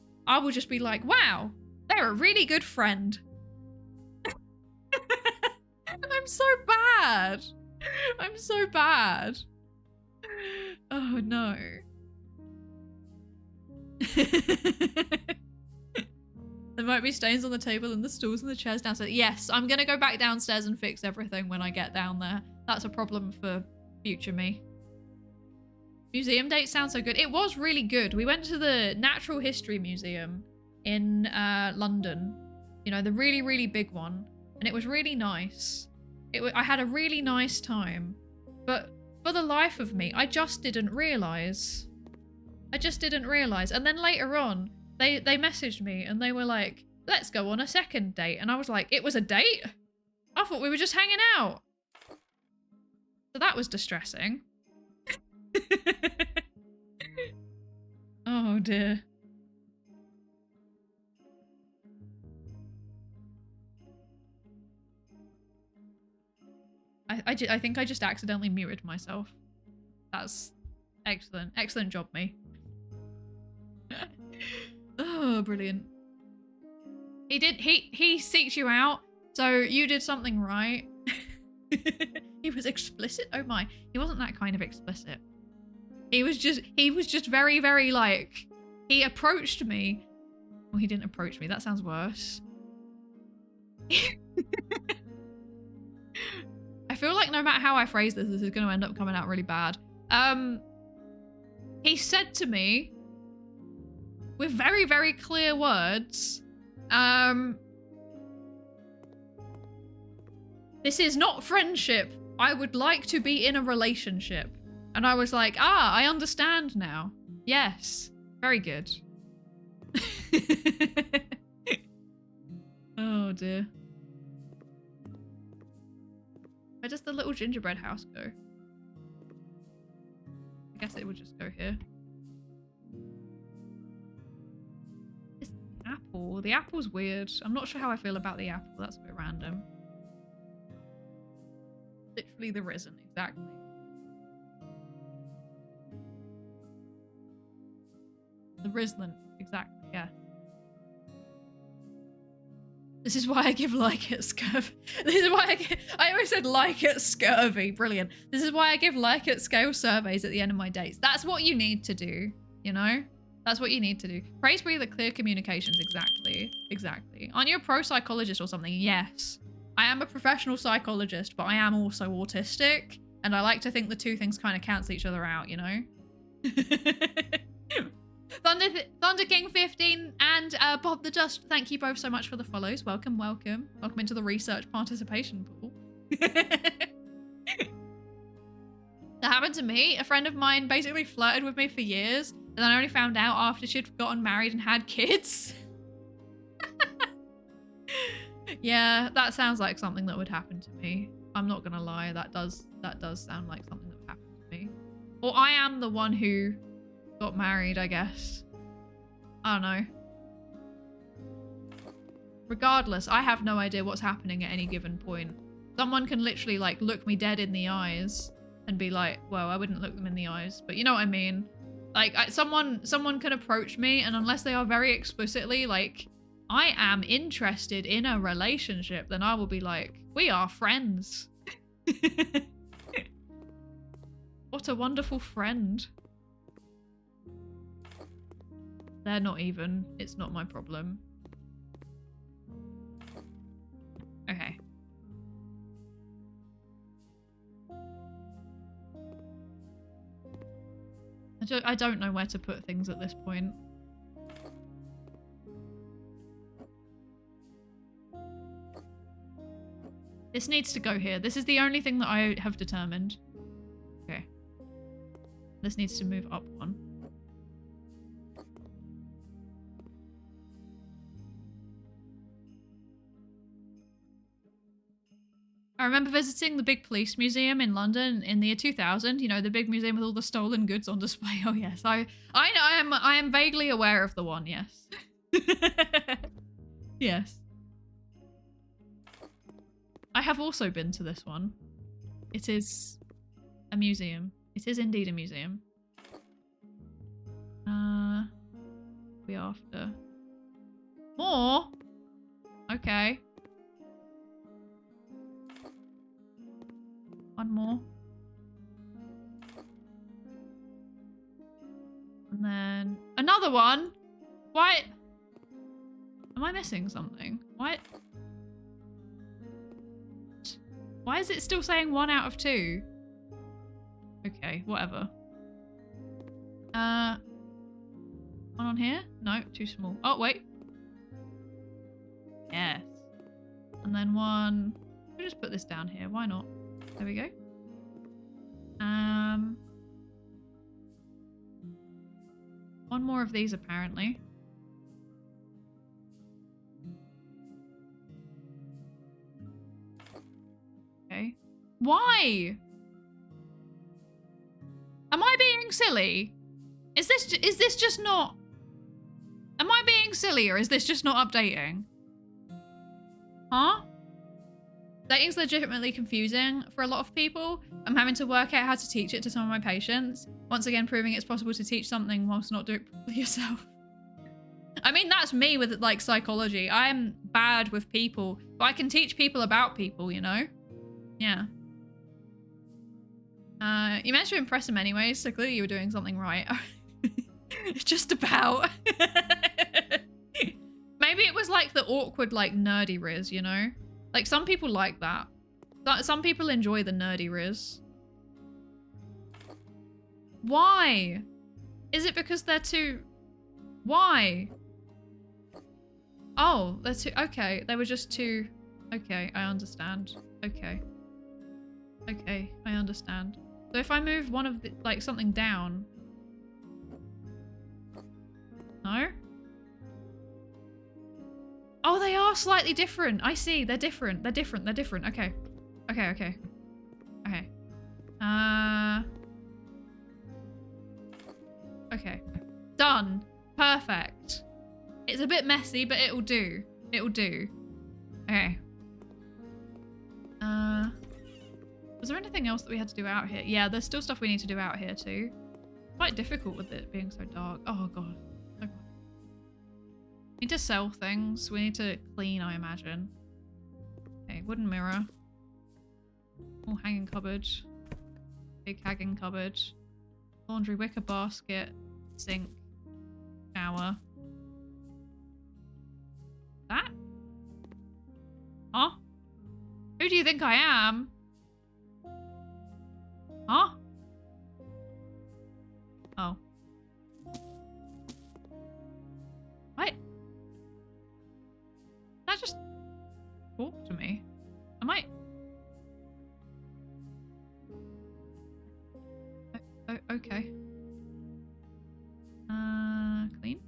be like, wow, they're a really good friend. And I'm so bad. I'm so bad. Oh no. There might be stains on the table and the stools and the chairs downstairs. Yes, I'm gonna go back downstairs and fix everything when I get down there. That's a problem for future me. Museum date sounds so good. It was really good. We went to the Natural History Museum in London. You know, the really, really big one. And it was really nice. I had a really nice time. But for the life of me, I just didn't realise. I just didn't realise. And then later on, they messaged me and they were like, let's go on a second date. And I was like, it was a date? I thought we were just hanging out. So that was distressing. Oh dear. I think I just accidentally muted myself. That's excellent. Excellent job, me. Oh, brilliant. He seeks you out, so you did something right. He was explicit? Oh my. He wasn't that kind of explicit. He was just very, very like, he approached me. Well, he didn't approach me. That sounds worse. I feel like no matter how I phrase this is going to end up coming out really bad. He said to me, with very, very clear words, this is not friendship. I would like to be in a relationship. And I was like, I understand now. Yes. Very good. Oh dear. Where does the little gingerbread house go? I guess it would just go here. It's the apple. The apple's weird. I'm not sure how I feel about the apple. That's a bit random. Literally the risen, exactly. The Rislin, exactly, yeah. This is why I give like it scurvy. This is why I always said like it scurvy. Brilliant. This is why I give like it scale surveys at the end of my dates. That's what you need to do, you know? That's what you need to do. Praise be the clear communications, exactly. Exactly. Aren't you a pro psychologist or something? Yes. I am a professional psychologist, but I am also autistic. And I like to think the two things kind of cancel each other out, you know? Thunder King 15 and Bob the Dust, thank you both so much for the follows. Welcome, welcome. Welcome into the research participation pool. That happened to me. A friend of mine basically flirted with me for years, and then I only found out after she'd gotten married and had kids. Yeah, that sounds like something that would happen to me. I'm not gonna lie, that does sound like something that would happen to me. Or I am the one who got married, I guess. I don't know. Regardless, I have no idea what's happening at any given point. Someone can literally like look me dead in the eyes and be like, well, I wouldn't look them in the eyes, but you know what I mean? Like someone can approach me, and unless they are very explicitly like, I am interested in a relationship, then I will be like, we are friends. What a wonderful friend. They're not even. It's not my problem. Okay. I don't know where to put things at this point. This needs to go here. This is the only thing that I have determined. Okay. This needs to move up one. I remember visiting the big police museum in London in the year 2000. You know, the big museum with all the stolen goods on display. Oh yes, I am vaguely aware of the one. Yes. Yes. I have also been to this one. It is a museum. It is indeed a museum. We after more. Okay. One more. And then another one. Why? Am I missing something? What? Why is it still saying 1 out of 2? Okay, whatever. One on here? No, too small. Oh, wait. Yes. And then one... We'll just put this down here. Why not? There we go. One more of these, apparently. Okay. Why? Am I being silly? Is this just not... Am I being silly, or is this just not updating? Huh? Dating's legitimately confusing for a lot of people. I'm having to work out how to teach it to some of my patients. Once again, proving it's possible to teach something whilst not doing it properly yourself. I mean, that's me with, like, psychology. I'm bad with people, but I can teach people about people, you know? Yeah. You managed to impress him anyways, so clearly you were doing something right. Just about. Maybe it was like the awkward, like, nerdy riz, you know? Like, some people like that. Some people enjoy the nerdy riz. Why? Is it because they're too... Why? Oh, they're too... Okay, they were just too... Okay, I understand. Okay. Okay, I understand. So if I move one of the... Like, something down... No? Oh, they are slightly different. I see. They're different. They're different. They're different. Okay. Okay, okay. Okay. Okay. Done. Perfect. It's a bit messy, but it'll do. It'll do. Okay. Was there anything else that we had to do out here? Yeah, there's still stuff we need to do out here too. Quite difficult with it being so dark. Oh god. Okay. We need to sell things. We need to clean, I imagine. Okay, wooden mirror. Oh, hanging cupboard. Big hanging cupboard. Laundry wicker basket. Sink. Shower. That? Huh? Who do you think I am? Huh? Oh. What? That just talk to me. Am I? Okay. Clean.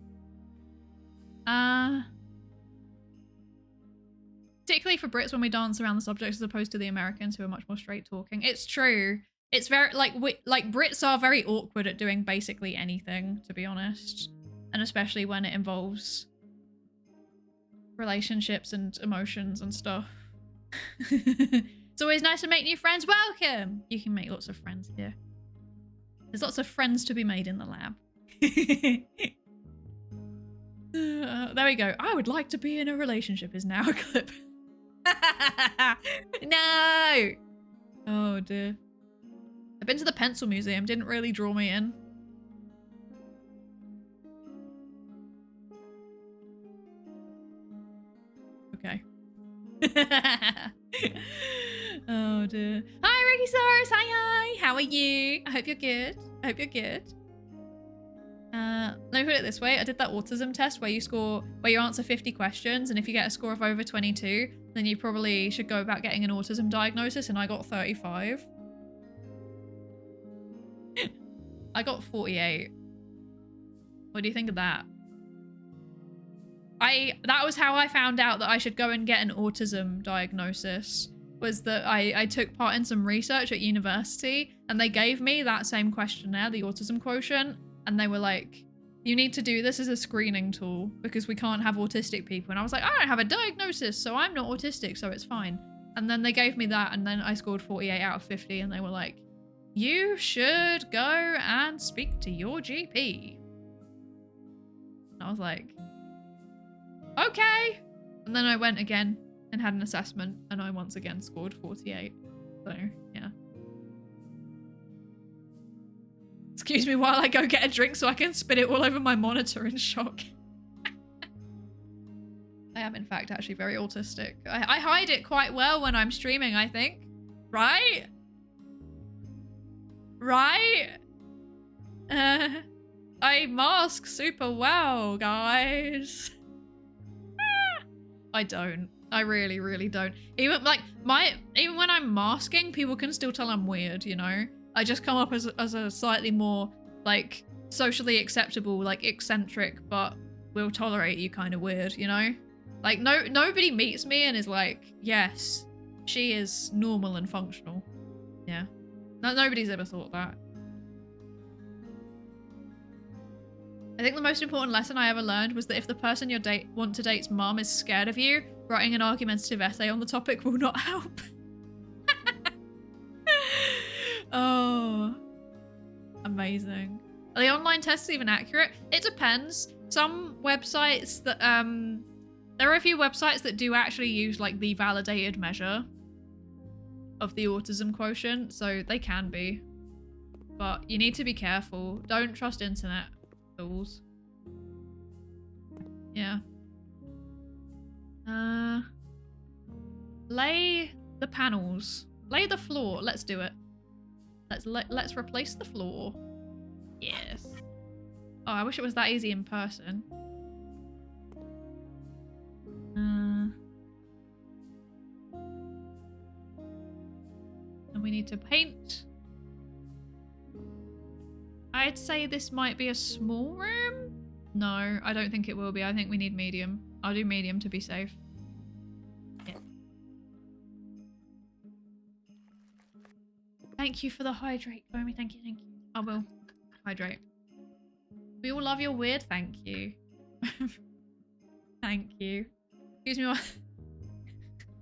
Particularly for Brits when we dance around the subjects as opposed to the Americans who are much more straight talking. It's true. It's very, like Brits are very awkward at doing basically anything, to be honest. And especially when it involves relationships and emotions and stuff. It's always nice to make new friends. Welcome! You can make lots of friends here. There's lots of friends to be made in the lab. There we go. I would like to be in a relationship is now a clip. No! Oh dear. I've been to the pencil museum, didn't really draw me in. Okay. Oh dear. Hi Ricky Saurus, hi hi! How are you? I hope you're good. I hope you're good. Let me put it this way. I did that autism test where you answer 50 questions, and if you get a score of over 22, then you probably should go about getting an autism diagnosis, and I got 35. I got 48. What do you think of that? That was how I found out that I should go and get an autism diagnosis, was that I took part in some research at university, and they gave me that same questionnaire, the autism quotient, and they were like, you need to do this as a screening tool because we can't have autistic people. And I was like, I don't have a diagnosis, so I'm not autistic, so it's fine. And then they gave me that, and then I scored 48 out of 50, and they were like, you should go and speak to your GP. And I was like, okay. And then I went again and had an assessment, and I once again scored 48. So, yeah. Excuse me while I go get a drink so I can spit it all over my monitor in shock. I am, in fact, actually very autistic. I hide it quite well when I'm streaming, I think. Right? Right? I mask super well, guys. I don't. I really, really don't. Even when I'm masking, people can still tell I'm weird, you know? I just come up as a slightly more, like, socially acceptable, like, eccentric, but will tolerate you kind of weird, you know? Like, nobody meets me and is like, yes, she is normal and functional. Yeah. Nobody's ever thought that. I think the most important lesson I ever learned was that if the person you want to date's mom is scared of you, writing an argumentative essay on the topic will not help. Oh, amazing. Are the online tests even accurate? It depends. Some websites that, there are a few websites that do actually use like the validated measure of the autism quotient, so they can be. But you need to be careful. Don't trust internet tools. Yeah. Lay the panels. Lay the floor. Let's do it. Let's replace the floor. Yes. Oh, I wish it was that easy in person. And we need to paint. I'd say this might be a small room. No, I don't think it will be. I think we need medium. I'll do medium to be safe. Yeah. Thank you for the hydrate, Foamy. Thank you, thank you. I will hydrate. We all love your weird. Thank you. Thank you. Excuse me.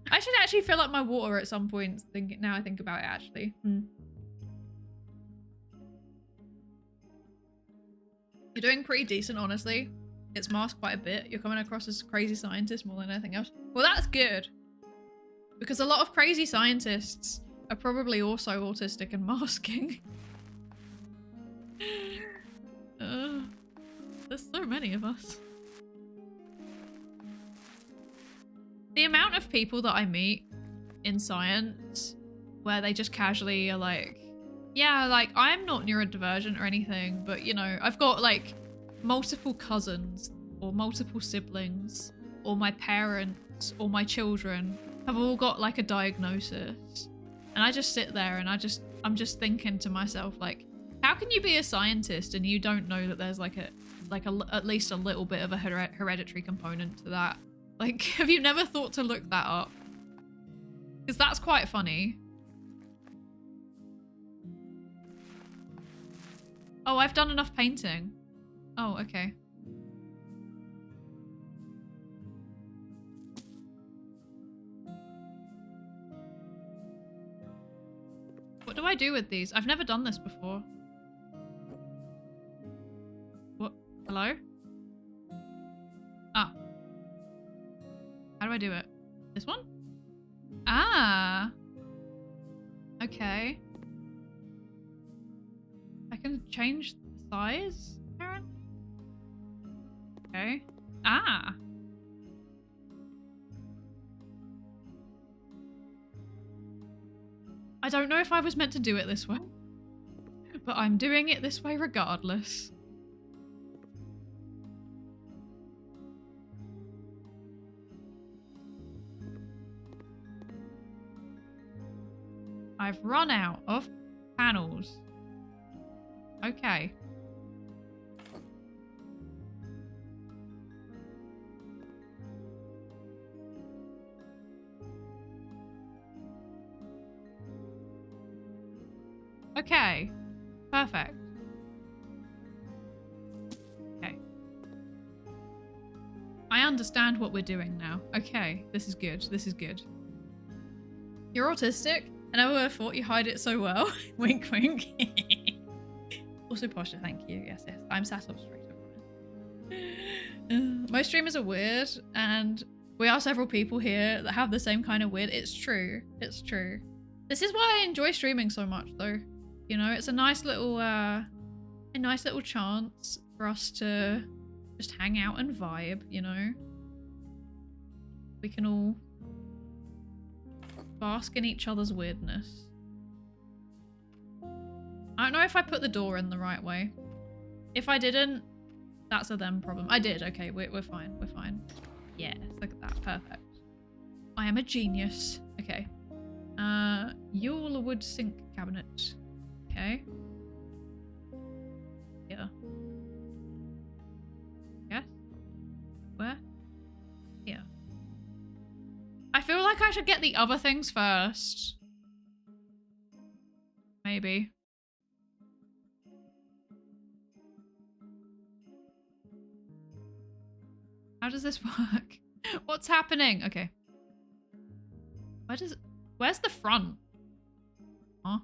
I should actually fill up my water at some point. Now I think about it, actually. You're doing pretty decent, honestly. It's masked quite a bit. You're coming across as a crazy scientist more than anything else. Well, that's good. Because a lot of crazy scientists are probably also autistic and masking. There's so many of us. The amount of people that I meet in science where they just casually are like, yeah, like, I'm not neurodivergent or anything, but, you know, I've got, like, multiple cousins or multiple siblings or my parents or my children have all got, like, a diagnosis. And I just sit there and I'm just thinking to myself, like, how can you be a scientist and you don't know that there's, at least a little bit of a hereditary component to that? Like, have you never thought to look that up? Because that's quite funny. Oh, I've done enough painting. Oh, okay. What do I do with these? I've never done this before. What? Hello? Ah. How do I do it? This one? Ah. Okay. I can change the size, Karen? Okay. Ah. I don't know if I was meant to do it this way, but I'm doing it this way regardless. I've run out of panels. Okay. Okay. Perfect. Okay. I understand what we're doing now. Okay. This is good. This is good. You're autistic? I never would have thought you hide it so well. Wink, wink. Also, Posture, thank you. Yes, yes. I'm sat up straight. Most streamers are weird, and we are several people here that have the same kind of weird. It's true. It's true. This is why I enjoy streaming so much, though. You know, it's a nice little chance for us to just hang out and vibe. You know, we can all bask in each other's weirdness. I don't know if I put the door in the right way. If I didn't, that's a them problem. I did. Okay, we're fine. We're fine. Yes, look at that. Perfect. I am a genius. Okay. You're a wood sink cabinet. Okay. Yeah. Yes. Where? Here. I feel like I should get the other things first. Maybe. How does this work? What's happening? Okay. Where's the front? Huh?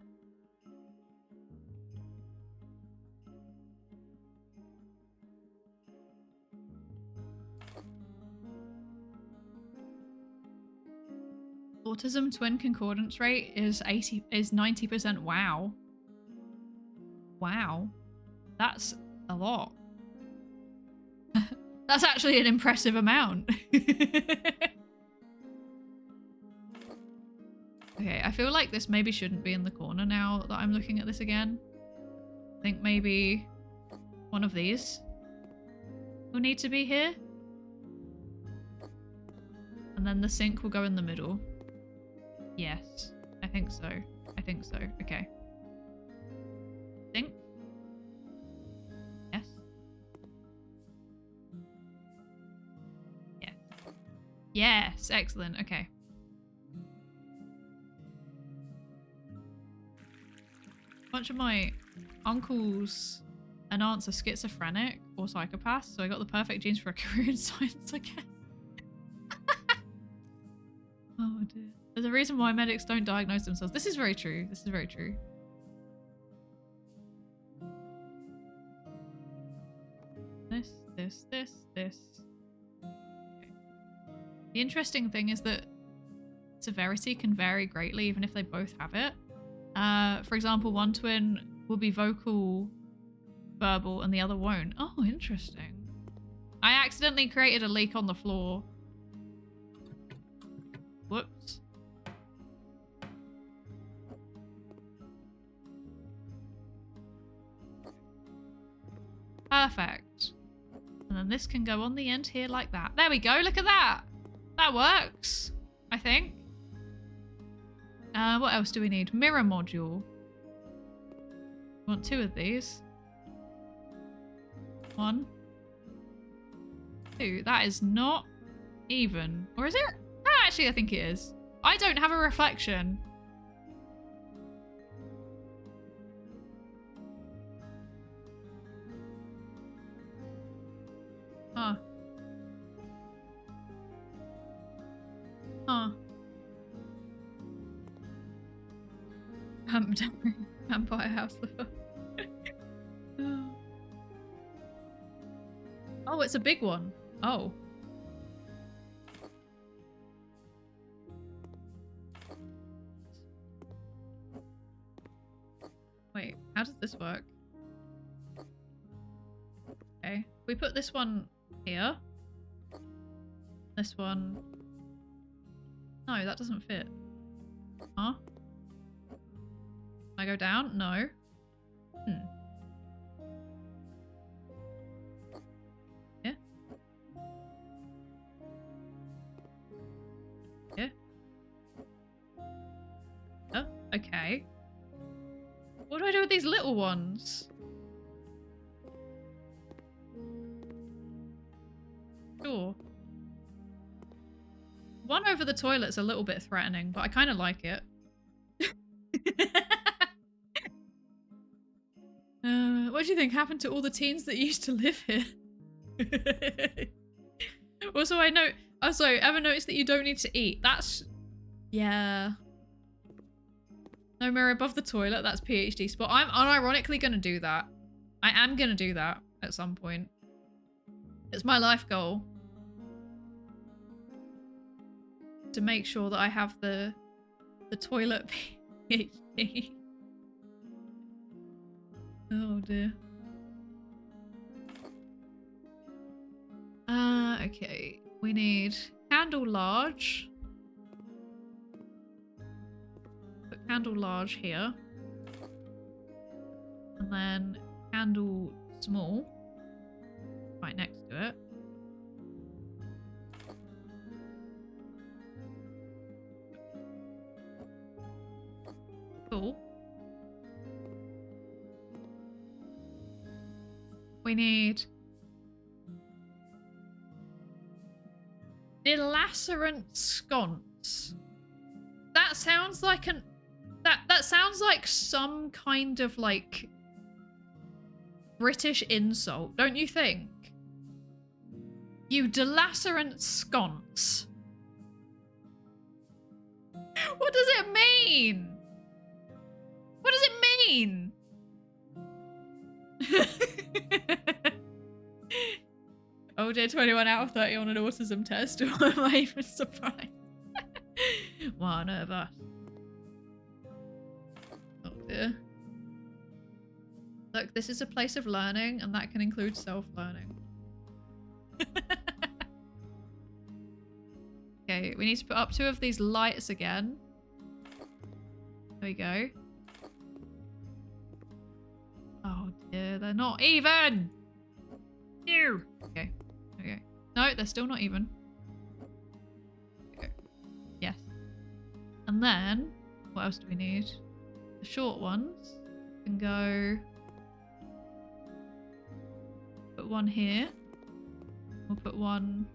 Autism twin concordance rate is 90%. Wow. Wow. That's a lot. That's actually an impressive amount. Okay, I feel like this maybe shouldn't be in the corner now that I'm looking at this again. I think maybe one of these will need to be here. And then the sink will go in the middle. Yes, I think so. I think so. Okay. Sink. Yes. Yes. Yes, excellent. Okay. A bunch of my uncles and aunts are schizophrenic or psychopaths, so I got the perfect genes for a career in science, I guess. Oh dear. There's a reason why medics don't diagnose themselves. This is very true. This is very true. This. Okay. The interesting thing is that severity can vary greatly even if they both have it. For example, one twin will be vocal, verbal, and the other won't. Oh, interesting. I accidentally created a leak on the floor. Whoops. Perfect. And then this can go on the end here like that. There we go. Look at that. That works, I think. What else do we need? Mirror module. We want 2 of these. 1. 2. That is not even. Or is it? No, actually, I think it is. I don't have a reflection. Huh. Huh. Vampire house. Oh, it's a big one. Oh. Wait, how does this work? Okay. We put this one here. This one. No, that doesn't fit. Huh? Can I go down? No. Yeah. Yeah. Oh, okay. these little ones? Sure. One over the toilet's a little bit threatening, but I kind of like it. What do you think happened to all the teens that used to live here? Also, ever noticed that you don't need to eat? That's... Yeah. No mirror above the toilet, that's PhD spot. I'm unironically gonna do that. I am gonna do that at some point. It's my life goal. To make sure that I have the toilet PhD. Oh dear. Okay. We need candle large. Put candle large here. And then candle small. Right next to it. Cool. We need Dilacerant sconce. That sounds like that sounds like some kind of like British insult, don't you think? You dilacerant sconce. What does it mean? What does it mean? Oh dear, 21 out of 30 on an autism test. Why am I even surprised? One of us. Oh dear. Look, this is a place of learning, and that can include self-learning. Okay, we need to put up 2 of these lights again. There we go. Oh dear, they're not even! Ew! Okay. Okay. No, they're still not even. Okay. Yes. And then, what else do we need? The short ones can go... Put one here. We'll put one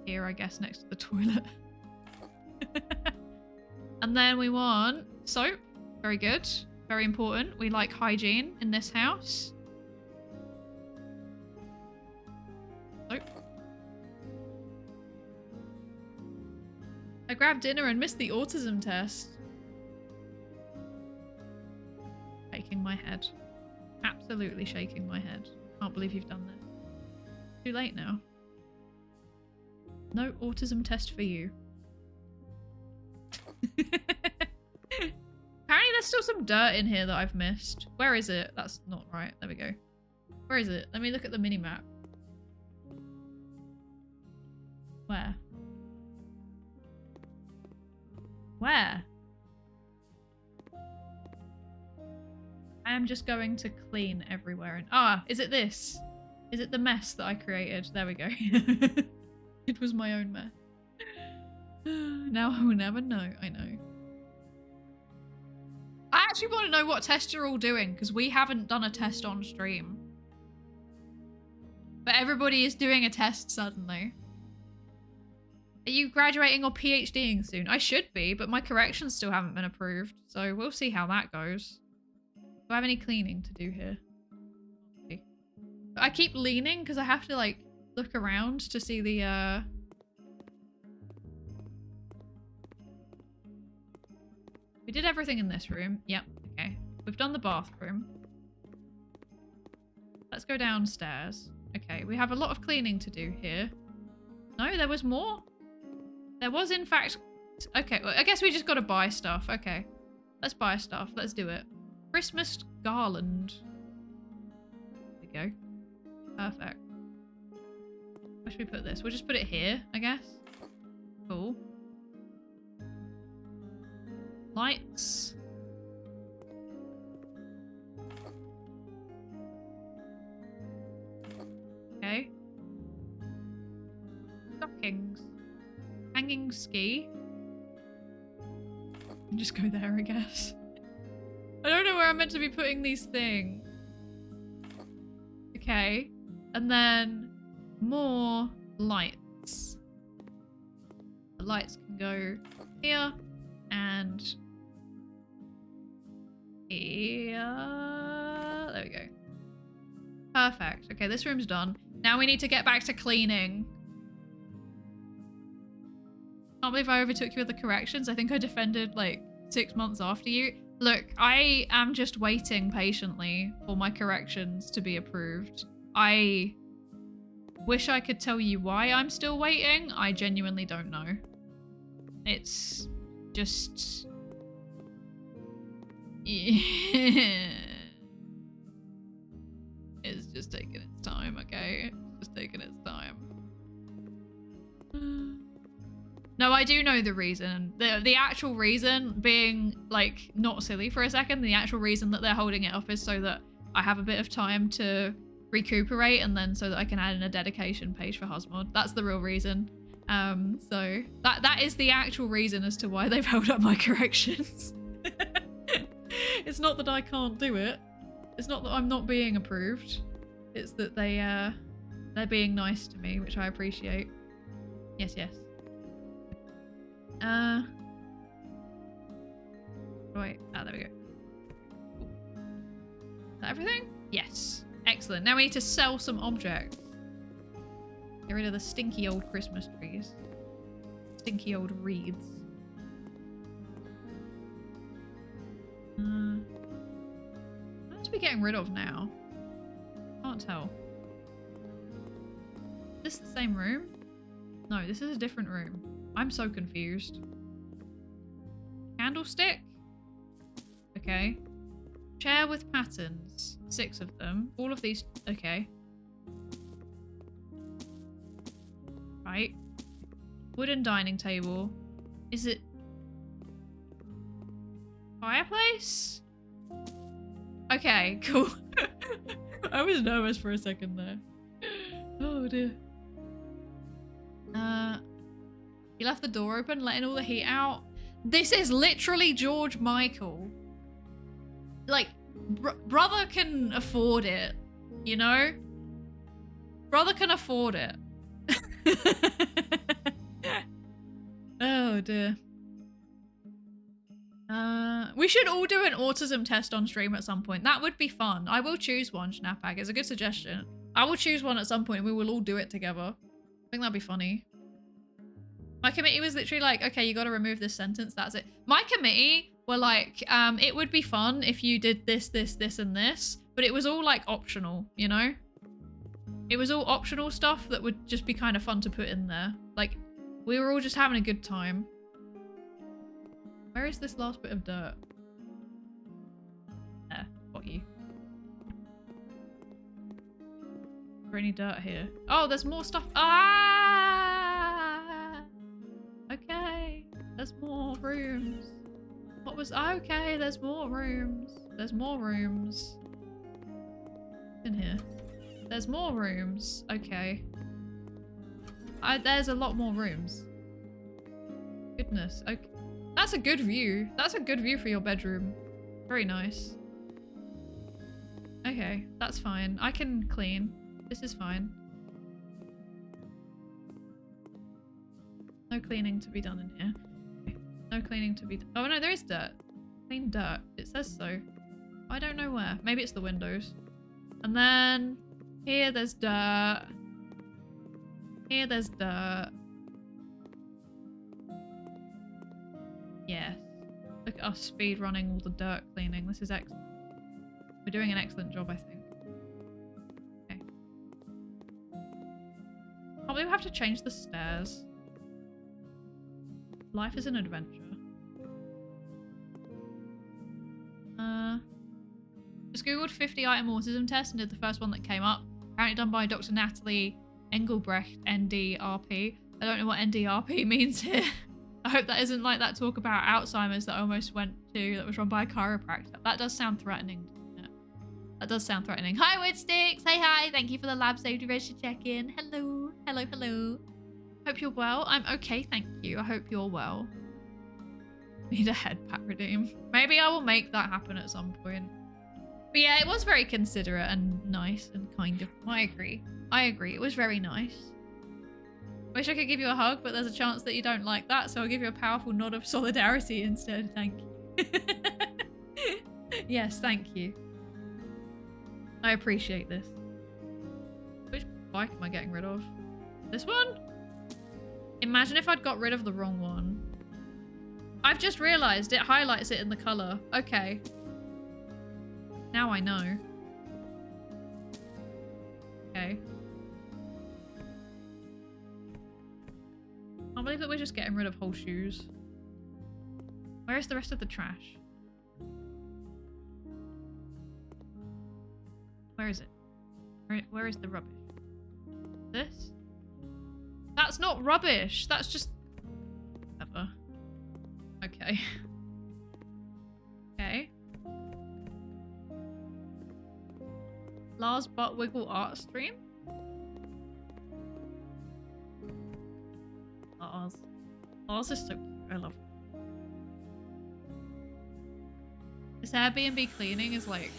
here, I guess, next to the toilet. And then we want soap. Very good. Very important. We like hygiene in this house. Soap. I grabbed dinner and missed the autism test. Shaking my head. Absolutely shaking my head. Can't believe you've done this. Too late now. No autism test for you. Apparently there's still some dirt in here that I've missed. Where is it? That's not right. There we go. Where is it? Let me look at the mini-map. Where? Where? I am just going to clean everywhere. And is it this? Is it the mess that I created? There we go. It was my own mess. Now I will never know. I know. I actually want to know what test you're all doing, because we haven't done a test on stream. But everybody is doing a test suddenly. Are you graduating or PhDing soon? I should be, but my corrections still haven't been approved. So we'll see how that goes. Do I have any cleaning to do here? Okay. But I keep leaning because I have to like look around to see the We did everything in this room. Yep, okay. We've done the bathroom. Let's go downstairs. Okay, we have a lot of cleaning to do here. No, there was more? There was, in fact... Okay, well, I guess we just gotta buy stuff. Okay. Let's buy stuff. Let's do it. Christmas garland. There we go. Perfect. Where should we put this? We'll just put it here, I guess. Cool. Lights. Okay. Stockings. Hanging ski. Just go there, I guess. where I'm meant to be putting these things. Okay. And then more lights. The lights can go here and here. There we go. Perfect. Okay, this room's done. Now we need to get back to cleaning. Can't believe I overtook you with the corrections. I think I defended like 6 months after you. Look, I am just waiting patiently for my corrections to be approved. I wish I could tell you why I'm still waiting. I genuinely don't know. It's just... It's just taking its time, okay? It's just taking its time. No, I do know the reason. The actual reason being, like, not silly for a second, the actual reason that they're holding it up is so that I have a bit of time to recuperate and then so that I can add in a dedication page for Husmod. That's the real reason. So that is the actual reason as to why they've held up my corrections. It's not that I can't do it. It's not that I'm not being approved. It's that they're being nice to me, which I appreciate. Yes, yes. Right. Ah, there we go. Is that everything? Yes. Excellent. Now we need to sell some objects. Get rid of the stinky old Christmas trees. Stinky old wreaths. What are we getting rid of now? Can't tell. Is this the same room? No, this is a different room. I'm so confused. Candlestick? Okay. Chair with patterns. 6 of them. All of these... Okay. Right. Wooden dining table. Is it... Fireplace? Okay, cool. I was nervous for a second there. Oh dear. He left the door open, letting all the heat out. This is literally George Michael. Like, brother can afford it, you know? Brother can afford it. Oh dear. We should all do an autism test on stream at some point. That would be fun. I will choose one, Snapback. It's a good suggestion. I will choose one at some point and we will all do it together. I think that'd be funny. My committee was literally like, okay, you gotta remove this sentence, that's it. My committee were like, it would be fun if you did this, this, this, and this, but it was all like optional, you know? It was all optional stuff that would just be kind of fun to put in there. Like, we were all just having a good time. Where is this last bit of dirt? There, got you. Is there any dirt here? Oh, there's more stuff. Ah! Okay, there's more rooms. What was... Okay, there's more rooms. There's more rooms. In here. There's more rooms. Okay. There's a lot more rooms. Goodness. Okay. That's a good view. That's a good view for your bedroom. Very nice. Okay, that's fine. I can clean. This is fine. No cleaning to be done in here. Okay. No cleaning to be... Oh no, there is dirt. Clean dirt. It says so. I don't know where. Maybe it's the windows. And then... Here there's dirt. Here there's dirt. Yes. Look at us speed running all the dirt cleaning. This is excellent. We're doing an excellent job, I think. Okay. Probably have to change the stairs. Life is an adventure. Just googled 50 item autism test and did the first one that came up. Apparently done by Dr. Natalie Engelbrecht, NDRP. I don't know what NDRP means here. I hope that isn't like that talk about Alzheimer's that I almost went to that was run by a chiropractor. That does sound threatening, doesn't it? That does sound threatening. Hi, Woodsticks! Hey, hi! Thank you for the lab safety register check-in. Hello. Hello, hello. Hope you're well. I'm okay, thank you. I hope you're well. Need a head pat redeem. Maybe I will make that happen at some point. But yeah, it was very considerate and nice and kind of. I agree. I agree. It was very nice. Wish I could give you a hug, but there's a chance that you don't like that, so I'll give you a powerful nod of solidarity instead. Thank you. Yes, thank you. I appreciate this. Which bike am I getting rid of? This one? Imagine if I'd got rid of the wrong one. I've just realised it highlights it in the colour. Okay. Now I know. Okay. I can't believe that we're just getting rid of whole shoes. Where is the rest of the trash? Where is it? Where is the rubbish? This? That's not rubbish. That's just... Whatever. Okay. Okay. Lars Butt Wiggle art stream? Lars. Lars is so cute. I love it. This Airbnb cleaning is like...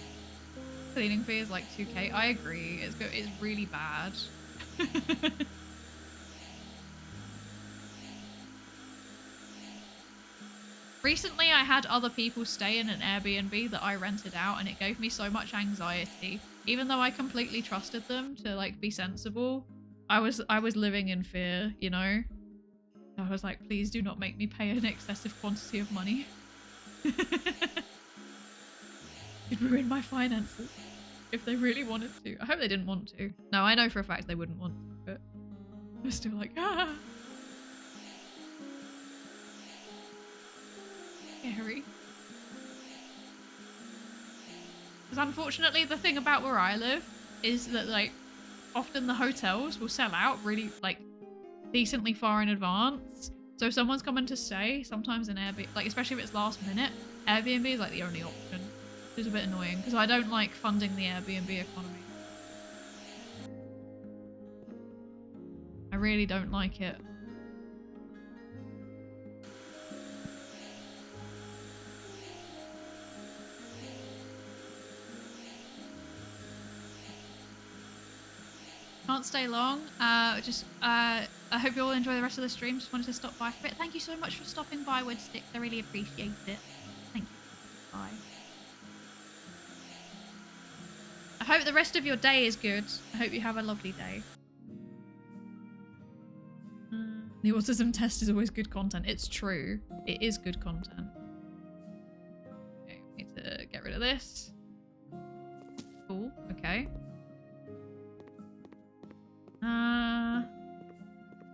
Cleaning fee is like 2k. I agree. It's really bad. Recently, I had other people stay in an Airbnb that I rented out, and it gave me so much anxiety. Even though I completely trusted them to like be sensible, I was living in fear, you know? I was like, please do not make me pay an excessive quantity of money. It'd ruin my finances if they really wanted to. I hope they didn't want to. No, I know for a fact they wouldn't want to, but I'm still like, ah. Scary. Because unfortunately the thing about where I live is that like often the hotels will sell out really like decently far in advance. So if someone's coming to stay, sometimes an Airbnb, like especially if it's last minute, Airbnb is like the only option. Which is a bit annoying because I don't like funding the Airbnb economy. I really don't like it. Can't stay long. I hope you all enjoy the rest of the stream. Just wanted to stop by for a bit. Thank you so much for stopping by, Woodstick. I really appreciate it. Thank you. Bye. I hope the rest of your day is good. I hope you have a lovely day. The autism test is always good content. It's true. It is good content. Okay, we need to get rid of this. Cool. Okay.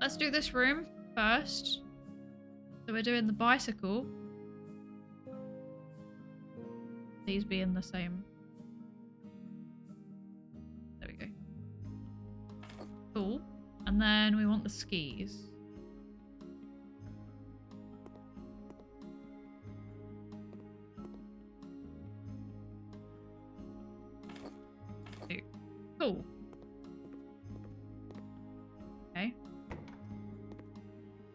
Let's do this room first. So we're doing the bicycle. These being the same. There we go. Cool. And then we want the skis. Cool. Okay.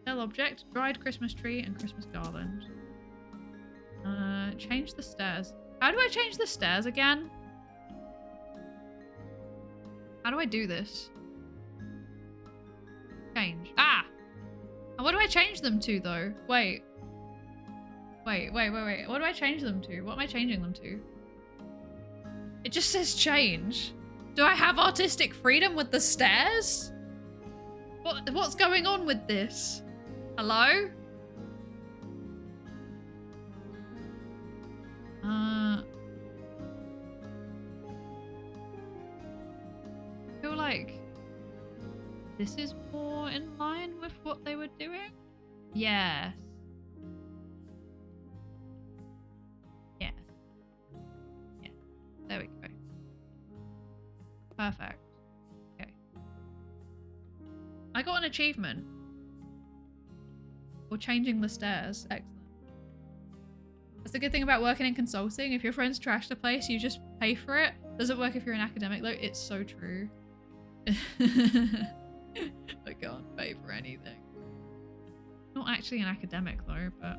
Sell object, dried Christmas tree, and Christmas garland. Change the stairs. How do I change the stairs again? How do I do this? Change. Ah! And what do I change them to, though? Wait. Wait. What do I change them to? What am I changing them to? It just says change. Do I have artistic freedom with the stairs? What's going on with this? Hello? I feel like this is more in line with what they were doing. Yes. Yes. Yeah. There we go. Perfect. Okay. I got an achievement for changing the stairs. Excellent. That's the good thing about working in consulting. If your friends trash the place, you just pay for it. Doesn't work if you're an academic though. It's so true. I can't pay for anything. Not actually an academic though, but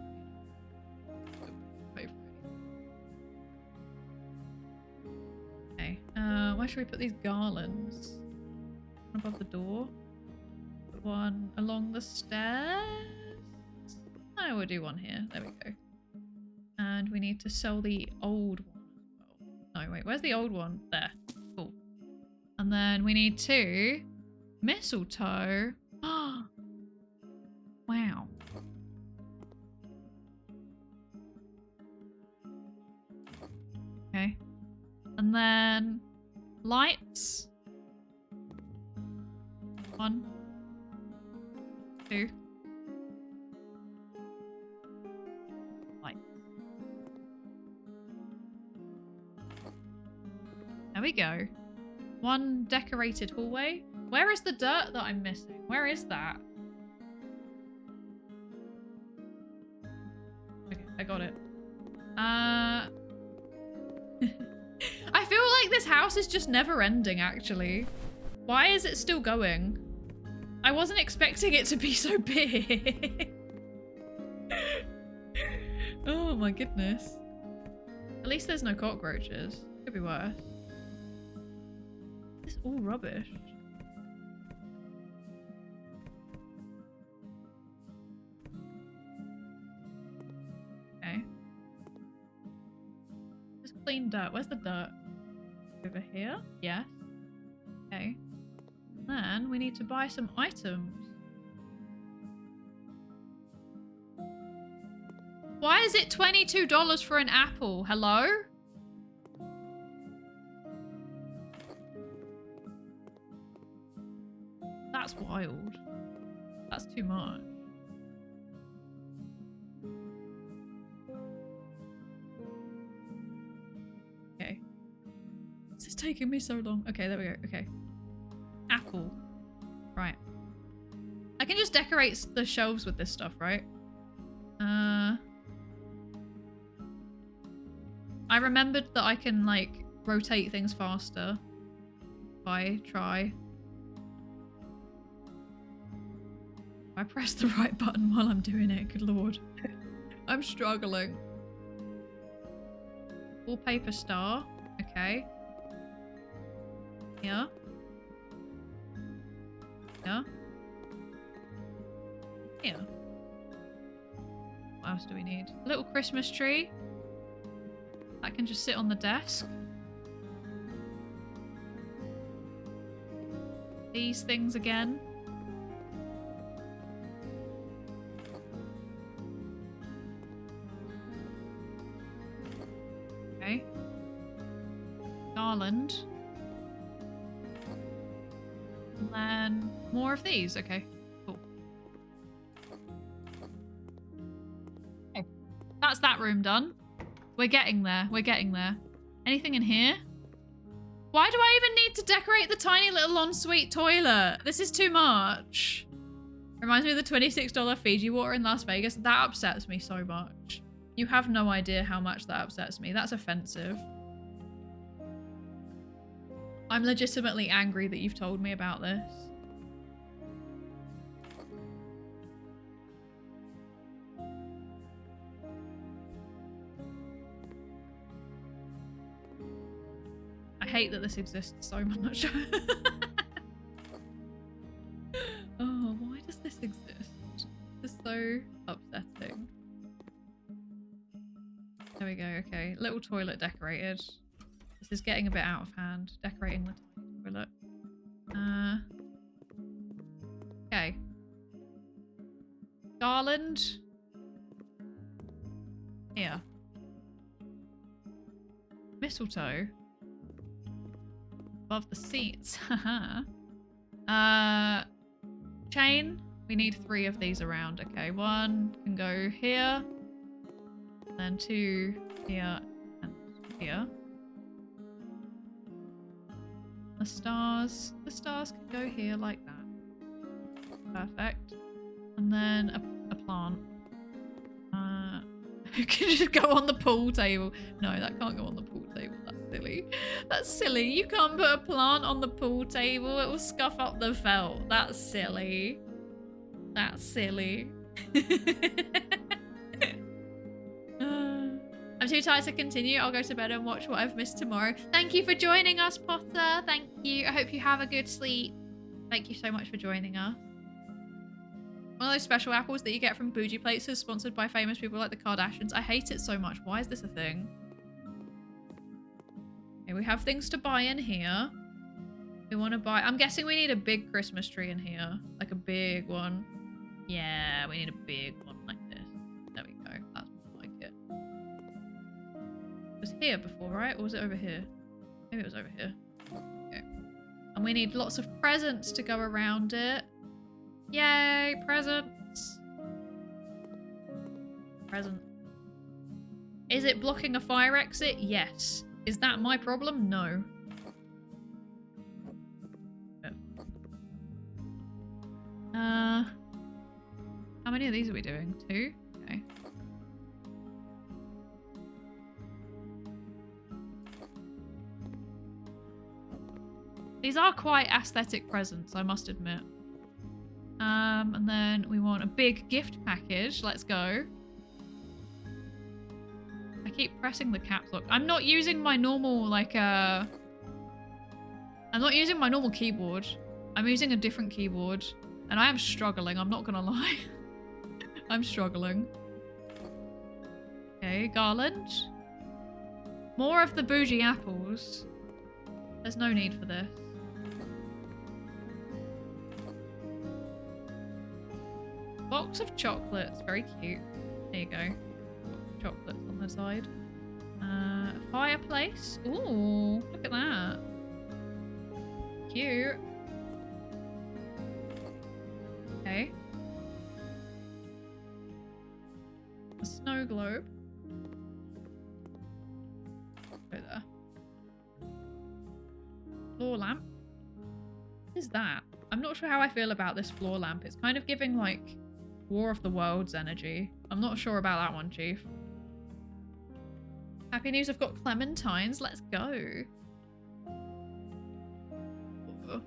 pay for anything. where should we put these garlands? One above the door. Put one along the stairs. I will do one here. There we go. And we need to sell the old one as well. No, wait, where's the old one? There. Cool. And then we need 2 mistletoe. Wow. Okay. And then lights. 1, 2. Lights. There we go. 1 decorated hallway. Where is the dirt that I'm missing? Where is that? Okay, I got it. I feel like this house is just never ending, actually. Why is it still going? I wasn't expecting it to be so big. Oh my goodness. At least there's no cockroaches. Could be worse. This is all rubbish. Okay. Just clean dirt. Where's the dirt? Over here? Yes. Okay. Then we need to buy some items. Why is it $22 for an apple? Hello? That's wild. That's too much. Okay. This is taking me so long. Okay, there we go. Okay. Apple. Right. I can just decorate the shelves with this stuff, right? I remembered that I can, like, rotate things faster. If I try. I press the right button while I'm doing it, good lord. I'm struggling. Wallpaper star. Okay. Yeah. Yeah. Yeah. What else do we need? A little Christmas tree. That can just sit on the desk. These things again. Okay. Garland. And then more of these. Okay, cool. Okay. That's that room done. We're getting there. We're getting there. Anything in here? Why do I even need to decorate the tiny little ensuite toilet? This is too much. Reminds me of the $26 Fiji water in Las Vegas. That upsets me so much. You have no idea how much that upsets me. That's offensive. I'm legitimately angry that you've told me about this. I hate that this exists so much. Oh, why does this exist? It's so upsetting. There we go, okay. Little toilet decorated. This is getting a bit out of hand. Decorating the toilet. Okay. Garland. Here. Mistletoe. Above the seats. Haha. Chain. We need 3 of these around. Okay, 1 can go here. Then 2 here and here. The stars can go here like that. Perfect. And then a plant. It can just go on the pool table. No, that can't go on the pool table. That's silly. That's silly. You can't put a plant on the pool table. It will scuff up the felt. That's silly. That's silly. I'm too tired to continue. I'll go to bed and watch what I've missed tomorrow. Thank you for joining us, Potter. Thank you. I hope you have a good sleep. Thank you so much for joining us. One of those special apples that you get from bougie places sponsored by famous people like the Kardashians. I hate it so much. Why is this a thing? Okay, we have things to buy in here. We want to buy... I'm guessing we need a big Christmas tree in here. Like a big one. Yeah, we need a big one like this. There we go. That's more like it. It was here before, right? Or was it over here? Maybe it was over here. Okay. And we need lots of presents to go around it. Yay, presents. Present. Is it blocking a fire exit? Yes. Is that my problem? No. How many of these are we doing? 2? Okay. These are quite aesthetic presents, I must admit. And then we want a big gift package. Let's go. I keep pressing the caps lock. I'm not using my normal, like, I'm not using my normal keyboard. I'm using a different keyboard. And I am struggling, I'm not gonna lie. I'm struggling. Okay, garland. More of the bougie apples. There's no need for this. Box of chocolates, very cute. There you go. Chocolates on the side. Fireplace. Ooh, look at that. Cute. Okay. A snow globe. Go there. Floor lamp. What is that? I'm not sure how I feel about this floor lamp. It's kind of giving like War of the Worlds energy. I'm not sure about that one, Chief. Happy news, I've got clementines. Let's go.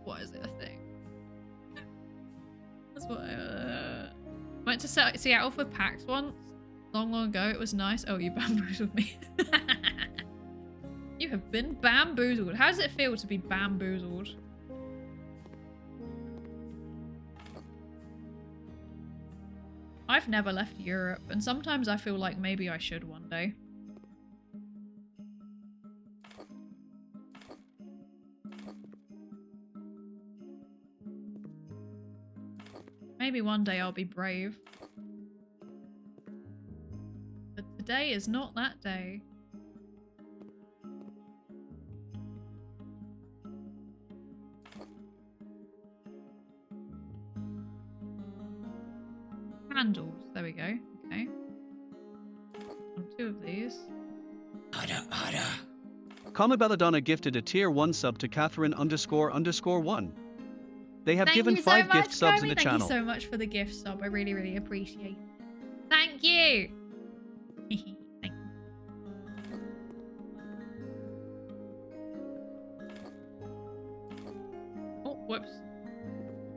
What is it, a thing? That's what I went to Seattle for PAX once. Long ago. It was nice. Oh, you bamboozled me. You have been bamboozled. How does it feel to be bamboozled? I've never left Europe, and sometimes I feel like maybe I should one day. Maybe one day I'll be brave. But today is not that day. Candles. There we go. Okay. 2 of these. Comma Belladonna gifted a tier 1 sub to Catherine__1. They have given 5 gift subs in the channel. Thank you so much for the gift sub. I really, really appreciate it. Thank you. Thank you. Oh, whoops.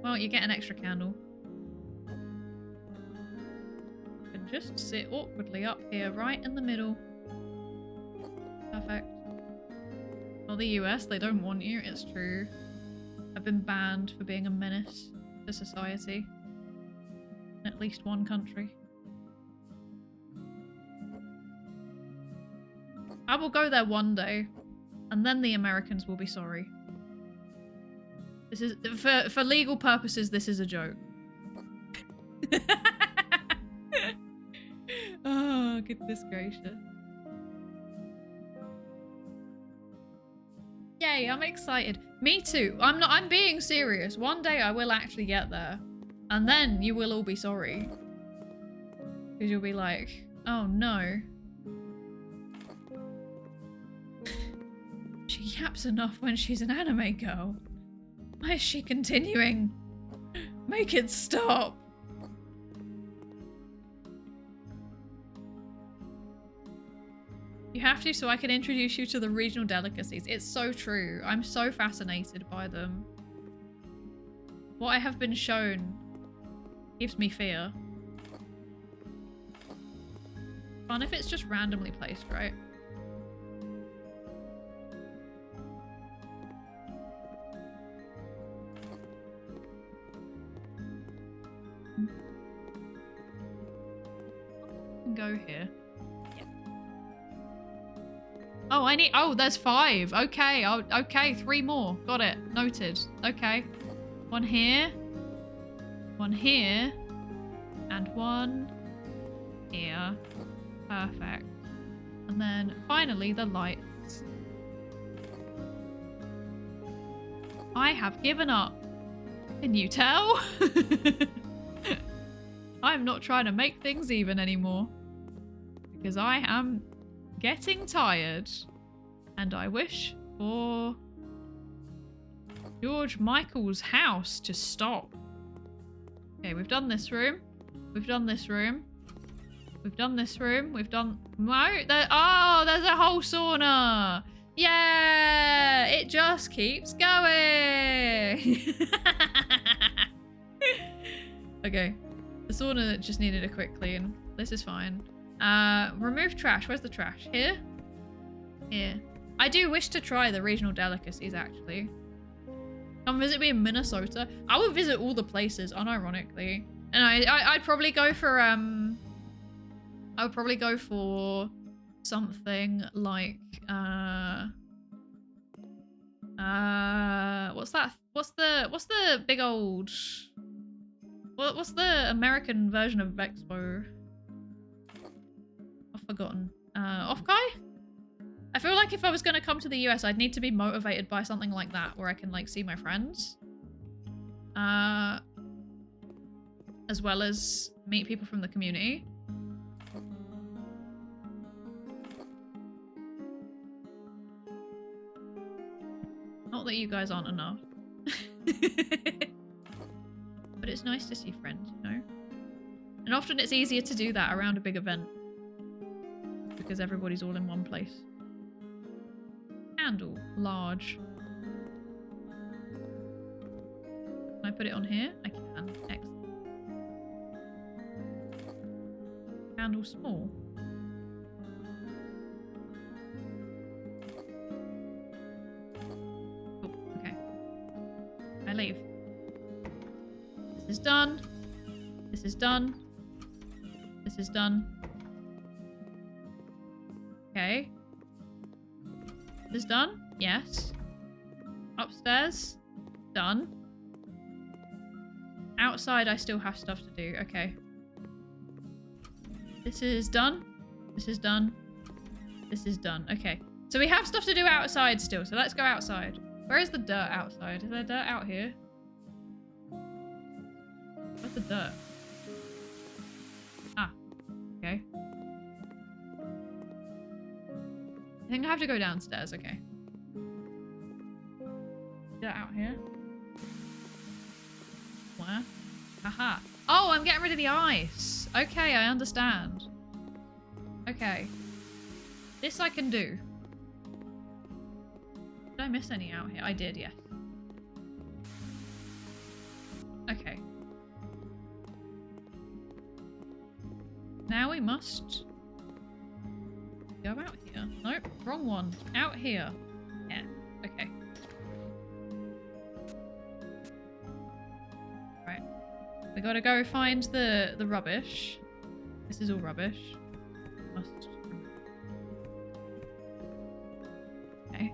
Well, you get an extra candle. And just sit awkwardly up here, right in the middle. Perfect. Well, the US, they don't want you. It's true. I've been banned for being a menace to society. In at least one country. I will go there one day, and then the Americans will be sorry. This is for legal purposes. This is a joke. Oh goodness gracious! Yay! I'm excited. Me too. I'm being serious. One day I will actually get there, and then you will all be sorry, because you'll be like, "Oh no." She yaps enough when she's an anime girl. Why is she continuing? Make it stop. You have to, so I can introduce you to the regional delicacies. It's so true. I'm so fascinated by them. What I have been shown gives me fear. Fun if it's just randomly placed, right? Go here. Yeah. Oh, I need. Oh, there's 5. Okay. Oh, okay. 3 more. Got it. Noted. Okay. 1 here. 1 here. And 1 here. Perfect. And then finally the lights. I have given up. Can you tell? I'm not trying to make things even anymore. Because I am getting tired. And I wish for George Michael's house to stop. Okay, we've done this room. We've done this room. We've done this room. We've done... No, oh, there's a whole sauna. Yeah, it just keeps going. Okay, the sauna just needed a quick clean. This is fine. Remove trash. Where's the trash? Here? Here. I do wish to try the regional delicacies, actually. Come visit me in Minnesota. I would visit all the places, unironically. And I'd probably go for, I would probably go for something like, what's that? What's the big old, what's the American version of Expo? I've forgotten. Off-Kai? I feel like if I was going to come to the US, I'd need to be motivated by something like that, where I can, like, see my friends. As well as meet people from the community. Not that you guys aren't enough. But it's nice to see friends, you know? And often it's easier to do that around a big event. Because everybody's all in one place. Candle. Large. Can I put it on here? I can. Excellent. Candle small. Oh, okay. I leave. This is done. This is done. This is done. Okay. This is done? Yes. Upstairs? Done. Outside I still have stuff to do. Okay. This is done. This is done. This is done. Okay. So we have stuff to do outside still, so let's go outside. Where is the dirt outside? Is there dirt out here? Where's the dirt? Ah. Okay. I think I have to go downstairs, okay. Dirt out here? Where? Haha. Oh, I'm getting rid of the ice. Okay, I understand. Okay. This I can do. Did I miss any out here? I did, yes. Okay. Now we must go out here. Nope, wrong one. Out here. Yeah, okay. Right. We gotta go find the rubbish. This is all rubbish. Must. Okay.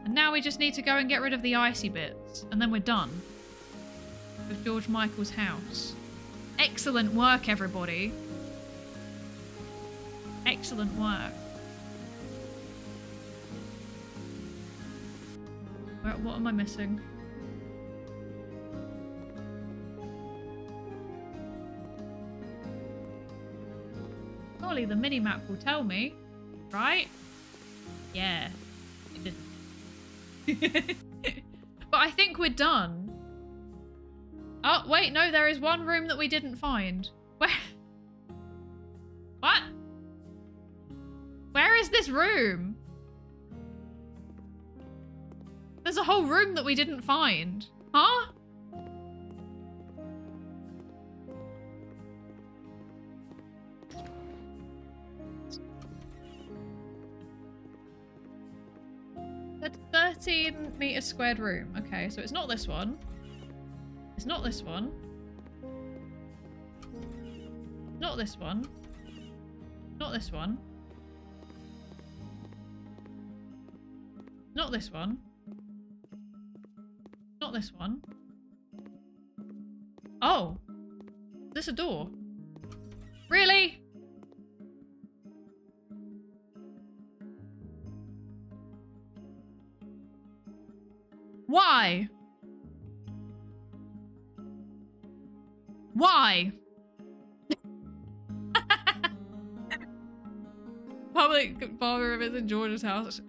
And now we just need to go and get rid of the icy bits. And then we're done. With George Michael's house. Excellent work, everybody. Excellent work. What am I missing? Surely the mini-map will tell me, right? Yeah. It didn't. But I think we're done. Oh, wait, no, there is one room that we didn't find. Where? What? Where is this room? There's a whole room that we didn't find. Huh? 13 meters squared room. Okay, so it's not this one. It's not this one. Not this one. Not this one. Not this one. Not this one. Oh. Is this a door? Really? Why? Why? Public bathroom is in George's house.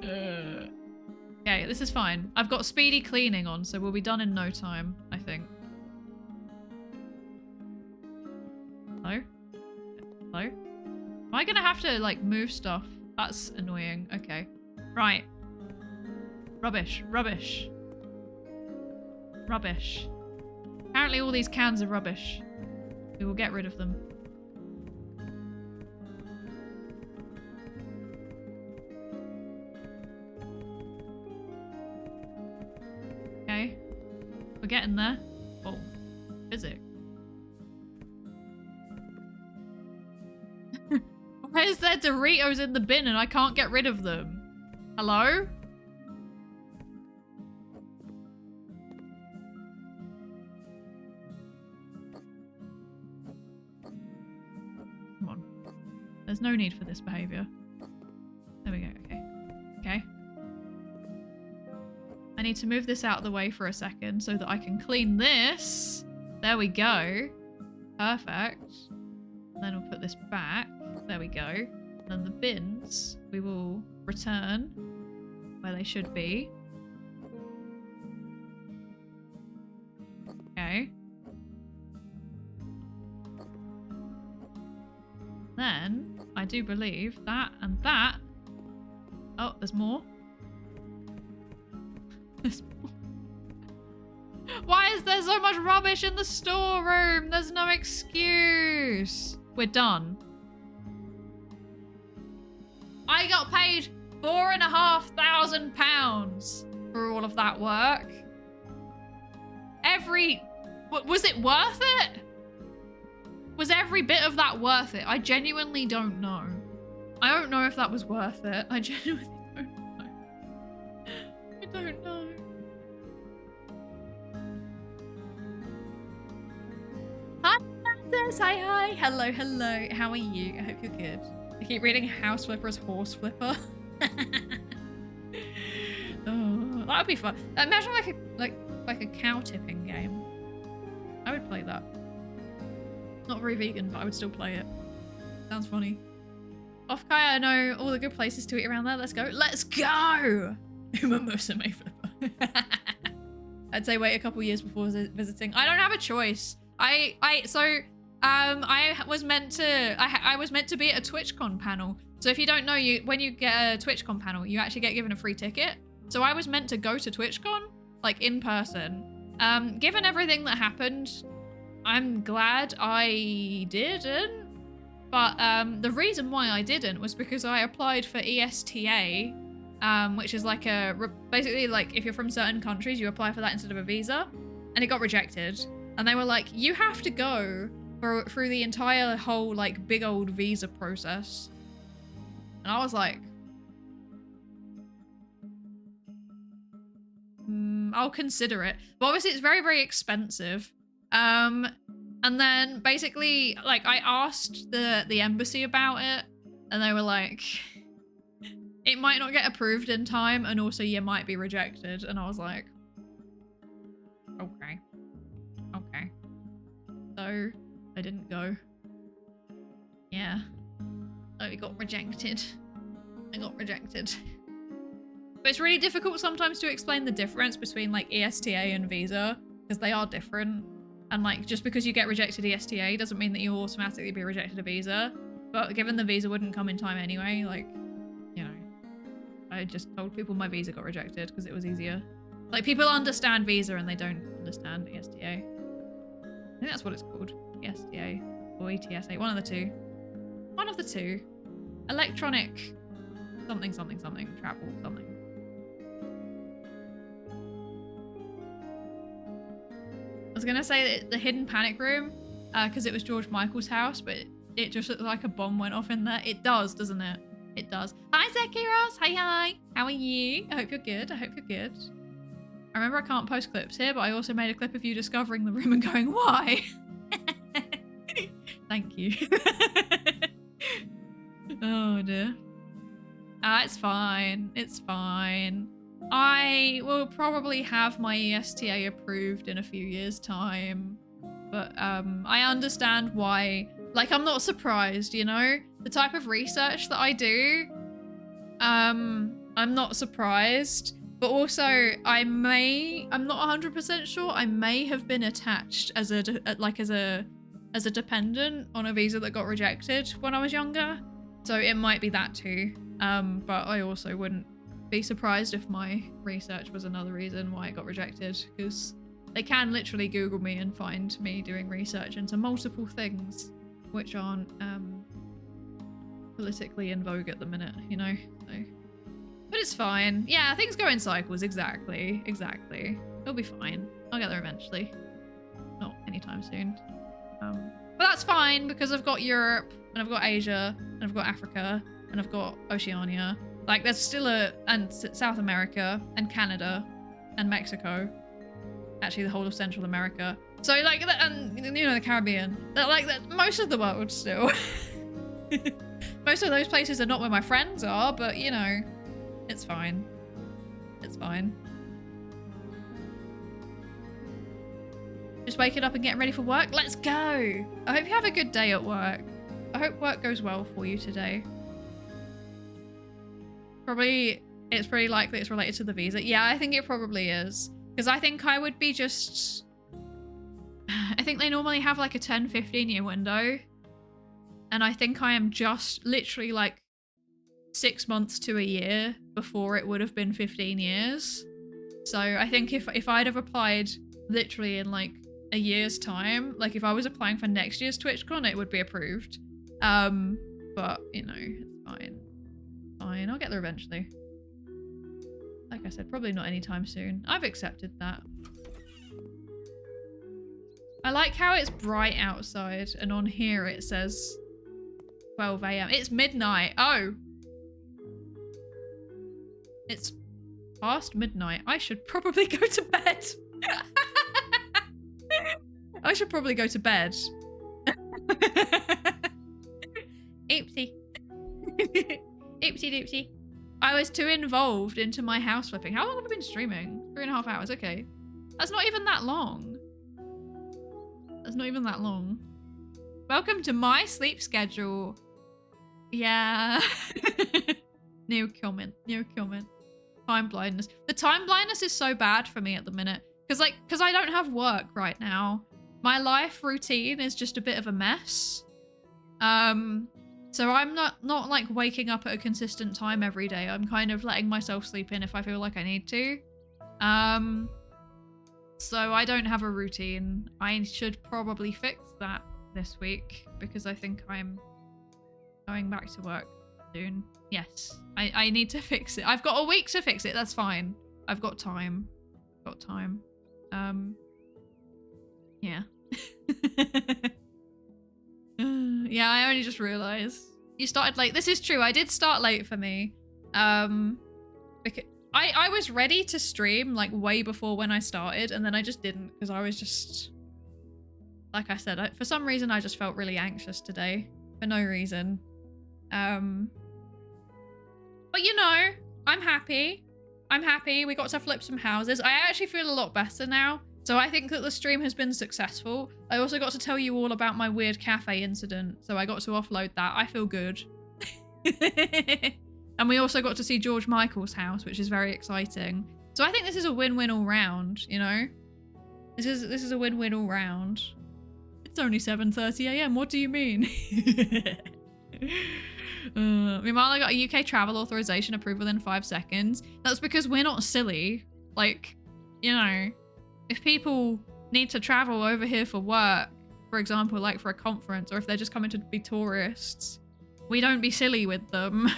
Okay, this is fine. I've got speedy cleaning on, so we'll be done in no time, I think. Hello? Hello? Am I gonna have to, like, move stuff? That's annoying. Okay. Right. Rubbish. Rubbish. Rubbish. Apparently all these cans are rubbish. We will get rid of them. Okay. We're getting there. Oh. Physics. Why is there Doritos in the bin and I can't get rid of them? Hello? Come on. There's no need for this behavior. There we go. Okay. Okay. I need to move this out of the way for a second so that I can clean this. There we go. Perfect. And then we'll put this back. There we go. And then the bins we will return where they should be. Okay. Then I do believe that and that. Oh, there's more. There's more. Why is there so much rubbish in the storeroom? There's no excuse. We're done. I got paid £4,500 for all of that work. Was it worth it? Was every bit of that worth it? I genuinely don't know. I don't know if that was worth it. I genuinely don't know. I don't know. Hi, Candace. Hi, hi. Hello, hello. How are you? I hope you're good. I keep reading House Flipper as Horse Flipper. Oh, that would be fun. Imagine like a cow tipping game. I would play that. Not very vegan, but I would still play it. Sounds funny. Off Kai, I know all the good places to eat around there. Let's go. Let's go! Mimosa May Flipper. I'd say wait a couple years before visiting. I don't have a choice. I was meant to be at a TwitchCon panel. So if you don't know, when you get a TwitchCon panel, you actually get given a free ticket. So I was meant to go to TwitchCon, like in person. Given everything that happened, I'm glad I didn't. But the reason why I didn't was because I applied for ESTA, which is like basically like if you're from certain countries, you apply for that instead of a visa, and it got rejected. And they were like, you have to go through the entire whole like big old visa process. And I was like, I'll consider it. But obviously it's very, very expensive. And then basically like I asked the embassy about it and they were like, it might not get approved in time and also you might be rejected. And I was like, okay. Okay. So I didn't go. Yeah. I got rejected. I got rejected. But it's really difficult sometimes to explain the difference between like ESTA and visa because they are different. And like just because you get rejected ESTA doesn't mean that you'll automatically be rejected a visa. But given the visa wouldn't come in time anyway, like, you know, I just told people my visa got rejected because it was easier. Like people understand visa and they don't understand ESTA. I think that's what it's called. ESTA or ETSA, one of the two. One of the two. Electronic something something something travel something. was gonna say that the hidden panic room, because it was George Michael's house, but it just looked like a bomb went off in there. It does, doesn't it? It does. Hi, Zekiros. Hi. How are you? I hope you're good. I hope you're good. I remember I can't post clips here, but I also made a clip of you discovering the room and going, why? Thank you. Oh dear. It's fine. It's fine. I will probably have my ESTA approved in a few years' time. But I understand why. Like, I'm not surprised, you know? The type of research that I do, I'm not surprised. But also, I'm not 100% sure, I may have been attached as a dependent on a visa that got rejected when I was younger. So it might be that too. But I also wouldn't be surprised if my research was another reason why it got rejected, because they can literally Google me and find me doing research into multiple things which aren't politically in vogue at the minute, you know? So, but it's fine. Yeah, things go in cycles. Exactly. It'll be fine. I'll get there eventually. Not anytime soon. But that's fine because I've got Europe and I've got Asia and I've got Africa and I've got Oceania. Like, there's still and South America and Canada and Mexico. Actually, the whole of Central America. So, like, and, you know, the Caribbean. Like, most of the world still. Most of those places are not where my friends are, but, you know, it's fine. It's fine. Just waking up and getting ready for work. Let's go. I hope you have a good day at work. I hope work goes well for you today. It's pretty likely it's related to the visa. Yeah, I think it probably is. Because I think I would be just... I think they normally have like a 10-15 year window. And I think I am just literally like 6 months to a year before it would have been 15 years. So I think if I'd have applied literally in like a year's time, like if I was applying for next year's TwitchCon, it would be approved. But you know, it's fine. Fine, I'll get there eventually. Like I said, probably not anytime soon. I've accepted that. I like how it's bright outside and on here it says 12 AM. It's midnight. Oh. It's past midnight. I should probably go to bed. I should probably go to bed. Oopsie. Oopsie doopsie. I was too involved into my house flipping. How long have I been streaming? 3.5 hours. Okay. That's not even that long. That's not even that long. Welcome to my sleep schedule. Yeah. No comment. No comment. Time blindness. The time blindness is so bad for me at the minute. Because I don't have work right now. My life routine is just a bit of a mess. So I'm not like waking up at a consistent time every day. I'm kind of letting myself sleep in if I feel like I need to. So I don't have a routine. I should probably fix that this week because I think I'm going back to work soon. Yes, I need to fix it. I've got a week to fix it. That's fine. I've got time. Got time. Yeah. Yeah, I only just realized. You started late. This is true. I did start late for me. Because I was ready to stream like way before when I started, and then I just didn't because I was just, like I said, for some reason I just felt really anxious today for no reason. But you know, I'm happy. I'm happy. We got to flip some houses. I actually feel a lot better now. So I think that the stream has been successful. I also got to tell you all about my weird cafe incident. So I got to offload that. I feel good. And we also got to see George Michael's house, which is very exciting. So I think this is a win-win all round, you know? This is a win-win all round. It's only 7:30 AM. What do you mean? Meanwhile, I got a UK travel authorization approved within 5 seconds. That's because we're not silly. Like, you know, if people need to travel over here for work, for example, like for a conference, or if they're just coming to be tourists, we don't be silly with them.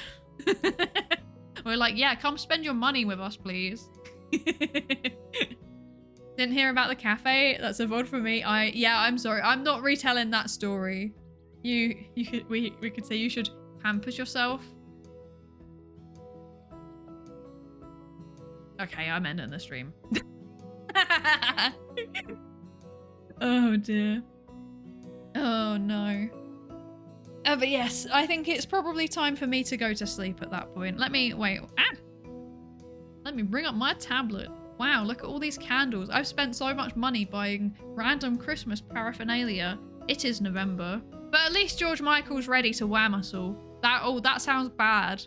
We're like, yeah, come spend your money with us, please. Didn't hear about the cafe? That's a VOD for me. Yeah, I'm sorry. I'm not retelling that story. We could say you should pamper yourself. Okay, I'm ending the stream. Oh dear. Oh no. But yes, I think it's probably time for me to go to sleep at that point. Let me wait. Let me bring up my tablet. Wow, look at all these candles. I've spent so much money buying random Christmas paraphernalia. It is November. But at least George Michael's ready to wham us all. That sounds bad.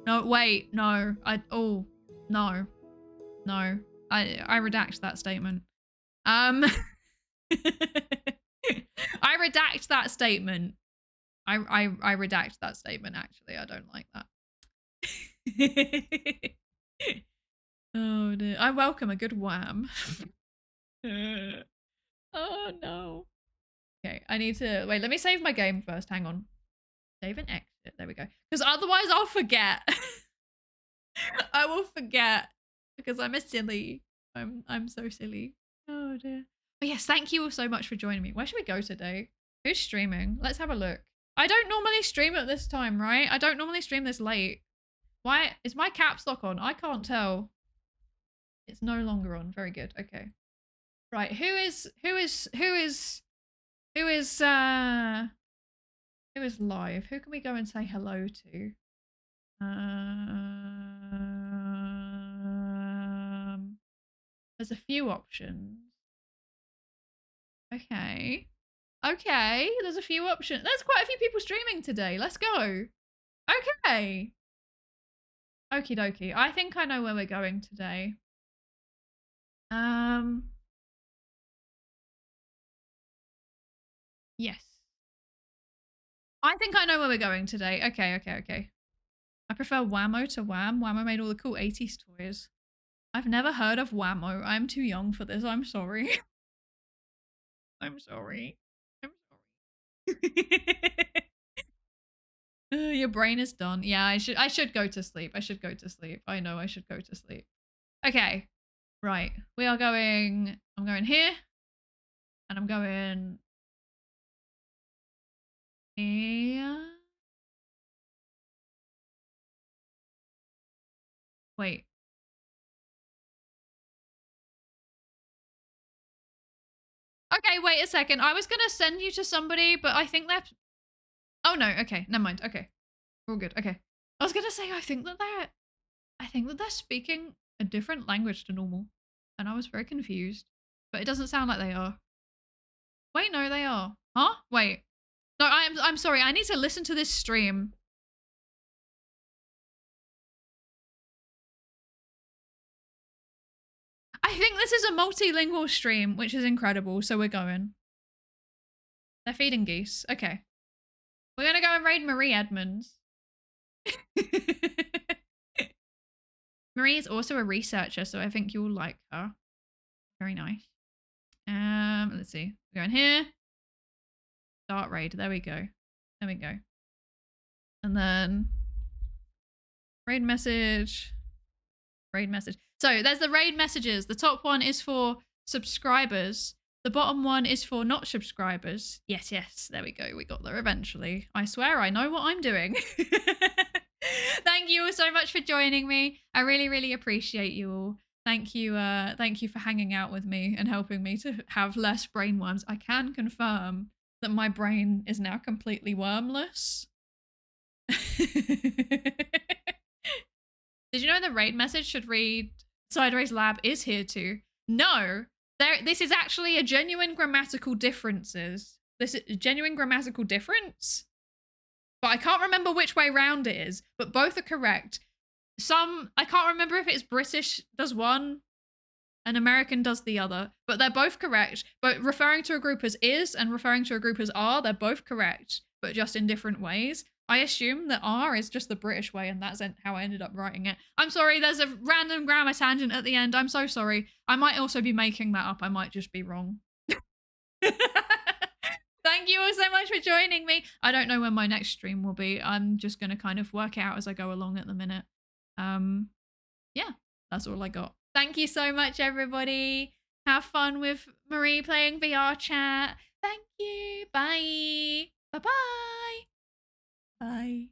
No, wait, no. No. No. I redact that statement. I redact that statement. I redact that statement, actually. I don't like that. Oh dear. I welcome a good wham. Oh no. Okay, I need to wait, let me save my game first. Hang on. Save and exit. There we go. Because otherwise I'll forget. I will forget. Because I'm a silly. I'm so silly. Oh dear. But yes, thank you all so much for joining me. Where should we go today? Who's streaming? Let's have a look. I don't normally stream at this time, right? I don't normally stream this late. Why is my caps lock on? I can't tell. It's no longer on. Very good. Okay. Right. Who is live? Who can we go and say hello to? There's a few options. Okay. Okay, there's a few options. There's quite a few people streaming today. Let's go. Okay. Okie dokie. I think I know where we're going today. Yes. I think I know where we're going today. Okay. I prefer Whammo to Wham. Whammo made all the cool 80s toys. I've never heard of Whammo. I'm too young for this. I'm sorry. I'm sorry. Your brain is done. Yeah, I should go to sleep. I know I should go to sleep. Okay. Right. I'm going here. And I'm going here. Wait. Okay, wait a second. I was gonna send you to somebody, but I think they're... Oh no, okay, never mind. Okay. We're all good. Okay. I was gonna say I think that they're speaking a different language to normal. And I was very confused. But it doesn't sound like they are. Wait, no, they are. Huh? Wait. No, I'm sorry. I need to listen to this stream. I think this is a multilingual stream, which is incredible. So we're going. They're feeding geese. Okay. We're gonna go and raid Marie Edmonds. Marie is also a researcher, so I think you'll like her. Very nice. Let's see. We're going here. Start raid. There we go. There we go. And then raid message. Raid message. So there's the raid messages. The top one is for subscribers. The bottom one is for not subscribers. Yes, there we go. We got there eventually. I swear I know what I'm doing. Thank you all so much for joining me. I really, really appreciate you all. Thank you for hanging out with me and helping me to have less brain worms. I can confirm that my brain is now completely wormless. Did you know the raid message should read Psydere's lab is here too? No, this is actually a genuine grammatical differences. This is a genuine grammatical difference. But I can't remember which way round it is, but both are correct. I can't remember if it's British does one and American does the other, but they're both correct. But referring to a group as is and referring to a group as are, they're both correct, but just in different ways. I assume that R is just the British way, and that's how I ended up writing it. I'm sorry, there's a random grammar tangent at the end. I'm so sorry. I might also be making that up. I might just be wrong. Thank you all so much for joining me. I don't know when my next stream will be. I'm just going to kind of work it out as I go along at the minute. Yeah, that's all I got. Thank you so much, everybody. Have fun with Marie playing VR chat. Thank you. Bye. Bye-bye. Bye.